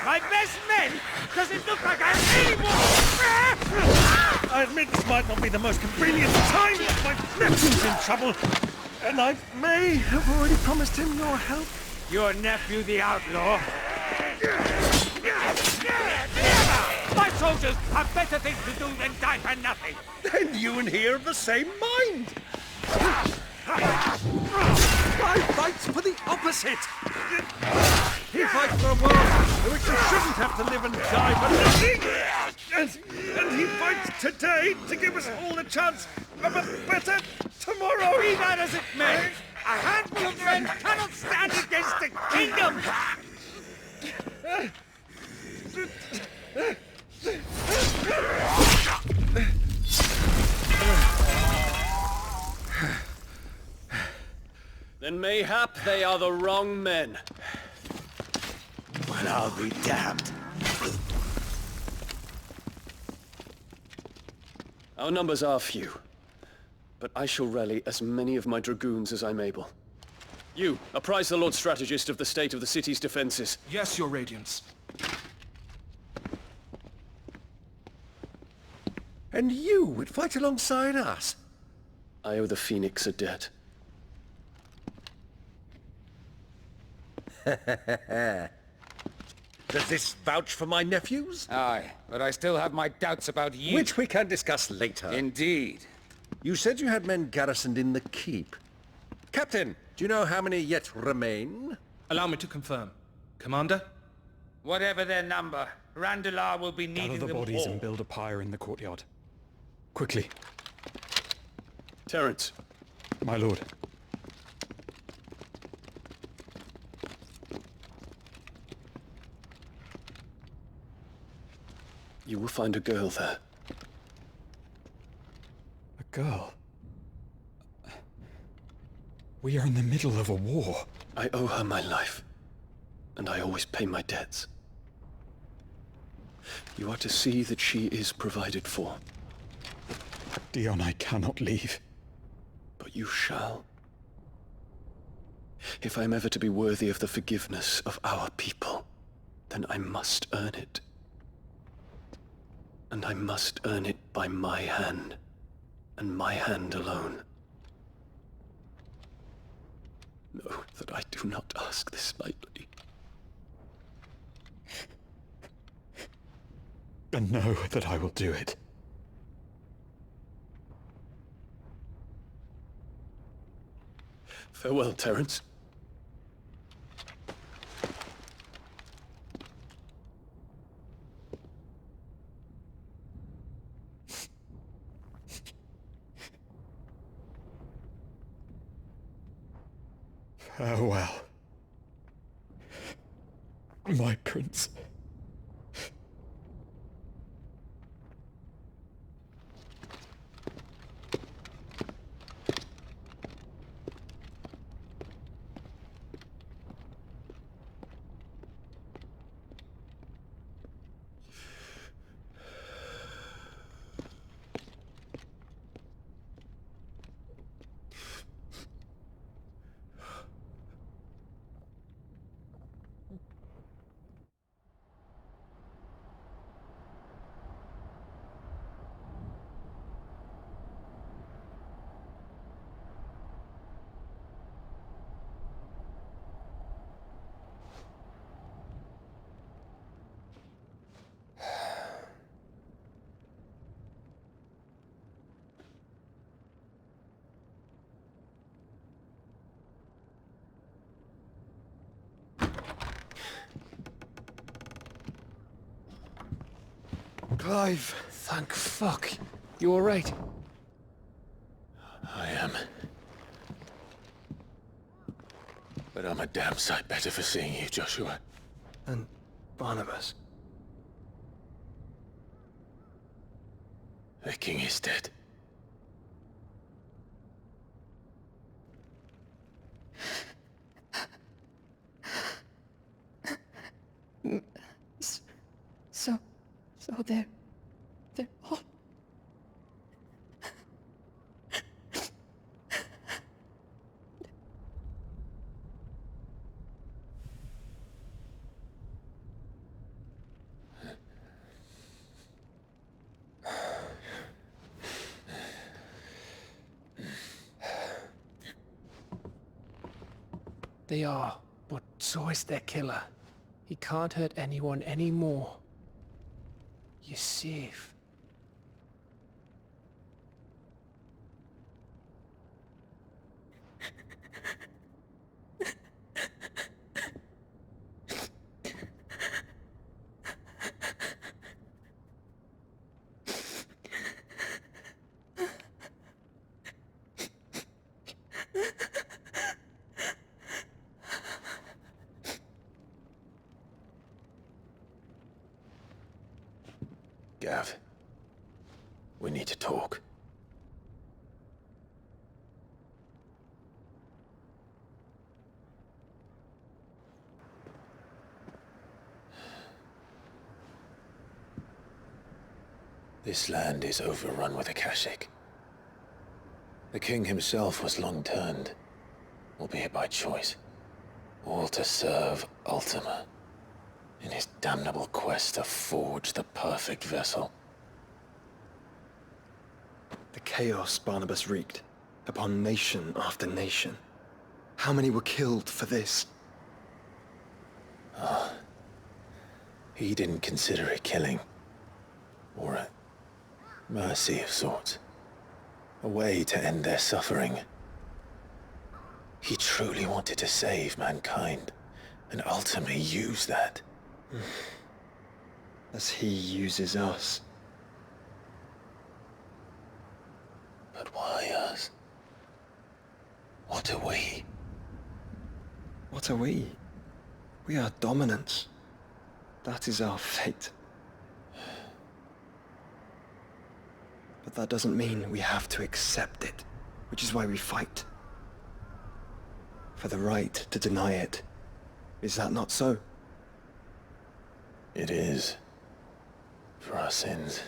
My best men? Does it look like I have any more? I admit this might not be the most convenient time, but my nephew's in trouble, and I may have already promised him your help. Your nephew, the outlaw? My soldiers have better things to do than die for nothing. Then you and he are of the same mind. I fight for the opposite! He fights for a world in which you shouldn't have to live and die for nothing! And he fights today to give us all a chance of a better tomorrow! Be that as it may, a handful of men cannot stand against a kingdom! Then mayhap they are the wrong men. Well, I'll be damned. Our numbers are few, but I shall rally as many of my dragoons as I'm able. You, apprise the Lord Strategist of the state of the city's defenses. Yes, Your Radiance. And you would fight alongside us? I owe the Phoenix a debt. Does this vouch for my nephews? Aye, but I still have my doubts about you. Which we can discuss later. Indeed. You said you had men garrisoned in the keep. Captain, do you know how many yet remain? Allow me to confirm. Commander? Whatever their number, Randalar will be needing Gather the them bodies all. and build a pyre in the courtyard. Quickly. Terence. My lord. You will find a girl there. A girl? We are in the middle of a war. I owe her my life, and I always pay my debts. You are to see that she is provided for. Dion, I cannot leave. But you shall. If I am ever to be worthy of the forgiveness of our people, then I must earn it. And I must earn it by my hand, and my hand alone. Know that I do not ask this lightly. And know that I will do it. Farewell, Terence. Farewell, my prince. Clive! Thank fuck. You alright? I am. But I'm a damn sight better for seeing you, Joshua. And Barnabas. The king is dead. So they're all... They are, but so is their killer. He can't hurt anyone anymore. You're safe. Gav, we need to talk. This land is overrun with Akashic. The king himself was long turned, albeit by choice, all to serve Ultima in his damnable quest to forge the perfect vessel. The chaos Barnabas wreaked upon nation after nation. How many were killed for this? He didn't consider it killing, or a mercy of sorts, a way to end their suffering. He truly wanted to save mankind, and ultimately use that. As he uses us. But why us? What are we? What are we? We are dominance. That is our fate. But that doesn't mean we have to accept it, which is why we fight. For the right to deny it. Is that not so? It is. For our sins.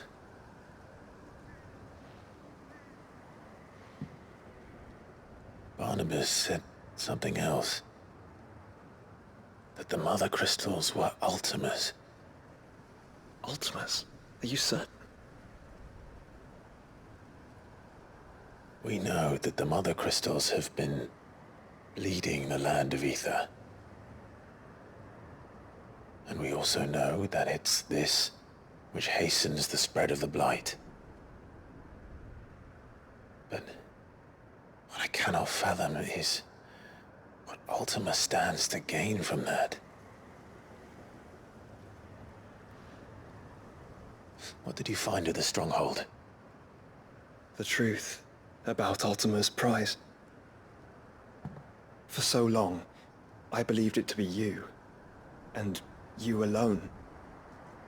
Barnabas said something else. That the mother crystals were Ultimas. Ultimas? Are you certain? We know that the mother crystals have been leading the land of ether. And we also know that it's this which hastens the spread of the blight. But what I cannot fathom is what Ultima stands to gain from that. What did you find at the stronghold? The truth about Ultima's prize. For so long, I believed it to be you, and you alone.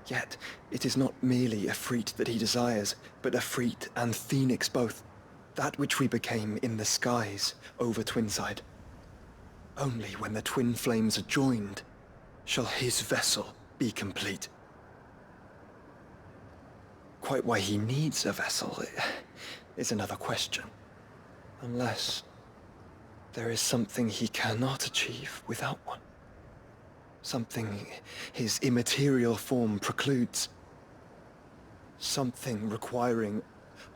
Yet, it is not merely a freat that he desires, but a freat and phoenix both. That which we became in the skies over Twinside. Only when the twin flames are joined, shall his vessel be complete. Quite why he needs a vessel is another question. Unless there is something he cannot achieve without one. Something his immaterial form precludes. Something requiring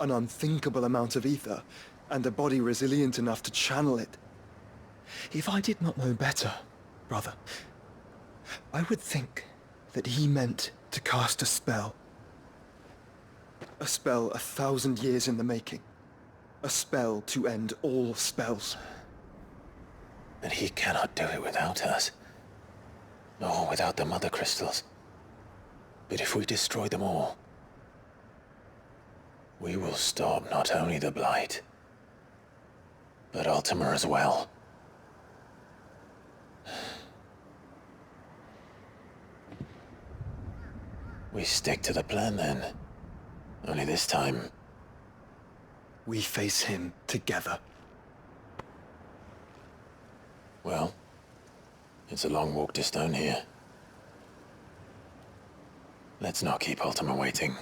an unthinkable amount of ether, and a body resilient enough to channel it. If I did not know better, brother, I would think that he meant to cast a spell. A spell 1,000 years in the making. A spell to end all spells. But he cannot do it without us. Nor without the mother crystals. But if we destroy them all, We will stop not only the Blight, but Ultima as well. We stick to the plan then. Only this time... we face him together. Well, it's a long walk to Stone here. Let's not keep Ultima waiting.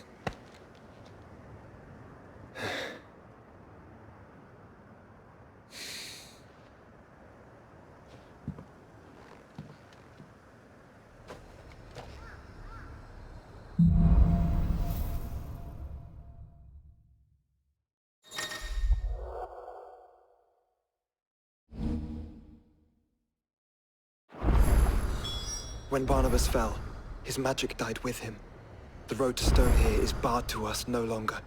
When Barnabas fell, his magic died with him. The road to Stone here is barred to us no longer.